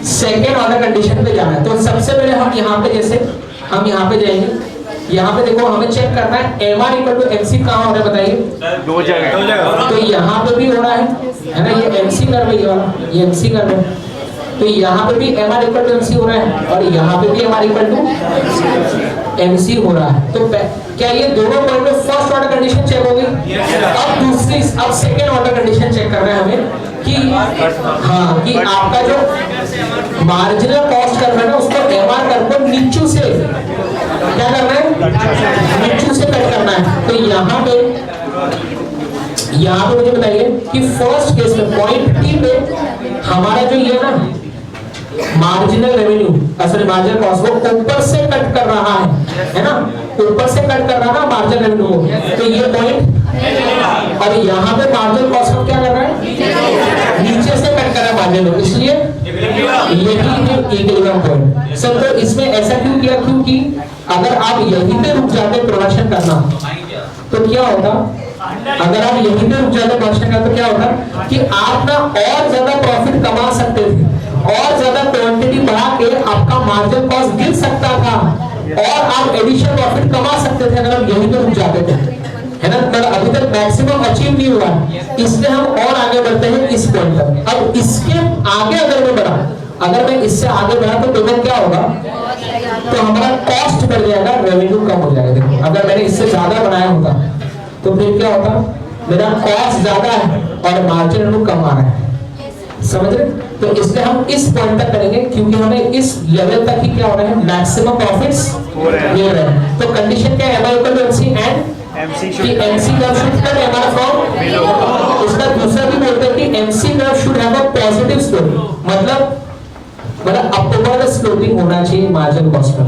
सेकेंड ऑर्डर कंडीशन पे जाना है। तो सबसे पहले हम यहाँ पे, जैसे हम यहाँ पे जाएंगे, यहाँ पे देखो हमें चेक करना है M R equal to MC कहाँ हो रहा है, बताइए? दो जगह। तो यहाँ पे भी हो रहा है ना, ये एमसी कर्व है, ये वाला ये एमसी कर्व है। तो यहाँ पे भी M R equal to MC हो रहा है और यहाँ पे भी M R equal to MC हो रहा है। तो क्या ये दोनों पॉइंट पे फर्स्ट ऑर्डर कंडीशन चेक हो गई? अब दूसरी, अब सेकेंड ऑर्डर कंडीशन चेक करना है हमें कि हाँ, कि आपका जो मार्जिनल कॉस्ट कर्व है ना, उसको एम आर कर्व को नीचू से क्या करना है, नीचू से कट करना है। तो यहाँ पे मुझे बताइए कि फर्स्ट केस में पॉइंट टी पे हमारा जो ये ना मार्जिनल रेवेन्यू, असल मार्जिनल कॉस्ट को ऊपर से कट कर रहा है ना, ऊपर से कट कर रहा है मार्जिनल रेवेन्यू को। तो ये पॉइंट, और यहाँ पे मार्जिनल कॉस्ट को क्या कर रहा है, नीचे से कट कर रहा है मार्जिनल, इसलिए यही है इक्विलिब्रियम पॉइंट। सर तो इसमें ऐसा क्यों किया? क्योंकि अगर आप यहीं पे रुक जाते प्रोडक्शन करना तो क्या होता, अगर आप यहीं पे रुक जाते प्रोडक्शन करना तो क्या होता कि आप ना और ज्यादा प्रॉफिट कमा सकते थे, और ज्यादा क्वांटिटी बढ़ा के आपका मार्जिनल कॉस्ट गिर सकता था और आप एडिशनल प्रॉफिट कमा सकते थे अगर आप यहीं पे रुक जाते थे, है ना? पर अभी तक मैक्सिमम अचीव नहीं हुआ, इसलिए हम और आगे बढ़ते हैं इस पॉइंट तक। अब इसके आगे अगर मैं बढ़ा, अगर मैं इससे आगे बढ़ा तो पेमेंट क्या होगा, तो हमारा कॉस्ट बढ़ जाएगा, रेवेन्यू कम हो जाएगा। देखो अगर मैंने इससे ज्यादा बनाया होता तो फिर क्या होता, मेरा कॉस्ट ज्यादा है और मार्जिन रेवेन्यू कम आ रहा है, समझ रहे? तो इसलिए हम इस पॉइंट तक करेंगे क्योंकि हमें इस लेवल तक ही क्या हो रहा है, मैक्सिमम प्रॉफिट्स मिल रहे हैं। तो कंडीशन क्या है, M equal to MC and कि MC curve should cut MR from below. इसका दूसरा भी बोलते हैं कि MC curve should have a positive slope, मतलब अपवर्ड स्लोपिंग होना चाहिए मार्जिनल कॉस्ट का,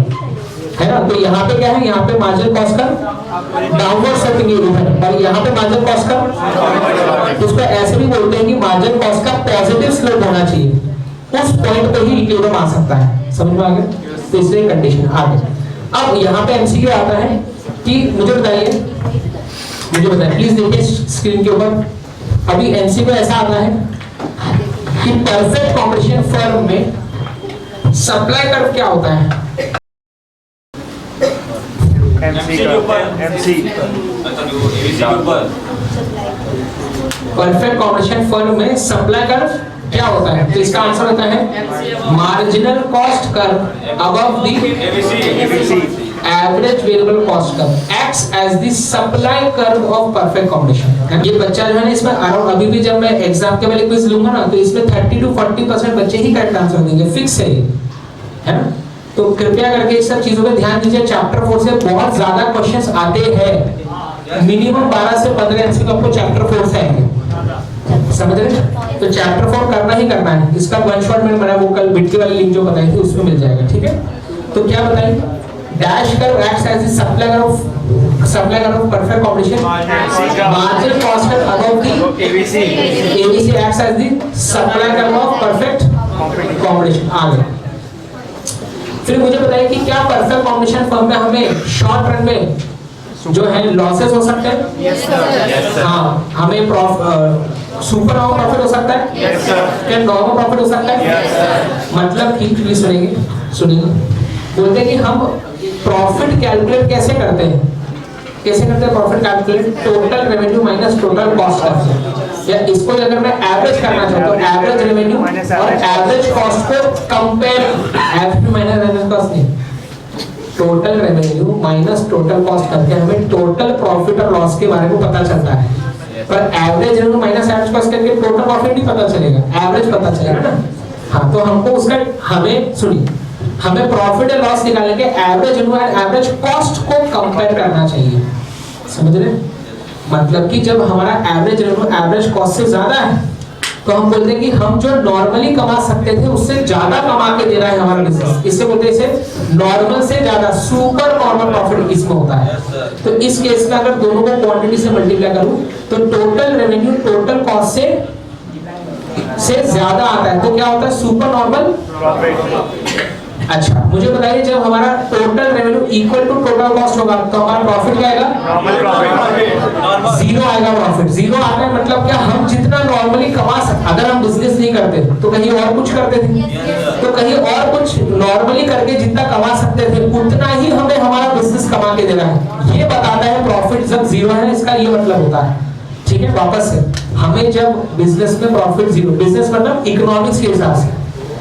है ना? तो यहाँ पे क्या है, यहाँ पे मार्जिनल कॉस्ट का डाउनवर्ड स्लोपिंग है और यहाँ पे मार्जिनल कॉस्ट का, उसको ऐसे भी बोलते हैं कि मार्जिनल कॉस्ट का पॉजिटिव स्लोप होना चाहिए, उस पॉइंट पे ही इक्विलिब्रियम आ सकता है। समझ में आ गया? तो इसलिए कंडीशन आगे। अब यहाँ पे एमसीक्यू आता है कि मुझे बताइए प्लीज देखिए स्क्रीन के ऊपर। अभी एमसीक्यू ऐसा आता है कि परफेक्ट कॉम्बिनेशन फर्म में सप्लाई कर्व क्या होता है? MC का MC एबीसी के ऊपर परफेक्ट कॉम्बिनेशन फर्म में सप्लाई कर्व क्या होता है? तो इसका आंसर होता है marginal cost curve above the ABC average variable cost curve acts as the supply curve of perfect combination. ये बच्चा जो है ना इसमें अराउंड अभी भी जब मैं एग्जाम के वाले क्विज लूंगा ना तो इसमें 30 to 40% बच्चे ही करेक्ट आंसर देंगे, फिक्स है ये, है ना? तो कृपया करके इस सब चीजों पे ध्यान दीजिए। चैप्टर 4 से बहुत ज्यादा क्वेश्चंस आते हैं, मिनिमम 12 से 15 एमसीक्यू आपको चैप्टर 4 से आएंगे, समझ रहे? तो चैप्टर 4 करना ही करना है। इसका वन शॉट मैंने बनाया, वो कल बिट्टी वाली लिंक जो बताई थी उसमें मिल जाएगा, ठीक है? तो क्या बताइए, dash curve acts as the supply curve of perfect combination, marginal cost curve above the ABC ABC acts as the supply curve of perfect combination. आगे फिर मुझे बताइए कि क्या परफेक्ट कॉम्बिनेशन फर्म में हमें शॉर्ट रन में जो है लॉसेस हो सकते हैं? Yes sir हाँ, हमें सुपर नॉर्मल प्रॉफिट हो सकता है? Yes sir क्या नॉर्मल प्रॉफिट हो सकता है? Yes sir मतलब ठीक सुनिए बोलते हैं कि हम प्रॉफिट कैलकुलेट कैसे करते हैं? Profit calculate total revenue minus total cost करते हैं। या इसको अगर मैं एवरेज करना चाहूँ तो एवरेज रेवेन्यू और एवरेज कॉस्ट को compare, average minus average cost नहीं, total revenue minus total cost करके हमें टोटल प्रॉफिट और लॉस के बारे में पता चलता है। पर average revenue minus average cost करके टोटल प्रॉफिट नहीं पता चलेगा, एवरेज पता चलेगा ना। हाँ, तो हमको उसका हमें प्रॉफिट और लॉस निकालने के एवरेज रेवेन्यू और एवरेज कॉस्ट को कंपेयर करना चाहिए, समझ रहे? मतलब कि जब हमारा एवरेज रेवेन्यू एवरेज कॉस्ट से ज्यादा है तो हम बोलते हैं कि हम जो नॉर्मली कमा सकते थे उससे ज्यादा कमा के दे रहा है हमारा बिजनेस, इससे बोलते हैं इसे नॉर्मल से ज्यादा, सुपर नॉर्मल प्रॉफिट इसमें होता है। तो इस केस में अगर दोनों को क्वांटिटी से मल्टीप्लाई करूं तो टोटल रेवेन्यू टोटल कॉस्ट से ज्यादा आता है, तो क्या होता है? Super normal profit. अच्छा, मुझे बताइए जब हमारा total revenue equal to total cost होगा तो हमारा प्रॉफिट क्या आएगा? Normal profit. जीरो आएगा प्रॉफिट। जीरो आता है मतलब क्या? हम जितना नॉर्मली कमा सकते, अगर हम बिजनेस नहीं करते तो कहीं और कुछ करते थे तो कहीं और कुछ नॉर्मली करके जितना कमा सकते थे उतना ही हमें हमारा बिजनेस कमा के दे रहा है, ये बताता है प्रॉफिट जब जीरो है, इसका ये मतलब होता है, ठीक है? वापस से हमें जब बिजनेस में प्रॉफिट जीरो, बिजनेस मतलब इकोनॉमिक्स के हिसाब से,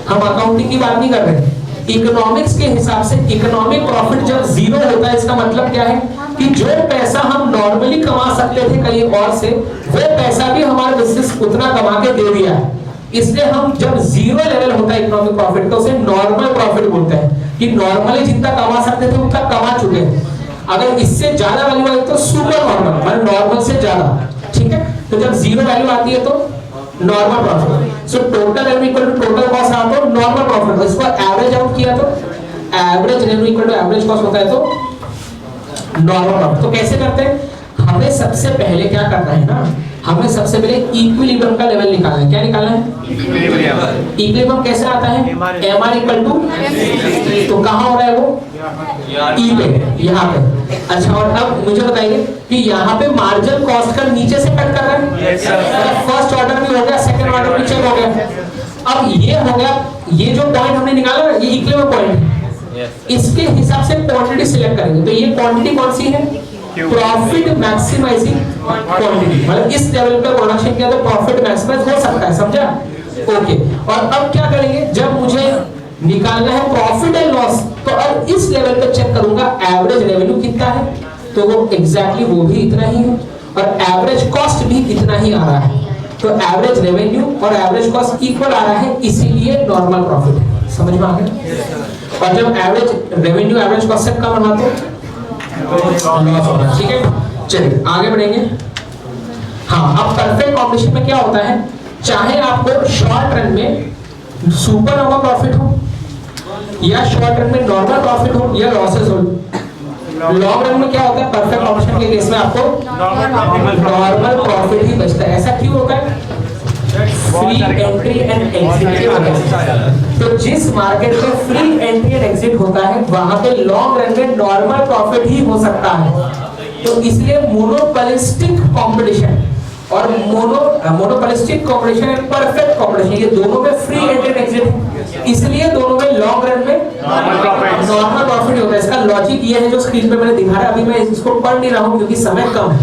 हम अकाउंटिंग की बात नहीं कर रहे, इकोनॉमिक्स के हिसाब से इकोनॉमिक प्रॉफिट जब जीरो होता है इसका मतलब क्या है कि जो पैसा हम नॉर्मली कमा सकते थे कहीं और से, वो पैसा भी हमारा बिजनेस उतना कमा के दे दिया है। इसलिए हम जब जीरो लेवल होता है इकोनॉमिक प्रॉफिट तो उसे नॉर्मल प्रॉफिट बोलते हैं कि नॉर्मली जितना कमा सकते थे उतना कमा चुके हैं। अगर इससे ज्यादा वैल्यू आई तो सुपर नॉर्मल, मतलब नॉर्मल से ज्यादा, ठीक है? तो जब जीरो वैल्यू आती है तो normal profit. So total revenue equal to total cost आता है तो नॉर्मल प्रॉफिट, इसको एवरेज आउट किया तो average revenue equal to average cost होता है तो नॉर्मल प्रॉफिट। तो कैसे करते हैं? हमें सबसे पहले क्या करना है ना, हमें सबसे पहले इक्विलिब्रियम का लेवल निकालना है। क्या निकालना है? इक्विलिब्रियम कैसे आता है? MR इक्वल टू, तो कहाँ हो रहा है वो? ई पे, यहाँ पे। अच्छा, और अब मुझे बताइए कि यहाँ पे मार्जिनल कॉस्ट का नीचे से कट कर रहा है? Yes, sir. फर्स्ट ऑर्डर भी हो गया, सेकंड ऑर्डर भी चेक हो गया। अब ये हो गया, ये जो पॉइंट हमने निकाला ना, ये इक्विलिब्रियम पॉइंट है। इसके हिसाब से क्वांटिटी सिलेक्ट करेंगे। तो ये क्वांटिटी कौन सी है? प्रॉफिट मैक्सिमाइजिंग क्वांटिटी, मतलब इस लेवल पे प्रोडक्शन किया तो प्रॉफिट मैक्सिमाइज हो सकता है, समझा? ओके। और अब क्या करेंगे, जब मुझे निकालना है प्रॉफिट एंड लॉस, तो अब इस लेवल पे चेक करूंगा एवरेज रेवेन्यू कितना है, तो वो एग्जैक्टली वो भी इतना ही है, और एवरेज कॉस्ट भी इतना ही आ रहा है। तो एवरेज रेवेन्यू और एवरेज कॉस्ट इक्वल आ रहा है, इसीलिए नॉर्मल प्रॉफिट है। समझ में आ गया? और जब एवरेज रेवेन्यू एवरेज कॉस्ट से कम होना तो ठीक है। चलिए आगे बढ़ेंगे। हाँ, अब परफेक्ट कॉम्बिनेशन में क्या होता है, चाहे आपको शॉर्ट रन में सुपर नॉर्मल प्रॉफिट हो या शॉर्ट रन में नॉर्मल प्रॉफिट हो या लॉसेस हो, लॉन्ग रन में क्या होता है, परफेक्ट कॉम्बिनेशन के केस में आपको नॉर्मल प्रॉफिट ही बचता है। ऐसा क्यों होता है? फ्री एंट्री एंड एग्जिट होता है। तो जिस मार्केट में फ्री एंट्री एंड एग्जिट होता है वहां पे लॉन्ग रन में नॉर्मल प्रॉफिट ही हो सकता है। तो इसलिए मोनोपोलिस्टिक कंपटीशन और monopolistic competition and perfect competition, ये दोनों में फ्री एंट्री एंड एग्जिट है, इसलिए दोनों में लॉन्ग रन में नॉर्मल प्रॉफिट होता है। इसका लॉजिक ये है जो स्क्रीन पे मैंने दिखा रहा है, अभी मैं इसको पढ़ नहीं रहा हूँ क्योंकि समय कम है,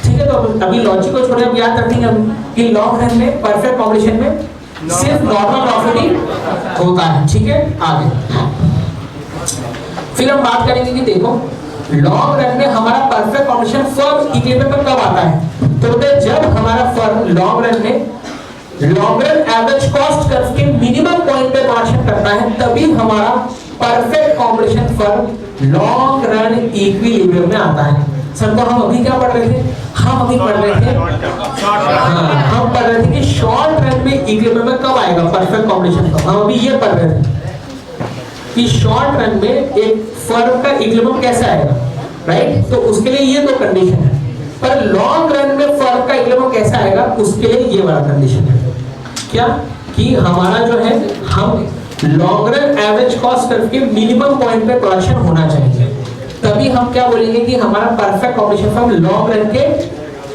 ठीक है। तो अभी लॉजिक को छोड़े, अब याद रखेंगे हम कि लॉन्ग रन में परफेक्ट कंपटीशन में सिर्फ नॉर्मल प्रॉफिट ही होता है, ठीक है। आगे फिर हम बात करेंगे कि देखो लॉन्ग रन में हमारा परफेक्ट कंपटीशन फर्म इक्विलिब्रियम में कब आता है, तो जब हमारा फर्म लॉन्ग रन में long run average cost curve के मिनिमम पॉइंट पे प्रोडक्शन करता है, तभी हमारा perfect competition firm long run equilibrium में आता है। सर तो हम अभी क्या पढ़ रहे थे, हम अभी पढ़ रहे थे हम पढ़ रहे थे कि शॉर्ट रन में इक्विलिब्रियम में कब आएगा परफेक्ट कंपटीशन फर्म। हम अभी ये पढ़ रहे थे कि शॉर्ट रन में एक फर्म का इक्विलिब्रियम कैसे आएगा, राइट। तो उसके लिए ये दो कंडीशन है, पर लॉन्ग रन में फर्म का इक्विलिब्रियम कैसे आएगा उसके लिए ये वाला कंडीशन है, क्या कि हमारा जो है हम long run average cost curve के मिनिमम पॉइंट पे प्रोडक्शन होना चाहिए, तभी हम क्या बोलेंगे कि हमारा perfect competition firm long run के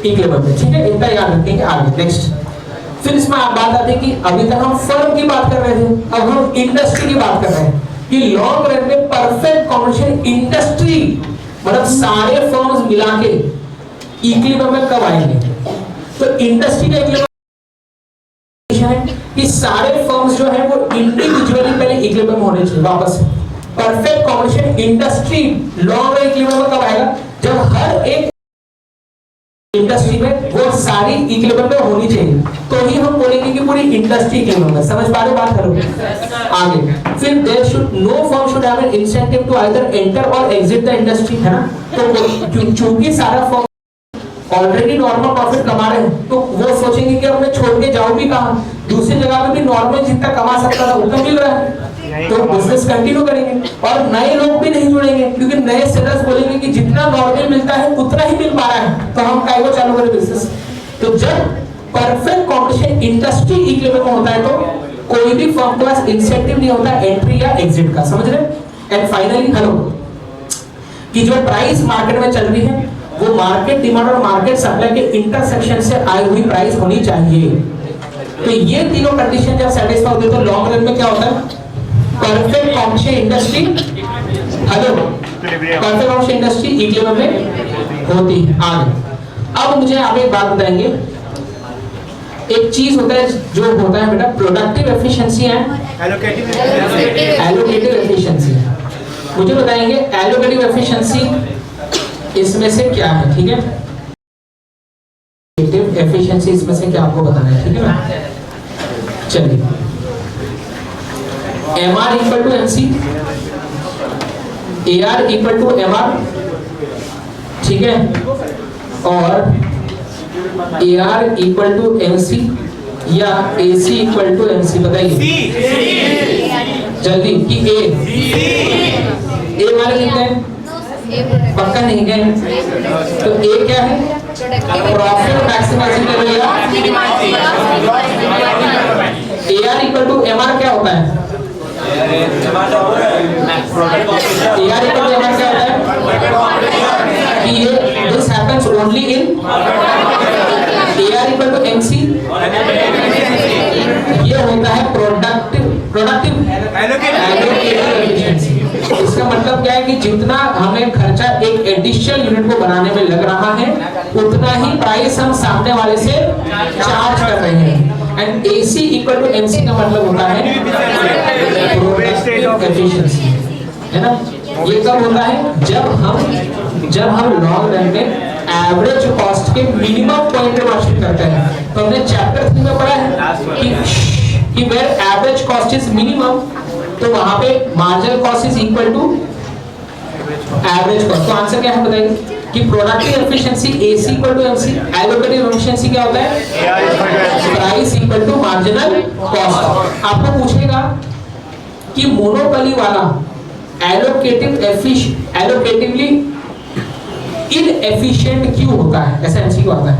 इक्विलिब्रियम में, ठीक है। इतना याद रखेंगे। आगे नेक्स्ट, फिर इसमें आप बात आती है कि अभी तक हम फर्म की बात कर रहे थे, अब हम इंडस्ट्री की बात कर रहे हैं कि लॉन्ग रन में परफेक्ट कंपटीशन इंडस्ट्री मतलब सारे फर्म्स मिला के इक्विलिब्रियम में कब आएंगे। तो इंडस्ट्री का इक्विलिब्रियम है कि सारे फर्म्स जो है वो इंडिविजुअली पहले इक्विलिब्रियम होने चाहिए वापस। Perfect competition industry long run equilibrium में कब आएगा, जब हर एक इंडस्ट्री में वो सारी इक्विलिब्रियम में होनी चाहिए, तो ही हम बोलेंगे कि पूरी इंडस्ट्री इक्विलिब्रियम है। समझ पा रहे हो बात करो। आगे फिर there should no firm should have an incentive to either enter or exit the industry, है ना। तो चूंकि सारा फर्म ऑलरेडी नॉर्मल प्रॉफिट कमा रहे हैं, तो वो सोचेंगे कि अब मैं छोड़ के जाऊं भी कहां, दूसरी जगह पे भी नॉर्मल जितना कमा सकता था उतना मिल रहा है, तो बिजनेस कंटिन्यू करेंगे। और नए लोग भी नहीं जुड़ेंगे क्योंकि नए सेलर्स बोलेंगे कि जितना नॉर्मल मिलता है उतना ही मिल पा रहा है, तो हम काय को चालू करें बिजनेस। तो जब परफेक्ट कंपटीशन इंडस्ट्री इक्विलिब्रियम में होता है तो कोई भी फर्म के पास इंसेंटिव नहीं होता एंट्री या एग्जिट का, समझ रहे। एंड फाइनली हेलो कि जो प्राइस मार्केट में चल रही है वो मार्केट डिमांड और मार्केट सप्लाई के इंटरसेक्शन से आई हुई प्राइस होनी चाहिए। तो ये तीनों कंडीशन जब सेटिस्फाई होती है तो लॉन्ग रन में क्या होता है, perfect competition industry hello perfect competition industry equilibrium में होती है। आगे अब मुझे आप एक बात बताएंगे, एक चीज होता है जो होता है बेटा productive efficiency and allocative efficiency. मुझे बताएंगे एलोकेटिव एफिशिएंसी इसमें से क्या है, ठीक है। एफिशिएंसी इसमें से क्या आपको बताना है, ठीक है ना। चलिए MR equal to MC, AR equal to MR, ठीक है, और AR इक्वल टू MC या AC इक्वल टू MC, बताइए जल्दी कि A वाले लिखते हैं पक्का नहीं गए, तो A क्या है, profit maximising AR equal to MR क्या होता है, AR इक्वल टू MR क्या होता है कि ये this happens only in AR equal to MC, ये होता है प्रोडक्टिव एफिशिएंसी। इसका मतलब क्या है कि जितना हमें खर्चा एक एडिशनल यूनिट को बनाने में लग रहा है उतना ही प्राइस हम सामने वाले से चार्ज कर रहे हैं। And AC equal to MC का मतलब होता है प्रोडक्टिव एफिशिएंसी, है ना। ये कब होता है, जब हम लॉन्ग रन में एवरेज कॉस्ट के मिनिमम पॉइंट पे वर्क करते हैं। तो हमने चैप्टर 3 में पढ़ा है कि where average cost is minimum, तो वहां पे marginal cost is equal to average cost. तो आंसर क्या है बताइए कि productive efficiency AC equal to MC, allocative efficiency क्या होता है, price equal to marginal cost. आपको पूछेगा कि मोनोपोली वाला एलोकेटिवली इनएफिशिएंट क्यों होता है, ऐसा MCQ आता है।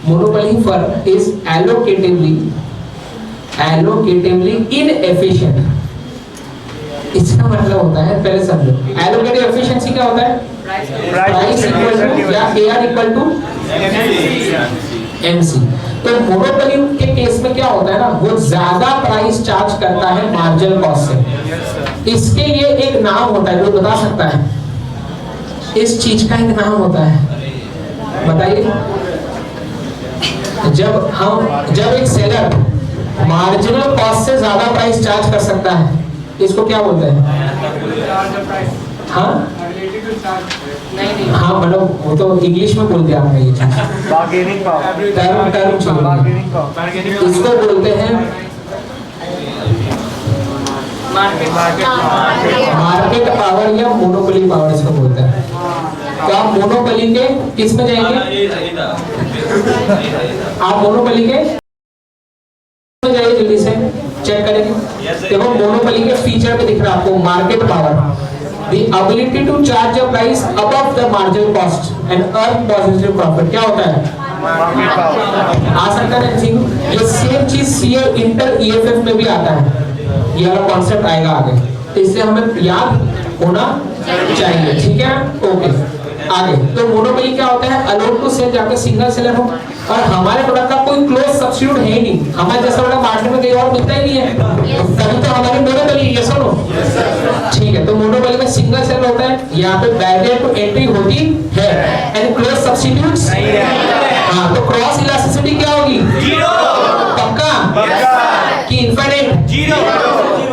Monopoly firm is allocatively allocatively inefficient. इसका मतलब होता है, पहले समझो, एलोकेटिव एफिशिएंसी क्या होता है? प्राइस इक्वल टू या एआर इक्वल टू एमसी। तो मोनोपोली के केस में क्या होता है ना, वो ज्यादा प्राइस चार्ज करता है मार्जिनल कॉस्ट से। इसके लिए एक नाम होता है, जो बता सकता है? इस चीज का एक नाम होता है, बताइए। जब एक सेलर मार्जिनल कॉस्ट से ज्यादा प्राइस चार्ज कर सकता है, इसको क्या बोलते हैं? हाँ हाँ, मतलब वो तो इंग्लिश में बोल दिया आपने ये चीज। बार्गेनिंग पावर, इसको बोलते हैं मार्केट पावर या मोनोपोली पावर, इसको बोलते हैं। तो आप मोनोपोली के किस में जाएंगे? आप मोनोपोली के जाइए, जल्दी से चेक करेंगे। देखो मोनोपोली के फीचर में दिख रहा है आपको market power, the ability to charge a price above the marginal cost and earn positive profit। क्या होता है? आ सकता है ना, ये सेम चीज सीए इंटर ईएफएफ में भी आता है, ये वाला कॉन्सेप्ट आएगा आगे, तो इससे हमें याद होना चाहिए, ठीक है? ओके, आगे। तो मोनोपोली क्या होता है? अलोन टू सेल, जहाँ पे सिंगल सेलर हो और हमारे प्रोडक्ट का कोई क्लोज सब्स्टिट्यूट है ही नहीं, हमारे जैसा प्रोडक्ट मार्केट में कहीं और मिलता ही नहीं है, तभी तो हमारी मोनोपोली। ये सुनो, ठीक है? तो मोनोपोली में सिंगल सेलर होता है, यहाँ पे बैरियर टू एंट्री होती है एंड क्लोज सब्स्टिट्यूट्स नहीं है। हाँ, तो क्रॉस इलास्टिसिटी क्या होगी? पक्का कि इनफाइनाइट?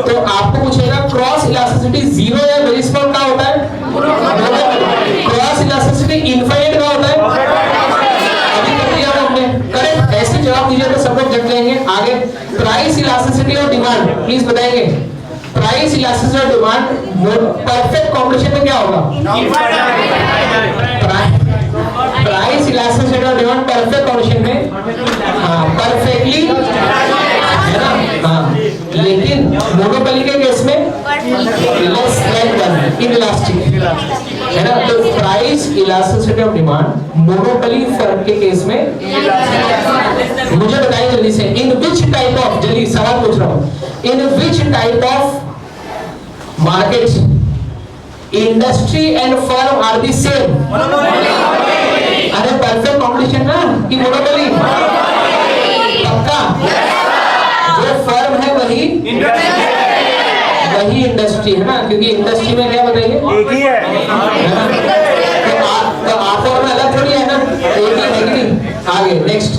तो आपको पूछेगा क्रॉस इलास्टिसिटी जीरो या वेरी स्मॉल का होता है? क्रॉस इलास्टिसिटी इनफाइनाइट का होता है? अभी कर दिया हमने, करेक्ट। ऐसे जवाब दीजिए तो सब लोग जग जाएंगे। आगे, प्राइस इलास्टिसिटी और डिमांड प्लीज बताएंगे। प्राइस इलास्टिसिटी और डिमांड परफेक्ट कॉम्बिनेशन में क्या होगा? प्राइस इलास्टिसिटी और डिमांड परफेक्ट कॉम्बिनेशन में, हाँ, परफेक्टली, है ना? हाँ, लेकिन मोनोपोली के केस में लेस देन वन, इनइलास्टिक, है ना? तो price elasticity of demand monopoly फर्क के केस में, मुझे बताइए जल्दी से, इन विच टाइप ऑफ, जल्दी सवाल पूछ रहा हूँ, in which type of markets industry and firm are the same? अरे परफेक्ट कॉम्पिटिशन ना कि मोनोपोली? पक्का? जो फर्म है वही इंडस्ट्री है ना, क्योंकि इंडस्ट्री में क्या बताइए? एक ही है। तो आप और मैं अलग थोड़ी है ना, एक ही है कि नहीं? आगे नेक्स्ट,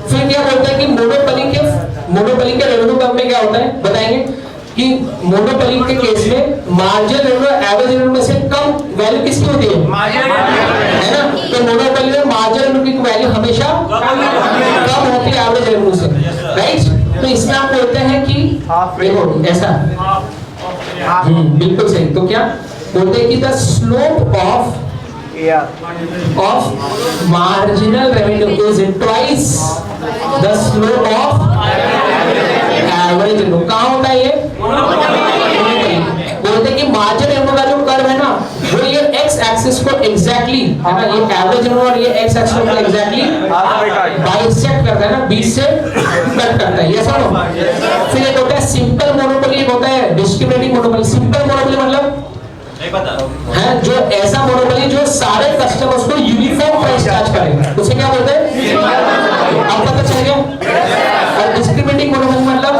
फिर क्या बोलते हैं कि मोनोपोली के रेवेन्यू टर्म में क्या होता है बताएंगे? कि मोनोपोली के केस में मार्जिनल रेवेन्यू एवरेज रेवेन्यू में से कम वैल्यू किसकी होती है? है ना? तो मोनोपोली में मार्जिनल रेवेन्यू की वैल्यू हमेशा कम होती है एवरेज रेवेन्यू से, राइट? तो इसमें आप बोलते हैं कि देखो ऐसा, बिल्कुल सही। तो क्या बोलते हैं कि the slope of marginal revenue is twice the slope of average revenue. कहाँ होता है ये? बोलते हैं कि मार्जिनल रेवेन्यू का जो कर्व है ना, वो ये एक्स एक्सिस को एग्जैक्टली, है ना, ये एवरेज रेवेन्यू और ये एक्स एक्सिस को एग्जैक्टली बाइसेक्ट करता है ना, बीच से कट करता है, ये समझो। फिर एक होता है सिंपल मोनोपोली, एक होता है डिस्क्रिमिनेटिंग मोनोपोली। सिंपल मोनोपोली मतलब नहीं पता है जो ऐसा मोनोपोली जो सारे कस्टमर्स को यूनिफॉर्म प्राइस चार्ज करेगा, उसे क्या बोलते हैं? अब पता चल गया। और डिस्क्रिमिनेटिंग मोनोपोली मतलब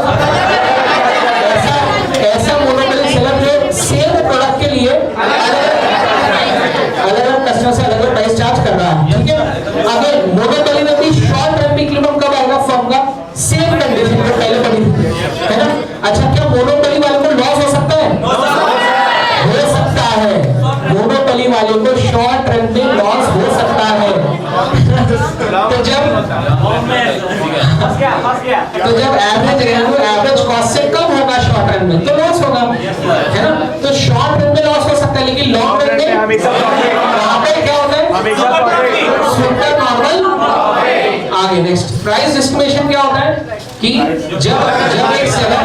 ऐसा मोनोपोली सेलर जो सेम प्रोडक्ट के लिए अलग कस्टमर से अलग प्राइस चार्ज कर रहा है, ठीक है? अगर मोनोपोली में भी शॉर्ट टर्म इक्विलिब्रियम कब आएगा फर्म का? सेम कंडीशन जो पहले पड़ी थी, है ना? अच्छा, क्या मोनोपोली वाले को लॉस हो सकता है? हो सकता है, मोनोपोली वाले को शॉर्ट रन में लॉस हो सकता है। तो जब एवरेज कॉस्ट से कम होगा शॉर्ट रन में तो लॉस होगा, है ना? तो शॉर्ट रन में लॉस हो सकता है, लेकिन लॉन्ग रन में वहां पे क्या होता है? Super normal. आगे नेक्स्ट, प्राइस डिस्क्रिमिनेशन क्या होता है? कि जब एक सेलर,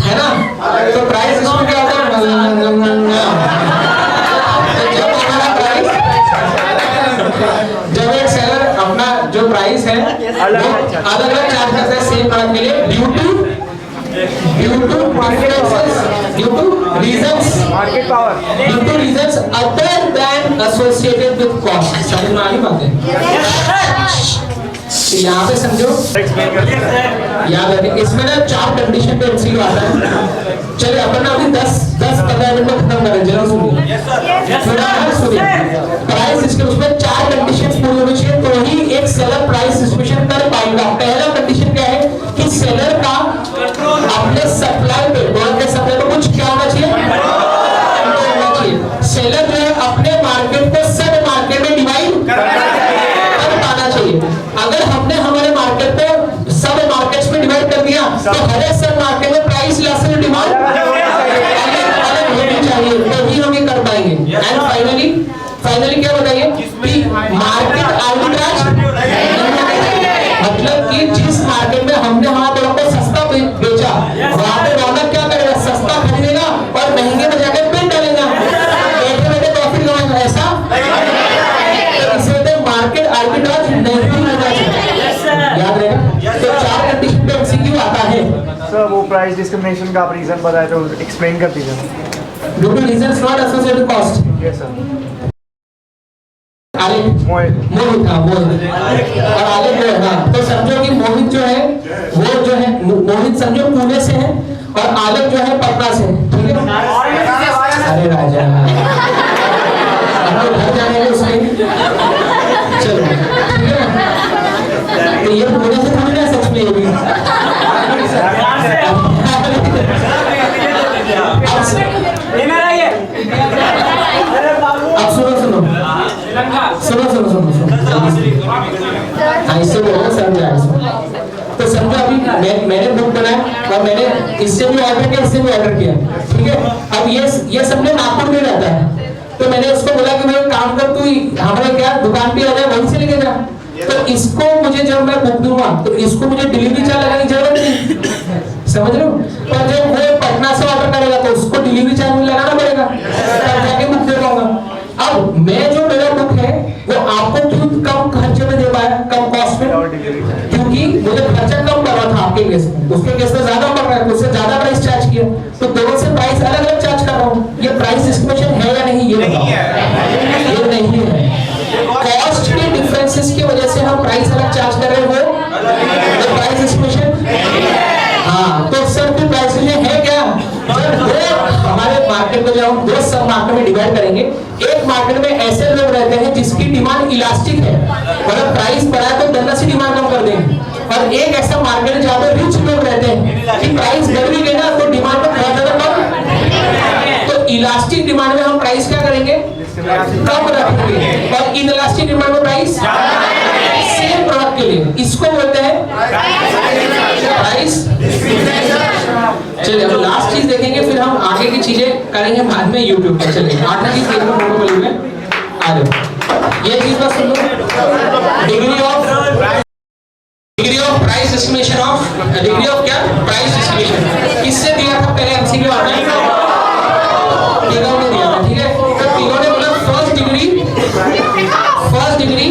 है ना, तो प्राइस इसमें क्या होता है? तो जब हमारा प्राइस अलग अलग चार्ज करते हैं सेम प्रोडक्ट के लिए due to market access, due to reasons, market power, due to reasons other than associated with cost. समझ में आ रही बात है? तो यहाँ पे समझो, याद रखिए इसमें ना 4 कंडीशन पे एमसीक्यू आता है। चलिए अपन ना अभी 10-15 मिनट में खत्म करें, जरूर सुनिए थोड़ा सुनिए। प्राइस सिस्टम उसमें 4 कंडीशन पूरी होनी चाहिए तो ही एक सेलर प्राइस सिस्टम कर पाएगा। पहला कंडीशन क्या है कि सेलर का अपने सप्लाई पे, प्रोडक्ट के सप्लाई पे कुछ क्या होना चाहिए, सेलर जो है अपने मार्केट को सब मार्केट में डिवाइड कर पाना चाहिए। अगर हमने हमारे मार्केट को सब मार्केट्स में डिवाइड कर दिया तो हर एक सब मार्केट में प्राइस लेस डिमांड अलग होनी चाहिए तो ही हम ये कर पाएंगे। एंड फाइनली क्या बताइए कि मार्केट आर्बिट्राज, मतलब कि जिस मार्केट में हमने हमारे प्रोडक्ट को सस्ता बेचा वहां पे रौनक क्या करेगा, सस्ता खरीदेगा और महंगे में जाकर पेन डालेगा, बैठे बैठे प्रॉफिट कमाएगा। ऐसा तो इसे मार्केट आर्बिट्राज नहीं होना चाहिए, याद रहेगा। तो 4 कंडीशन पे एमसीक्यू आता है। सर वो प्राइस डिस्क्रिमिनेशन का आप रीजन बताए तो एक्सप्लेन कर दीजिए। Due to reasons not associated cost. Yes sir. Mohit था, मोहित और आलिफ जो है ना, तो समझो कि मोहित जो है वो जो है मोहित समझो पुणे से है और आलिफ जो है पटना से, ठीक है। अरे राजा हमको घर जाने के उसके चलो ठीक है। तो ये पुणे से थोड़ी ना सच में ये भी अब सुनो ऐसे बोलो समझ आए। तो समझो अभी मैंने बुक बनाया और मैंने इससे भी ऑर्डर किया, इससे भी ऑर्डर किया, ठीक है। अब ये सबने नागपुर में रहता है तो मैंने उसको बोला कि भाई काम कर तू हमारे क्या दुकान पे आ जाए, वहीं से लेके जा। तो इसको मुझे जब मैं बुक दूंगा तो इसको मुझे डिलीवरी चार्ज लगाने की जरूरत नहीं, समझ रहे हो। पर जब वो पटना से ऑर्डर करेगा तो उसको डिलीवरी चार्ज लगाना पड़ेगा, तब जाके बुक दे पाऊंगा। अब मैं जो मेरा बुक है वो आपको क्यों कम खर्चे में दे पाया, कम कॉस्ट में, क्योंकि मुझे खर्चा कम पड़ रहा था आपके केस में, उसके केस में ज्यादा पड़ रहा है, उससे ज्यादा प्राइस चार्ज किया, तो दोनों से प्राइस अलग अलग चार्ज कर रहा हूँ। ये प्राइस डिस्क्रिमिनेशन है या नहीं, ये बताओ। ये नहीं है। कॉस्ट के डिफरेंसेस की वजह से हम प्राइस अलग चार्ज कर रहे हैं, वो प्राइस डिस्क्रिमिनेशन। हाँ तो सर फिर प्राइस डिस्क्रिमिनेशन है क्या, हमारे मार्केट को जब हम 2 सब मार्केट में डिवाइड करेंगे, एक मार्केट में ऐसे लोग रहते हैं जिसकी डिमांड इलास्टिक है, मतलब प्राइस बढ़ा तो धंधा से डिमांड कम कर देंगे, और एक ऐसा मार्केट है जहाँ पे रिच लोग रहते हैं कि प्राइस बढ़ भी गई ना तो डिमांड में बहुत ज्यादा कम। तो इलास्टिक डिमांड में हम प्राइस क्या करेंगे, कम रखेंगे, और इनइलास्टिक डिमांड में प्राइस सेम प्रोडक्ट के लिए, इसको बोलते हैं प्राइस। चलिए अब लास्ट चीज देखेंगे, फिर हम आगे की चीजें करेंगे बाद में YouTube पे। चलिए आखिरी चीज देखो मोनोपोली में आ जाओ, ये चीज बस सुन लो। Degree of price discrimination of degree of क्या प्राइस डिस्क्रिमिनेशन किससे दिया था पहले एमसीक्यू आता है, टिगो ने दिया था, ठीक है। तो टिगो ने बोला first degree,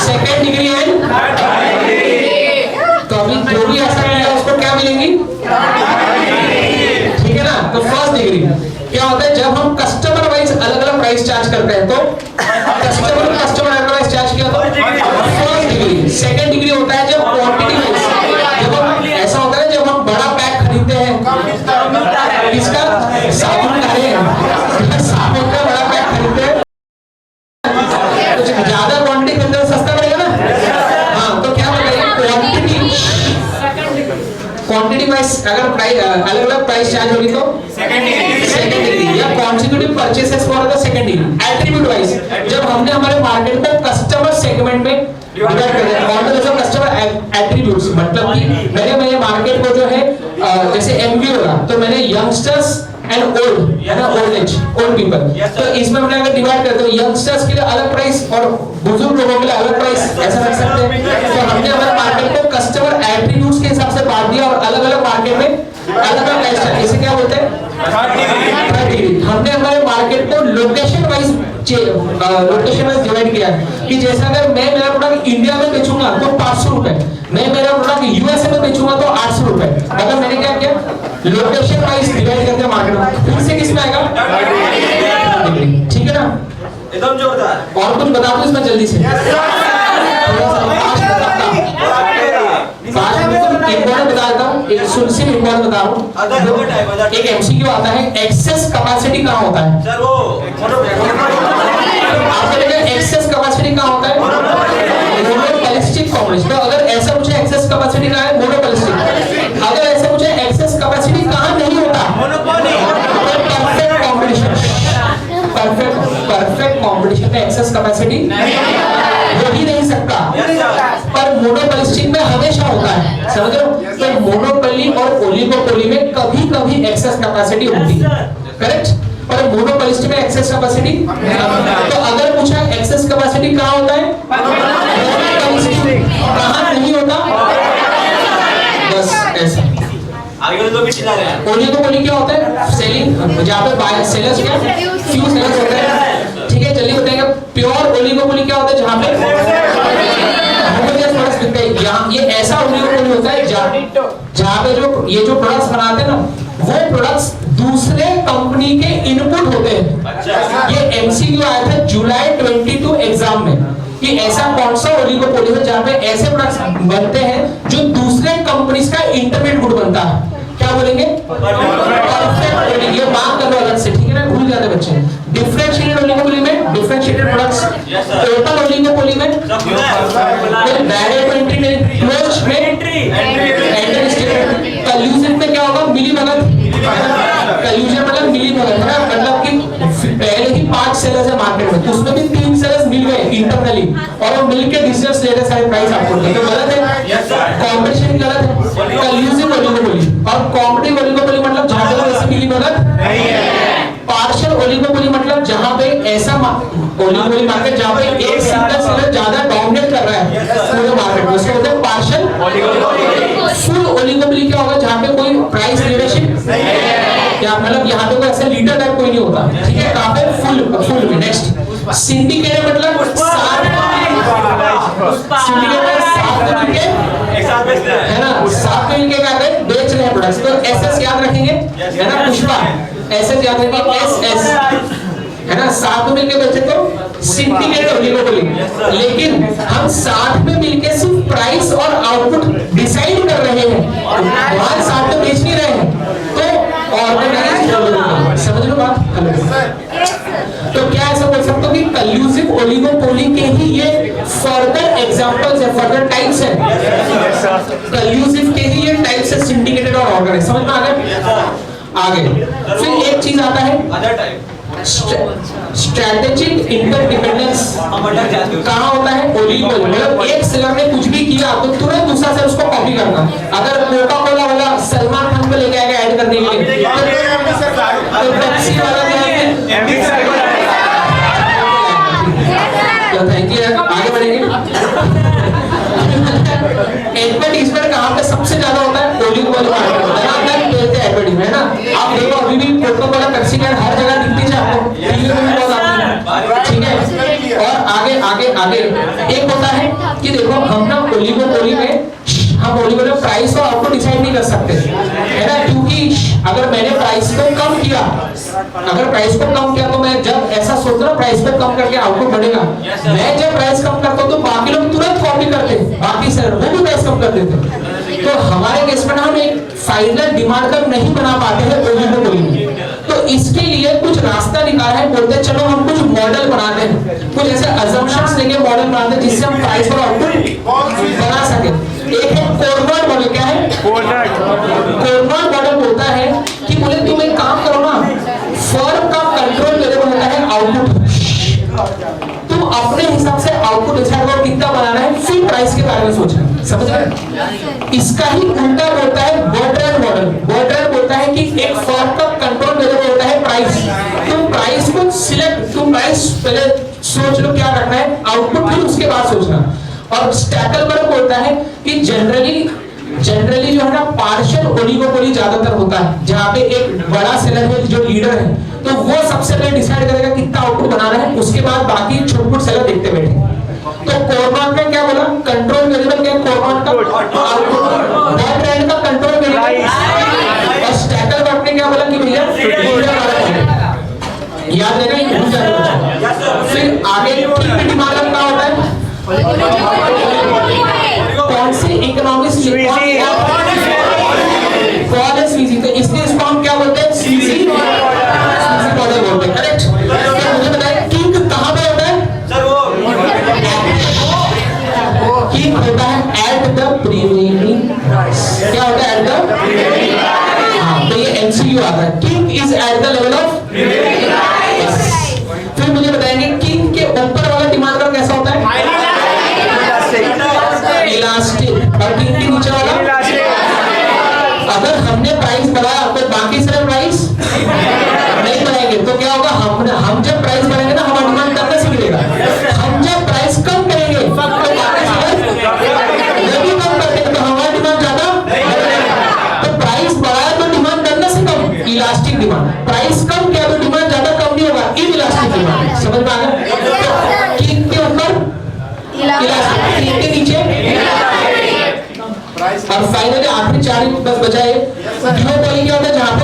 second degree and. तो अभी जो भी ऐसा किया उसको क्या मिलेंगी, ठीक है ना। तो फर्स्ट डिग्री क्या होता है, जब हम कस्टमर वाइज अलग अलग प्राइस चार्ज करते हैं तो कस्टमर अलग प्राइस चार्ज किया तो फर्स्ट डिग्री। सेकंड डिग्री होता है जब क्वांटिटी वाइज, जब ऐसा होता है जब हम बड़ा पैक खरीदते हैं, इसका साबुन का है, साबुन का बड़ा पैक खरीदते हैं तो ज्यादा क्वांटिटी खरीदते हैं सस्ता पड़ेगा ना। हाँ तो क्या बताइए क्वांटिटी वाइज अगर प्राइस अलग अलग प्राइस चार्ज होगी तो सेकंड डिग्री, या consecutive purchases for the second degree. Attribute wise जब हमने हमारे मार्केट को कस्टमर सेगमेंट में डिवाइड कर दिया, कस्टमर एट्रीब्यूट्स, मतलब कि मैंने मेरे मार्केट को जो है जैसे एमवी होगा तो मैंने यंगस्टर्स एंड ओल्ड है ना, ओल्ड पीपल, तो इसमें मैंने अगर डिवाइड कर दो यंगस्टर्स के लिए अलग प्राइस और बुजुर्ग लोगों के लिए अलग प्राइस, ऐसा रख सकते हैं। तो हमने हमारे मार्केट को कस्टमर एट्रीब्यूट्स के हिसाब से बांट दिया और अलग अलग मार्केट में अलग अलग प्राइस, इसे क्या बोलते हैं, हमने हमारे मार्केट को लोकेशन वाइज लोकेशन में डिवाइड किया है कि जैसे अगर मैं मेरा प्रोडक्ट इंडिया में बेचूंगा तो 500 रुपए, मैं मेरा प्रोडक्ट यूएसए में बेचूंगा तो 800 रुपए। अगर मैंने क्या किया, लोकेशन वाइज डिवाइड करके मार्केट में, फिर से किस में आएगा, ठीक है ना? एकदम जोरदार। और कुछ बता दो इसमें जल्दी से, थोड़ा सा फास्ट इम्पोर्टेंट बता देता हूँ, एक सुनसिम इम्पोर्टेंट बता रहा हूँ। एक एमसीक्यू आता है, एक्सेस कैपेसिटी कहाँ होता है? सर वो आपको देखिए एक्सेस कैपेसिटी कहाँ होता है? Monopolistic combination. तो अगर ऐसा पूछे एक्सेस कैपेसिटी कहाँ है, मोनोपोलिस्टिक। अगर ऐसा पूछे एक्सेस कैपेसिटी कहाँ नहीं होता, परफेक्ट कॉम्बिनेशन। परफेक्ट कॉम्बिनेशन में एक्सेस कैपेसिटी हो ही नहीं सकता, पर मोनोपोलिस्टिक में हमेशा होता है, समझ रहे हो? तो मोनोपोली और ओलिगोपोली में कभी कभी एक्सेस कैपेसिटी होती है, करेक्ट? पर मोनोपोलिस्टिक में एक्सेस कैपेसिटी। तो अगर पूछा एक्सेस कैपेसिटी कहाँ होता है, कहाँ नहीं होता, बस ऐसा। आगे तो किसी जा रहे हैं। ओलिगोपोली क्या होता है, सेलिंग, जहाँ पे बाय सेलर्स क्या, फ्यू सेलर्स होते हैं, ठीक है? जल्दी बताएंगे। प्योर ओलिगोपोली क्या होता है, जहाँ पे होमोजेनियस प्रोडक्ट्स बिकते हैं। यहाँ ये ऐसा ओलिगोपोली होता है जहाँ पे जो ये जो प्रोडक्ट्स बनाते हैं ना, वो प्रोडक्ट्स दूसरे कंपनी के इनपुट होते हैं। ये एमसीक्यू आया था जुलाई 22 एग्जाम में कि ऐसा कौन सा ओलिगोपोली है जहाँ पे ऐसे प्रोडक्ट्स बनते हैं जो दूसरे कंपनीज का इंटरमीडिएट गुड बनता है। क्या बोलेंगे, परफेक्ट। ये बात कर लो अलग से, ठीक है ना, भूल जाते बच्चे। डिफरेंशिएटेड ओलिगोपोली में डिफरेंशिएटेड प्रोडक्ट्स, टोटल ओलिगोपोली में डायरेक्ट एंट्री में, क्लोज्ड में एंट्री स्टेटमेंट। कल्यूजन में क्या होगा, मिलीभगत। कल्यूजन मतलब मिलीभगत है ना, मतलब कि पहले ही 5 सेलर्स है मार्केट में, उसमें भी 3 सेलर्स मिल गए इंटरनली और वो मिलके डिसीजंस ले रहे सारे प्राइस आपको, तो गलत है, कॉम्पिटिशन गलत है। कल्यूजिव ओलिगोपोली और कॉम्पिटिटिव ओलिगोपोली मतलब जहां पे ऐसी मिलीभगत नहीं है। पार्शियल ओलिगोपोली मतलब जहां पे ऐसा ओलिगोपोली मार्केट जहां पे एक सिंगल सेलर ज्यादा डोमिनेट कर रहा है पूरे मार्केट में, उसको बोलते हैं पार्शियल ओलिगोपोली। फुल ओलिगोपोली क्या होगा, जहां पे कोई प्राइस लीडरशिप नहीं है, क्या मतलब यहाँ पे कोई ऐसा लीडर टाइप कोई नहीं होता, ठीक है? कहां पे, फुल में। नेक्स्ट सिंडिकेटेड मतलब सिंडिकेटेड साथ मिलके एक साथ बेचते हैं, है ना, साथ मिलके क्या कर बेच रहे हैं प्रोडक्ट्स। तो एसएस याद रखेंगे, है ना, पुष्पा एसएस याद रखेंगे, एसएस है ना, साथ में मिलके बेचे तो सिंडिकेटेड ओलिगोपोली। लेकिन हम साथ में मिलके सिर्फ प्राइस और आउटपुट डिसाइड कर रहे हैं, माल साथ में बेच नहीं रहे हैं, तो ऑर्गेनाइज्ड ओलिगोपोली। समझ लो बात? तो क्या ऐसा बोल सकते हो कि कल्यूसिव ओलिगोपोली के ही ये फर्दर एग्जांपल्स है, फर्दर टाइप्स है। कल्यूसिव के ही ये टाइप्स है, सिंडिकेटेड और ऑर्गेनाइज्ड। समझ में आ गया? आगे फिर एक चीज आता है अदर टाइप स्ट्रेटेजिक इंटरडिपेंडेंस। कहाँ होता है, ओलिगोपोली मतलब एक सेलर ने कुछ भी किया तो तुरंत दूसरा सेलर उसको कॉपी करना। अगर कोका कोला वाला सलमान खान को लेके आएगा ऐड करने के लिए, तो पेप्सी वाला क्या है, थैंक यू, आगे बढ़ेंगे। एडवर्टीजमेंट कहाँ पे सबसे ज्यादा होता है, ओलिगोपोली मार्केट में, एडवर्टीजमेंट है ना। आप देखो अभी भी कोका कोला पेप्सी का हर जगह दिखती है आपको, टीवी में भी बहुत आती है, ठीक है? और आगे आगे आगे एक होता है कि देखो हम ना ओलिगोपोली में हम ओलिगोपोली में प्राइस और आउटपुट डिसाइड नहीं कर सकते, है ना, क्योंकि अगर मैंने प्राइस को कम किया, तो मैं जब ऐसा सोच रहा हूँ प्राइस को कम करके आउटपुट बढ़ेगा, मैं जब प्राइस कम करता हूँ तो बाकी लोग तुरंत कॉपी करते हैं, बाकी सेलर वो भी प्राइस कम कर देते हैं। तो हमारे केस में ना हम एक फाइनल डिमांड कर्व नहीं बना पाते हैं ओलिगोपोली में। तो इसके लिए कुछ रास्ता निकाला है, बोलते हैं चलो हम कुछ मॉडल बनाते हैं, कुछ ऐसे अजम्पशंस लेके मॉडल बनाते हैं जिससे हम प्राइस और आउटपुट बना सके। एक है कोरनर मॉडल। क्या है कोरनर मॉडल? बोलता है कि बोले तुम एक काम करो ना, फर्म का कंट्रोल लेवल होता है आउटपुट, तुम अपने हिसाब से आउटपुट डिसाइड करो कितना बनाना है, फिर प्राइस के बारे में सोचना। समझ रहे? इसका ही उल्टा बोलता है बर्ट्रैंड मॉडल। बर्ट्रैंड बोलता है कि एक फर्म का कंट्रोल लेवल होता है प्राइस, तुम प्राइस को सिलेक्ट, तुम प्राइस पहले सोच लो क्या करना है, आउटपुट फिर उसके बाद सोचना। और स्टैकलबर्ग बोलता है कि जनरली जो है ना पार्शियल ओलिगोपोली ज्यादातर होता है, जहाँ पे एक बड़ा सेलर है जो लीडर है तो वो सबसे पहले डिसाइड करेगा कितना आउटपुट बनाना है, उसके बाद बाकी छोटे सेलर देखते बैठे। तो कोरमान ने क्या बोला, कंट्रोल वेरिएबल क्या है कोरमान का आउटपुट, बैक एंड का कंट्रोल वेरिएबल, और स्टैकर बॉट ने क्या बोला कि भैया याद रहेगा ये भूल जाएगा। फिर आगे कितनी डिमांड का होता है, कौन सी इकोनॉमिक्स कौन है स्वीजी, तो इसलिए इसको हम क्या बोलते हैं स्वीजी मॉडल बोलते हैं, करेक्ट। तो मुझे बताइए किंग कहां पे होता है सर वो किंग होता है एट द प्रीवेलिंग प्राइस, क्या होता है एट द, हाँ तो ये एमसीक्यू आता है, king is at the level of prevailing price. फिर मुझे बताएंगे किंग के ऊपर वाला डिमांड का कैसा होता है इलास्टिक, और किंग के नीचे वाला, अगर हमने प्राइस बढ़ाया तो बाकी सारे प्राइस नहीं बढ़ाएंगे, तो क्या होगा, हम जब प्राइस बढ़ाएंगे ना हमारा डिमांड करने से गिरेगा, हम जब प्राइस कम करेंगे तो बाकी सारे वो भी कम कर देंगे, तो हमारा डिमांड ज्यादा, तो प्राइस बढ़ाया तो डिमांड करने से कम, इलास्टिक डिमांड, प्राइस कम किया तो डिमांड ज्यादा कम नहीं होगा, इनइलास्टिक डिमांड। समझ में आ गया, किंग के ऊपर इलास्टिक, किंग के नीचे, और फाइनली आखिरी 4 बस बचा है ड्यूओपोली, क्या होता है जहां पे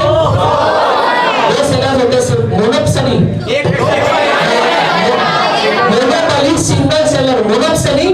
दो सेलर्स होते हैं, monopoly, monopoly single seller, monopoly